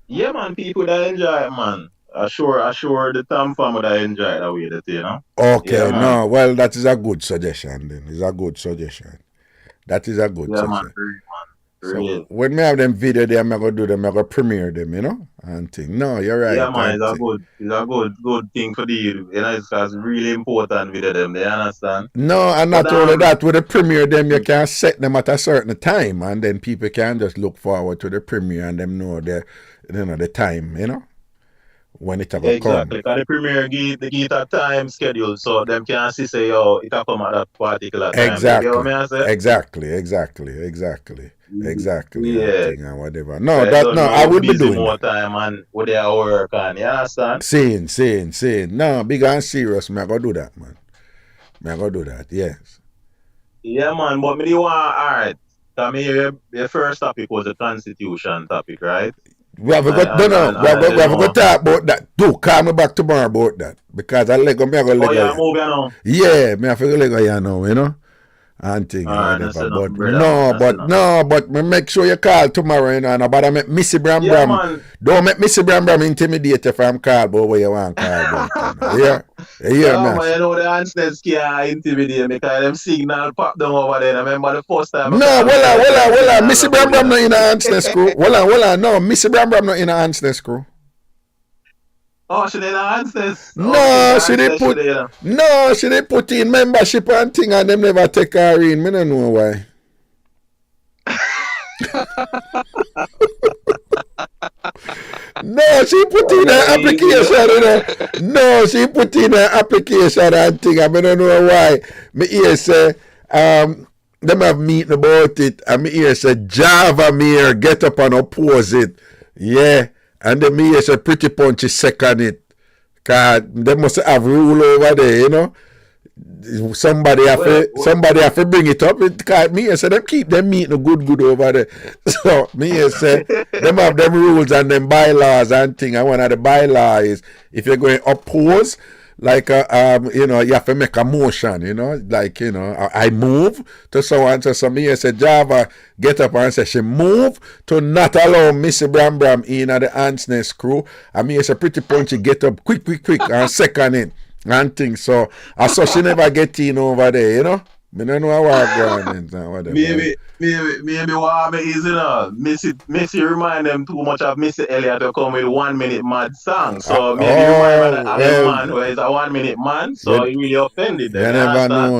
Yeah, man, people that enjoy it, man. Sure, the Tom farm would enjoy it that way, you know. Okay, yeah, no, well, that is a good suggestion then. It's a good suggestion. That is a good suggestion. Man. So when we have them video there, I'm going to do them, I'm going to premiere them, you know, and thing. No, you're right. Yeah, man, it's a good thing for the you know, it's really important video them, they understand? No, and not only that, with the premiere them, you can set them at a certain time, and then people can just look forward to the premiere and them know the time, you know. When it ever exactly, because the premiere give a time schedule so them can see say yo it will come at that particular time. Exactly. You know what I say? Exactly. Yeah. And whatever. No, I would be doing more time and with their work and you understand? Saying. No, big and serious, man. I go do that, man. I go do that, yes. Yeah, man, but me want alright. I mean your first topic was the constitution topic, right? We have got to talk about that too. Call me back tomorrow about that because I let go. Yeah, move you know. Yeah, me have to let go, you know. and thing or I whatever. say But nothing, brother, man. no, but me make sure you call tomorrow, you know, and about make Missy Bram Yeah, Bram. man. Don't make Missy Bram Bram intimidate you from call about where you want call about. You know? Yeah, No, man. man, you know the answers can't intimidate me because them signal pop down over there. I remember the first time I No, called well, Missy Bram Bram no. not in a Hansness crew. Well, no, Missy Bram Bram not in a Hansness crew. Oh, she didn't answer. No, she didn't put in membership and thing and them never take her in. Me don't know why. No, she put in an application, you know. No, she put in an application and thing. I don't know why. Me hear say, them have meeting about it, and me hear say Java Mayor get up and oppose it. Yeah. And then me hear say Pretty Punch is second it. Cause they must have rule over there, you know. Somebody have to bring it up. Because me say them keep them meeting good over there. So me say them have them rules and them bylaws and thing. And one of the bylaws is if you're going to oppose, like you know, you have to make a motion, you know, like, you know, I move to so and so. So me say Java get up and say she move to not allow Missy Bram Bram in at the Hansness crew. And me say Pretty Punchy get up quick and second it and things. So I saw she never get in over there, you know. Me don't know what going on and whatever. Maybe what is, you know, Missy remind them too much of Missy Elliott to come with 1 minute mad song. So maybe remind them of a man who is a 1 minute man, so he really offended them.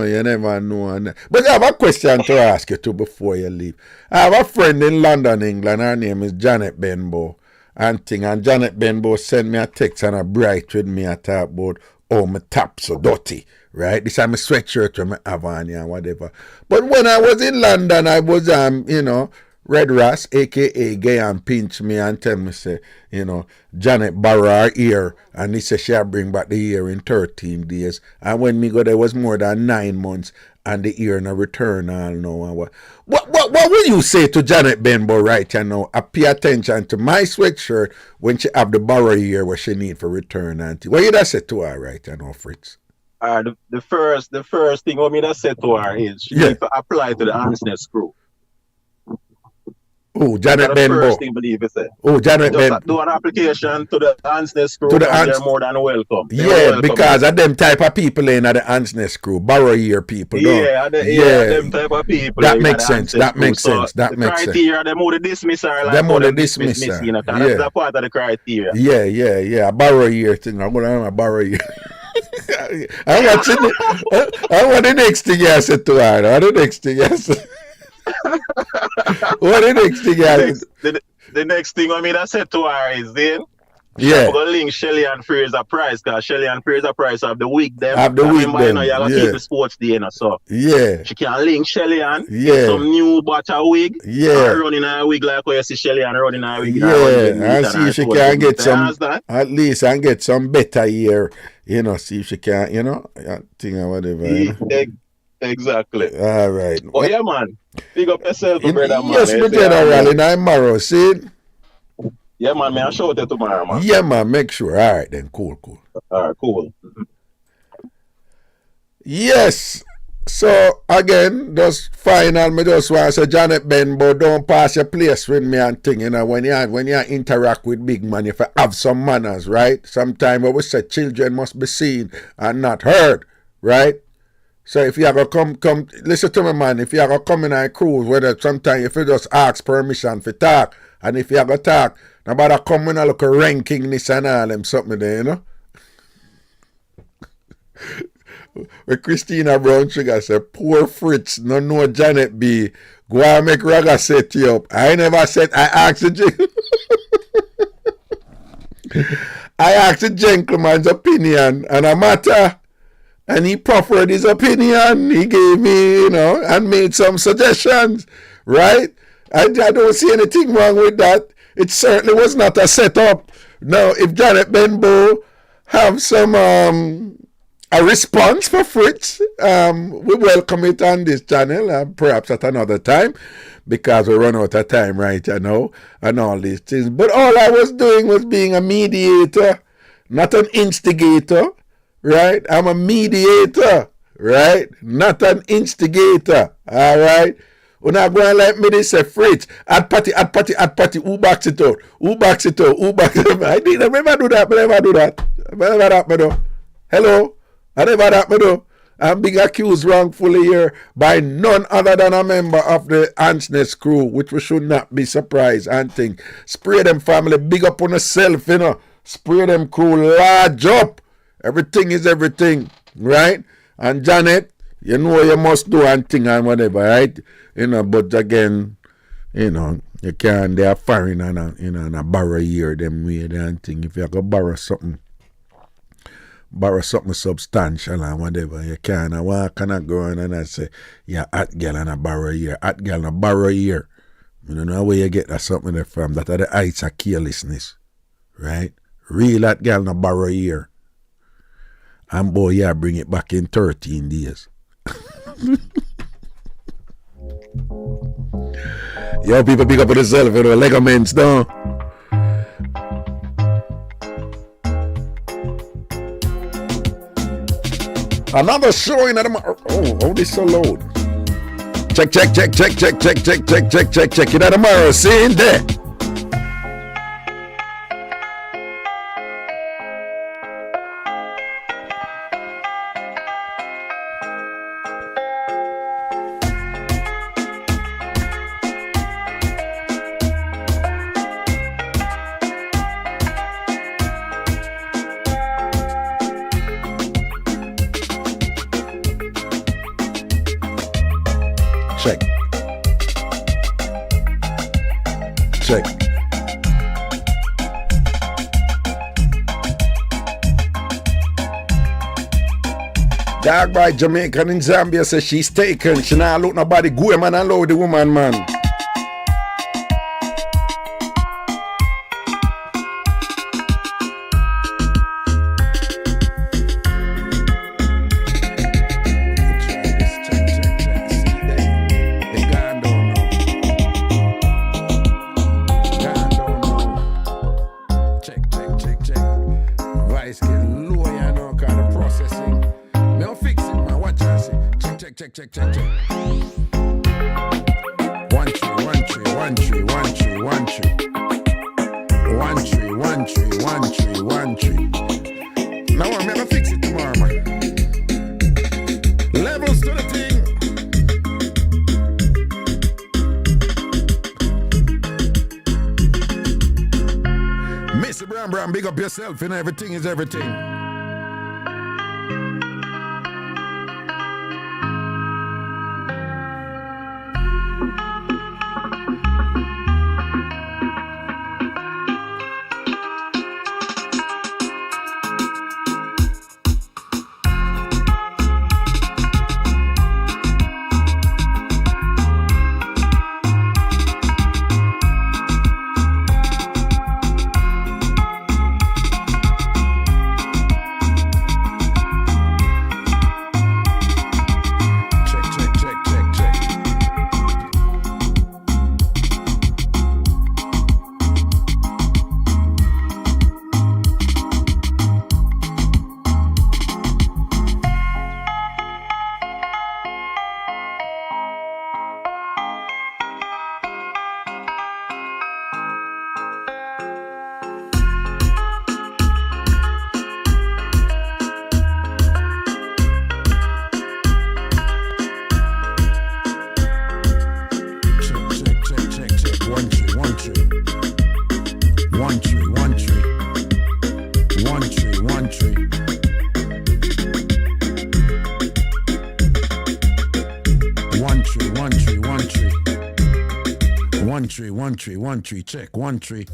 You never know. But I have a question to ask you too before you leave. I have a friend in London, England. Her name is Janet Benbow. And Janet Benbow sent me a text and a bright with me. I talk about, oh, my top so dirty. Right, this is my sweatshirt from Havana and whatever. But when I was in London, I was you know, Red Ross, aka Gay and pinch me and tell me say, you know, Janet borrow her ear and he said she'll bring back the ear in 13 days. And when me go there was more than 9 months and the ear no return and no. What will you say to Janet Benbow right now? I pay attention to my sweatshirt when she have the borrow ear what she need for return and what you that say to her right now, Fritz? The first thing I mean that said to her is she need to apply to the Hansness crew. Oh, Janet Benbow. First thing believe it say. Oh, Janet Benbow. Do an application to the Hansness crew. They're more than welcome. Because of them type of people in the Hansness crew, borrow year people. Them type of people. That makes sense. That makes sense. The criteria, them would dismiss her. Them would dismiss her. You know, that's a part of the criteria. Yeah. A borrow year thing. I'm going to have a borrow year. I want the next thing I said to her. What the next thing I said? The next thing I mean I said to her is then we're going to link Shelly and Fraser Price because Shelly and Fraser Price have the week them. Have the week them. You know, keep the sports day, you know, so she can link Shelly and get some new batch of wig. And running a wig like how you see Shelly and running a wig. And see if she can get some, at least, and get some better year. You know, see if she can, you know, thing or whatever. You know? Exactly. All right. Oh, yeah, man. Big up yourself, brother, man. Yes, my general, in tomorrow, see? Yeah, man, I'll show it tomorrow, man. Yeah, man, make sure. All right, then. Cool. All right, cool. Yes. So, again, just final, me just want to say, Janet Benbow, don't pass your place with me and thing, you know, when you interact with big man, you have some manners, right? Sometimes we say children must be seen and not heard, right? So if you ever come, listen to me, man, if you ever come in a cruise, whether sometimes if you just ask permission for talk, and if you ever talk, nobody come in and look a ranking this and all them something there, you know? Where Christina Brown Sugar said, poor Fritz, no know Janet B. Go and make Raga set you up. I never said, I asked the gentleman's opinion, and a matter. And he proffered his opinion. He gave me, you know, and made some suggestions, right? I don't see anything wrong with that. It certainly was not a setup. Now, if Janet Benbow have some a response for Fritz, we welcome it on this channel, perhaps at another time, because we run out of time right now, and all these things. But all I was doing was being a mediator, not an instigator. Right? I'm a mediator, right? Not an instigator, all right? When I go and like me, they say, Fritz, at party, who backs it out? Who backs it out? I didn't never do that, Hello? I never that, me do. I'm being accused wrongfully here by none other than a member of the Ansness crew, which we should not be surprised and think. Spray them family, big up on yourself, Spray them crew, large up. Everything is everything, right? And Janet, you know you must do and thing and whatever, right? But again, you can't, they are foreign and a borrow here, them way and thing. If you go borrow something substantial and whatever, you can't walk and a go and I say, yeah, hot girl and a borrow here, hot girl and a borrow here. You don't know where you get that something there from. That are the heights of carelessness, right? Real hot girl and a borrow here. And boy, yeah, bring it back in 13 days. Yo, people, pick up on yourself, ligaments down. Another showing at oh, this so loud. Check. You know tomorrow, see in there. Check. Dog by Jamaican in Zambia says she's taken. She not look nobody go man and load the woman, man. Check. 1 3. Now I'm gonna fix it tomorrow, man. Levels to the thing. Mr. Brown, big up yourself, everything is everything. One tree, check, 1 3.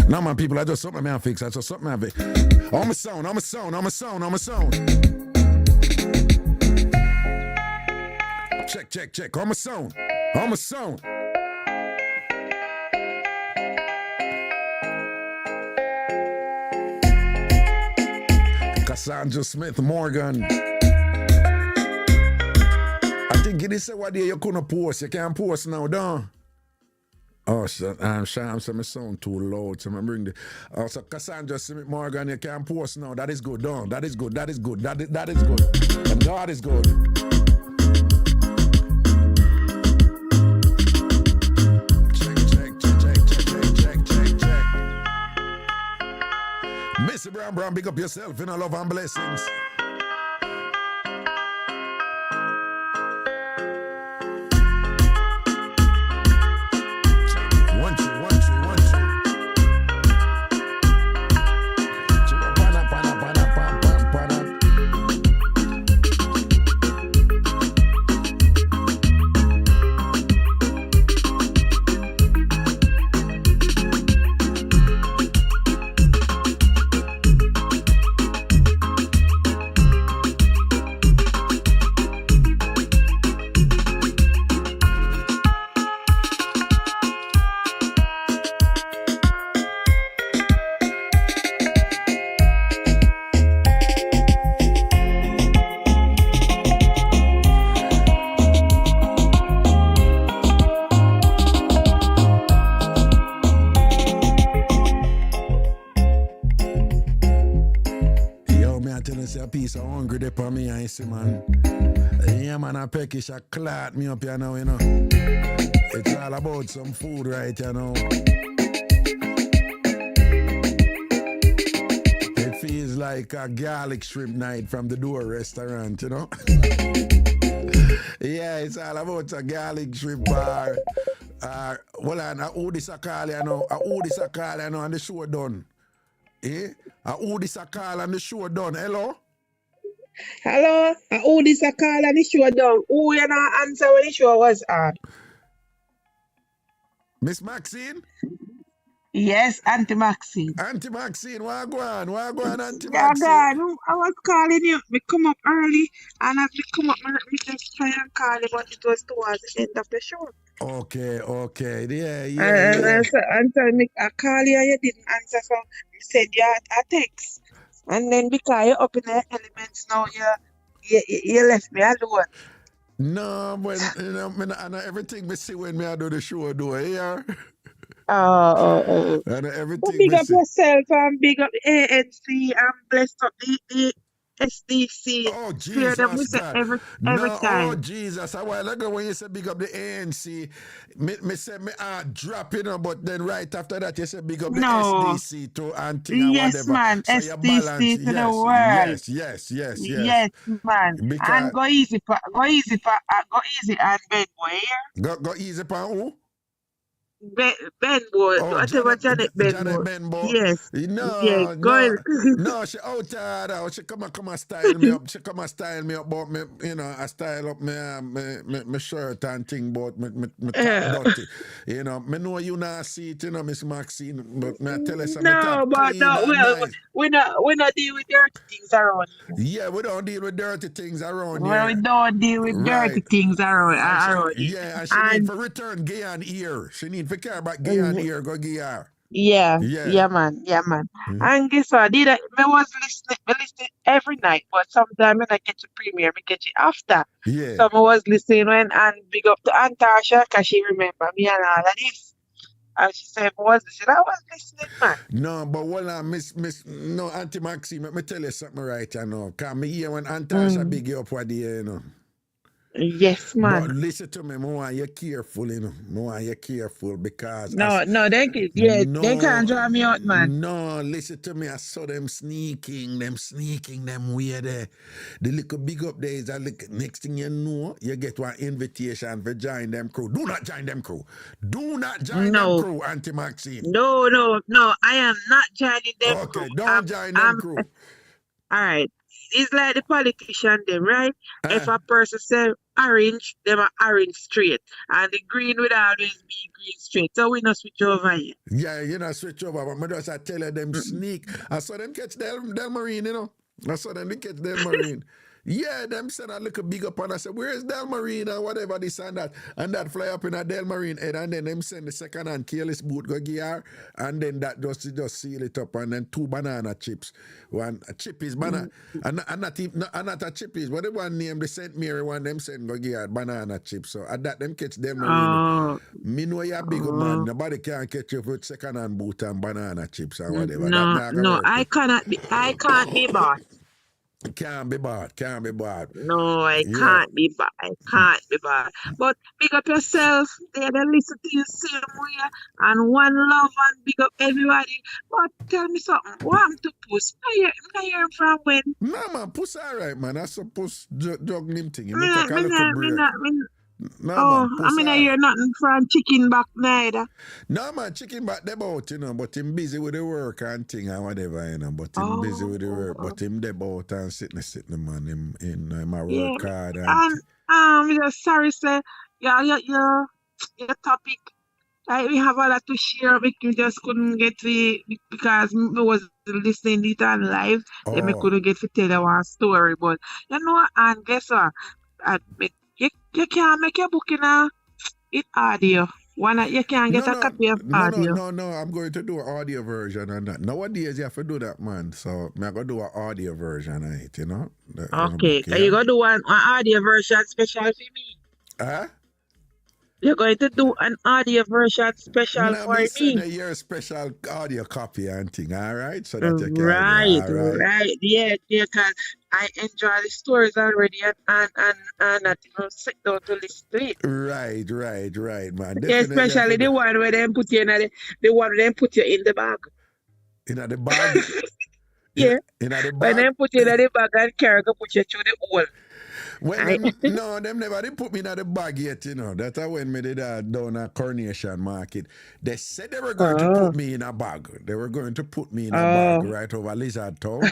Now, my people, I just something I fix. I just something I fix. I'm a sound. Check. I'm a sound. Cassandra Smith Morgan. I think it is what day you couldn't post. You can't post now, don't. Oh, Sham, so my sound too loud, so I bring the. Oh, so Cassandra Smith Morgan, you can post now. That is good, no. That is good. That is good. That is good. And God is good. Check. Missy Brown, big up yourself in love and blessings. One, two. A piece of hungry there for me, I see, man. Yeah, man, a peckish a clot me up here now, you know. It's all about some food right you know. It feels like a garlic shrimp night from the Door restaurant, you know. Yeah, it's all about a garlic shrimp bar. Well, who this a call, you know? Who this a call, you know, and the show done. Eh? Who this a call and the show done. Hello? Hello, who this a call and the show done? Who you not answer when the show was on? Miss Maxine? Yes, Auntie Maxine. Auntie Maxine, what go on, Auntie Maxine? I was calling you. Me come up early, and as me come up, me just try and call you, but it was towards the end of the show. Okay. Yeah. And so I call you, you didn't answer, so you said you had a text. And then because you're up in the elements now, you left me alone. No, when you know, I know everything me see when me I do the show, do I hear? Oh. I know everything. Well, big up yourself and big up ANC and blessed up the SDC. Oh, Clear them with Jesus, every no, time. oh, Jesus. A while ago when you said big up the ANC, me said me drop, you know, but then right after that you said big up the SDC to and thing and Yes, whatever. man. So you balance. SDC to the world. Yes. Yes, man. Because And go easy and Ben Boy. Go easy for who? Ben Boy. Oh, Whatever Janet Janet Boy. Benbow. Yes. No, Go no, she out there. She come and style me up. She come and style me up, but me, you know, I style up my shirt and thing, but me top dirty. You know, me know you not see it, you know, Miss Maxine, but me tell you something. No, but no, well, nice. we not deal with dirty things around here. Yeah, we don't deal with dirty things around here. Well, we don't deal with dirty things around here. Yeah, and she need for return gay and ear. She need for care about gay and ear, go gay her. Yeah, man. And guess what? Me was listening every night, but sometimes when I get to premiere, I get it after. Yeah. So I was listening and big up to Antasha, because she remember me and all of this. And she said, I was listening, man. No, but no, Auntie Maxine, let me tell you something right now. Because me hear when Antasha big you up what you know. Yes, man. But listen to me, I want you careful, you know. I want you careful because... they can't draw me out, man. No, listen to me, I saw them sneaking, them way there. The little big up there is a little, next thing you know, you get one invitation for join them crew. Do not join them crew. Do not join them crew, Auntie Maxine. No, I am not joining them crew. Okay, don't join them crew. All right. It's like the politician them, right? If a person say orange, them are orange straight. And the green would always be green straight. So we not switch over here. Yeah, you know, switch over. But I just tell you them sneak. I saw them catch Del Marine, you know. I saw them catch Del Marine. Yeah, them send a little big up and I said, where's Del Marine and whatever this and that. And that fly up in a Del Marine head and then them send the second hand careless boot go gear and then that just seal it up and then 2 banana chips. One a chip is banana and not a chip is, but the one name the St. Mary one them send go gear banana chips. So at that them catch Del Marine. Me know you're big man. Nobody can catch you with second hand boot and banana chips and whatever. No, I can't be bought. Can't be bought. No, I can't be bought. But big up yourself. They listen to you same way. And one love and big up everybody. But tell me something. What happened to Puss? I hear from when? No, man. Puss alright, man. That's a Puss juggling thing. You take a little break. No, man, I hear nothing from chicken back neither. No, man, chicken back about, but him busy with the work and thing and whatever, but him busy with the work, but him about and sitting, man, him in my work hard. And just sorry, sir, your topic, we have a lot to share, but we just couldn't get to because we was listening it on live, then we couldn't get to tell our story, but, and guess what, you can't make your book in audio. You can't get a copy of audio. No, I'm going to do an audio version on that. Nowadays, you have to do that, man. So, I'm going to do an audio version of it, Okay. Book, you going to do an audio version special for me? Huh? You're going to do an audio version special for me? Send your special audio copy and thing, all right? So that you can... Right. Yeah, because I enjoy the stories already and not even sit down to listen to it. Right, man. Yeah, especially the one where they put you in the bag. In the bag? Yeah. In the bag? When they put you in the bag and carry go put you through the hole. Them never they put me in the bag yet, That's when me did down at Coronation Market. They said they were going to put me in a bag. They were going to put me in a bag right over Lizard Town.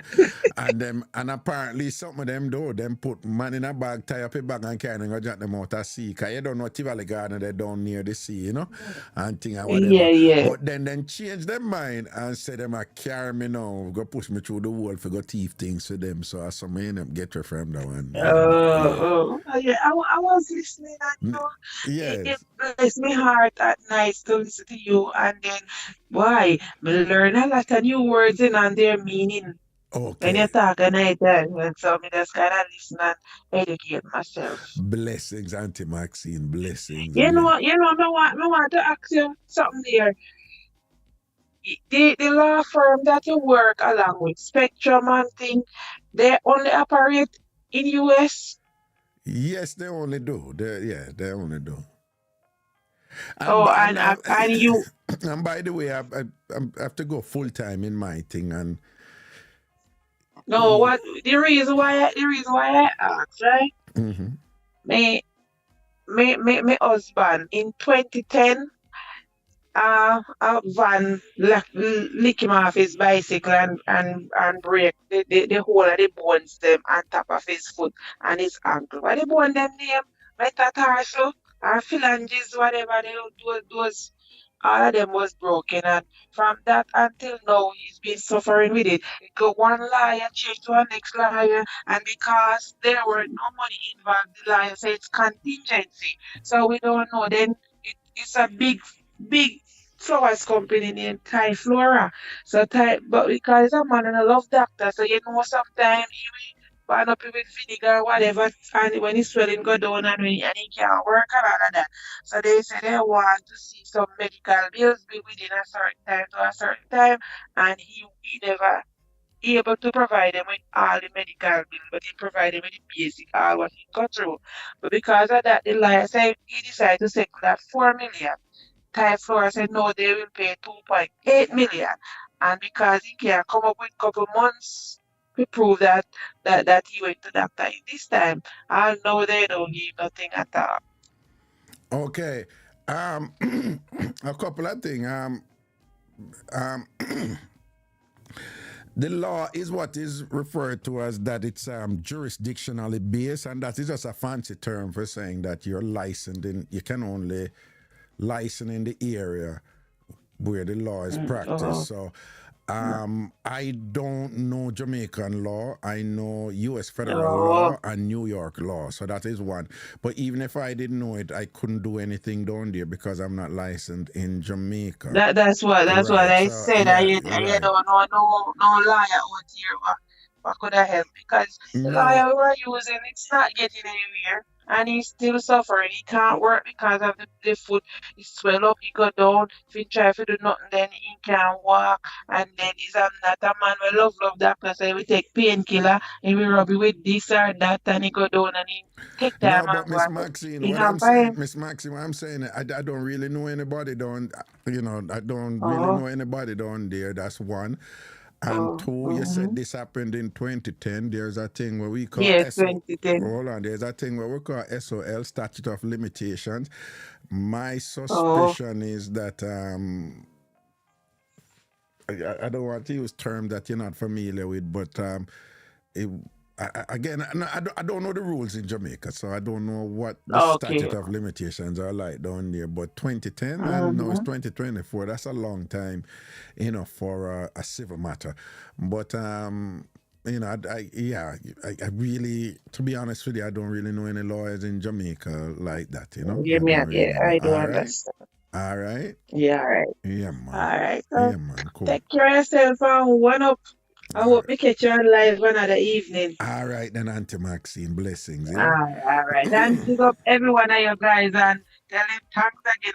and apparently some of them do. Them put man in a bag, tie up a bag and carry and go jack them out of sea. Because you don't know Tivoli Garden, they down near the sea, and thing and whatever. Yeah. But then change their mind and say them a carry me now, go push me through the wall for go thief things for them. So I some get her from that one. Yeah, I was listening and it blessed my heart at night to listen to you and then I learn a lot of new words and their meaning. Okay. When you talk at night and so I just kind of listen and educate myself. Blessings, Auntie Maxine, blessings. I want to ask you something there. The law firm that you work along with, Spectrum and thing, they only operate in US? Yes, they only do. They only do. And you. And by the way, I have to go full time in my thing and. No, what the reason why I asked, right? Mm-hmm. My husband in 2010. A van lick him off his bicycle and break the whole of the bones them on top of his foot and his ankle. What the bone them name? Metatarsal or phalanges, whatever those all of them was broken, and from that until now he's been suffering with it. Go one liar change to a next liar, and because there were no money involved, the liar said it's contingency. So we don't know. Then it's a big flowers company named Thai Flora. So but because he's a man and I love doctor, so sometimes he will burn up with vinegar or whatever, and when his swelling go down and he can't work and all of that. So they say they want to see some medical bills within a certain time and he never able to provide them with all the medical bills, but he provided with the basic all what he got through. But because of that, the lawyer said he decided to settle that $4 million. Thai Flora said no, they will pay $2.8 million. And because he can't come up with a couple months to prove that he went to doctor this time, I know they don't give nothing at all. Okay. A couple of things. The law is what is referred to as that it's jurisdictionally based, and that is just a fancy term for saying that you're licensed you can only license in the area where the law is practiced. So I don't know Jamaican law. I know U.S. federal Oh, law and New York law. So that is one. But even if I didn't know it, I couldn't do anything down there because I'm not licensed in Jamaica. that's what Right. I So said. yeah, I right. don't know no lawyer out here what could have helped because the No. lawyer we were using it's not getting anywhere. And he's still suffering. He can't work because of the foot. He swell up, he go down. If he try to do nothing, then he can't walk. And then he's not a man we love doctor. So we take painkiller and we rub it with this or that and he go down and he take time No, and but go Miss and Maxine, he what not I'm by saying, him. Miss Maxine, what I'm saying, I don't really know anybody down, I don't really Oh, know anybody down there. That's one. And oh, two, you said this happened in 2010. There's a thing where we call yes, SO. 2010. Hold on, there's a thing where we call SOL, Statute of Limitations. My Oh, suspicion is that I don't want to use terms that you're not familiar with, but it, again, I don't know the rules in Jamaica, so I don't know what the okay. statute of limitations are like down there. But 2010 and now it's Mm-hmm. 2024. That's a long time, for a civil matter. But I really, to be honest with you, I don't really know any lawyers in Jamaica like that. I don't really know. I do All right, understand. all right, Yeah, all right. yeah, All man, right. So yeah, man, cool. take care of yourself and one up. I All hope right. we catch you on live another evening. All right, then, Auntie Maxine, blessings, All yeah? right. And pick up every one of you guys and tell him thanks again.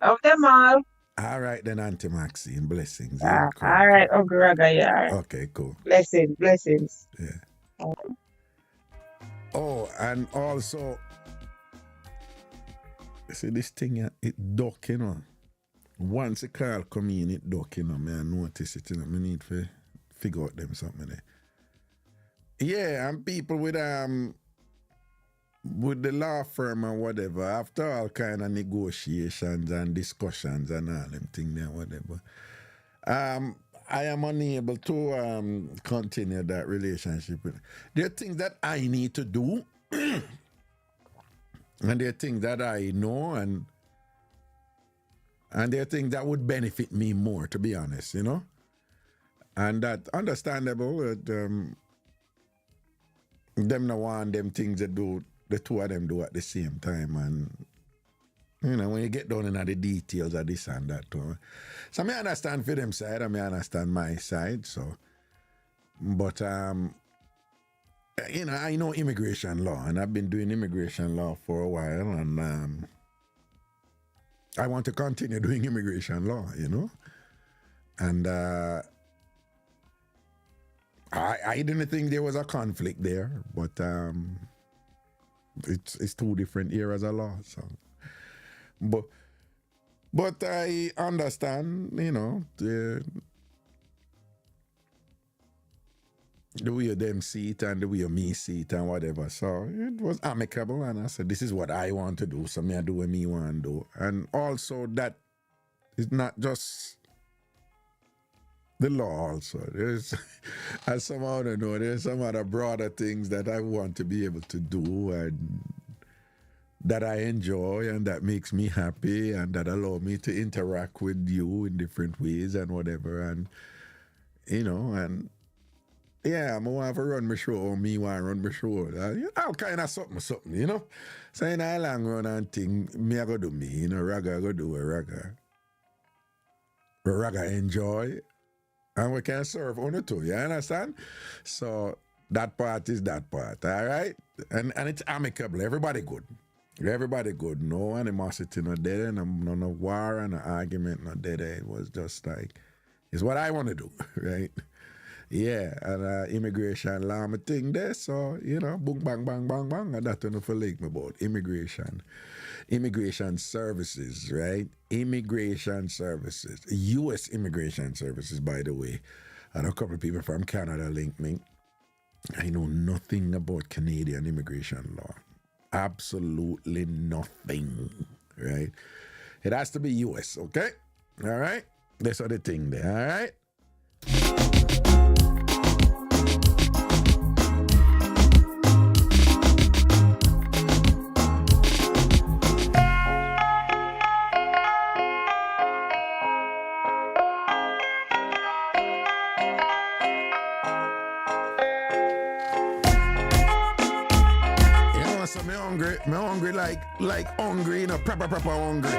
And of them all. All right, then, Auntie Maxine, blessings, yeah? Cool, All right, Uncle Raga, yeah. All right. Okay, cool, Blessings. yeah. Oh, and also, see this thing, it duck, Once a call come in, it duck, me I notice it, me need to figure out them something there. Yeah, and people with the law firm and whatever, after all kind of negotiations and discussions and all them things and whatever, I am unable to continue that relationship. There are things that I need to do, and there are things that I know, and there are things that would benefit me more, to be honest, And that understandable. Them no want them things that do the two of them do at the same time, and when you get down in the details of this and that too. So I understand for them side, and I understand my side. So, but I know immigration law, and I've been doing immigration law for a while, and I want to continue doing immigration law, and I didn't think there was a conflict there, but it's two different areas of law. So, but I understand, the way them see it and the way me see it and whatever. So it was amicable, and I said, this is what I want to do, so me I do what me want to do. And also that is not just the law also. There's, as somehow I know, there's some other broader things that I want to be able to do and that I enjoy and that makes me happy and that allow me to interact with you in different ways and whatever. And, and yeah, I want to run my show, me want to run my show. All kind of something, So in a long run and thing, me I go do me, Raga go do a Raga. Raga enjoy. And we can serve on it too, you understand? So that part is that part, all right? And it's amicable, everybody good. Everybody good, no animosity, no dead, no war and no argument, no dead. It was just like, it's what I want to do, right? Yeah, and immigration law, my thing there, so, boom, bang, bang, bang, bang, and that's enough for like me about immigration services, right? Immigration services, U.S. immigration services, by the way. And a couple of people from Canada linked me. I know nothing about Canadian immigration law. Absolutely nothing, right? It has to be U.S., okay? All right? That's the thing there, all right? hungry like hungry, you know, proper hungry.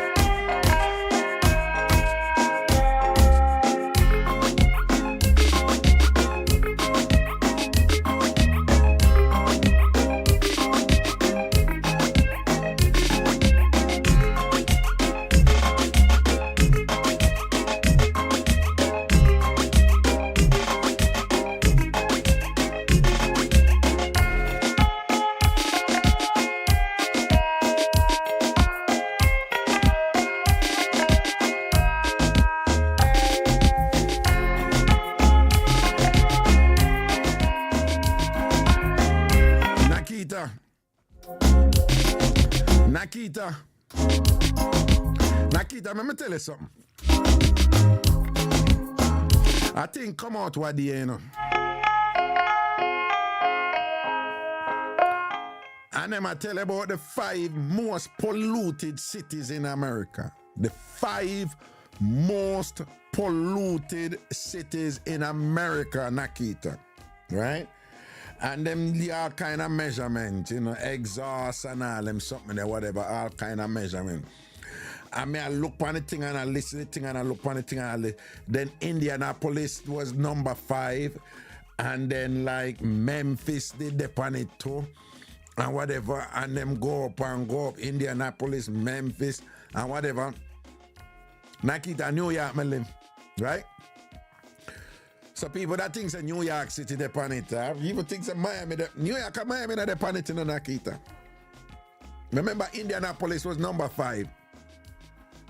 Nakita, let me tell you something. I think come out what the you know. And then I tell you about the 5 most polluted cities in America. The 5 most polluted cities in America, Nakita. Right? And them all kind of measurement, you know, exhaust and all them something there, whatever, all kind of measurement. I mean, I look on the thing and I listen to the thing and I look on the thing and I listen. Then Indianapolis was number 5. And then like Memphis did depend it too. And whatever. And them go up. Indianapolis, Memphis and whatever. Nakita, New York, me live. Right? So people that think that New York City depend it. People think that Miami, New York and Miami depend it in Nakita. Remember Indianapolis was number 5.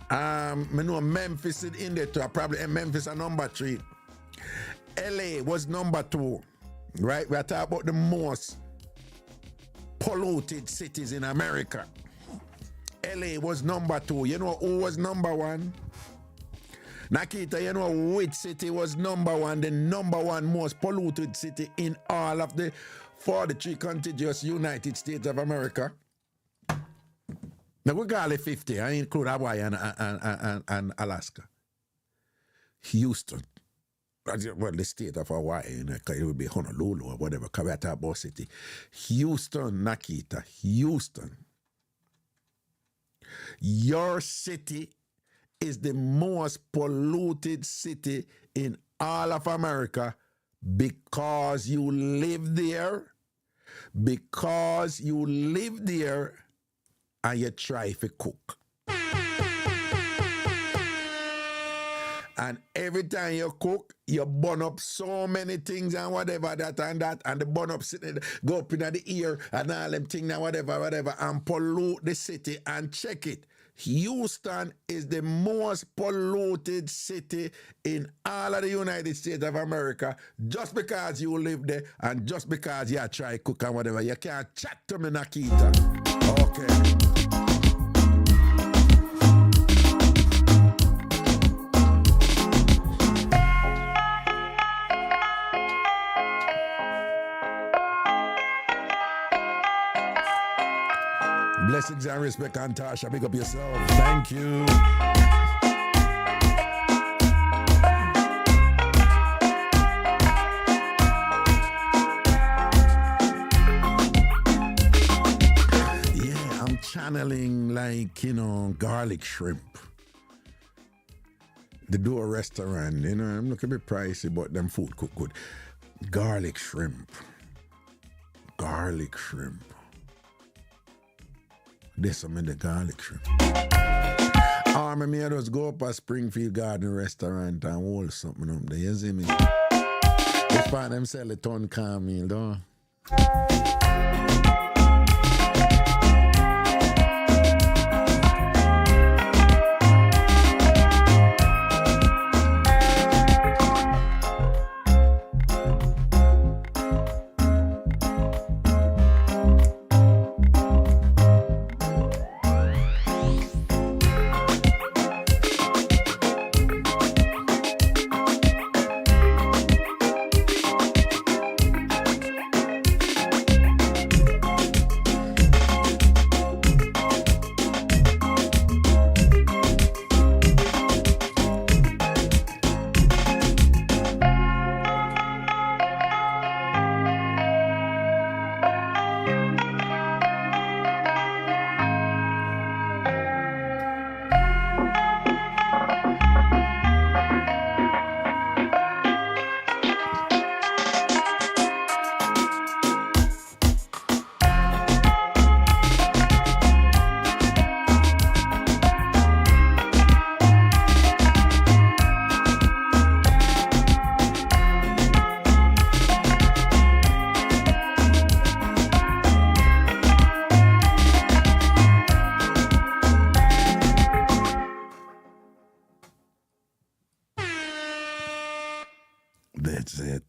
I know Memphis is in there too. Probably Memphis are number 3. LA was number 2. Right? We are talking about the most polluted cities in America. LA was number 2. You know who was number 1? Nakita, you know which city was number 1, the number 1 most polluted city in all of the 43 contiguous United States of America? Now we got 50. I include Hawaii and Alaska. Houston. Well, the state of Hawaii, you know, it would be Honolulu or whatever, Kawaii city. Houston, Nakita, Houston. Your city is the most polluted city in all of America because you live there, and you try to cook. And every time you cook, you burn up so many things and whatever, that, and the burn up go up in the ear and all them things and whatever, and pollute the city. And check it. Houston is the most polluted city in all of the United States of America just because you live there and just because you try cook and whatever. You can't chat to me, Nakita. Okay. Blessings and respect, Antasha. Big up yourself. Thank you. Yeah, I'm channeling like, you know, garlic shrimp. They do a restaurant, you know, I'm looking a bit pricey, but them food cook good. Garlic shrimp. There's some in the garlic shrimp. Me just go up a Springfield Garden restaurant and hold something up there. You see me? They find them sell a ton calm meal, though. That's it.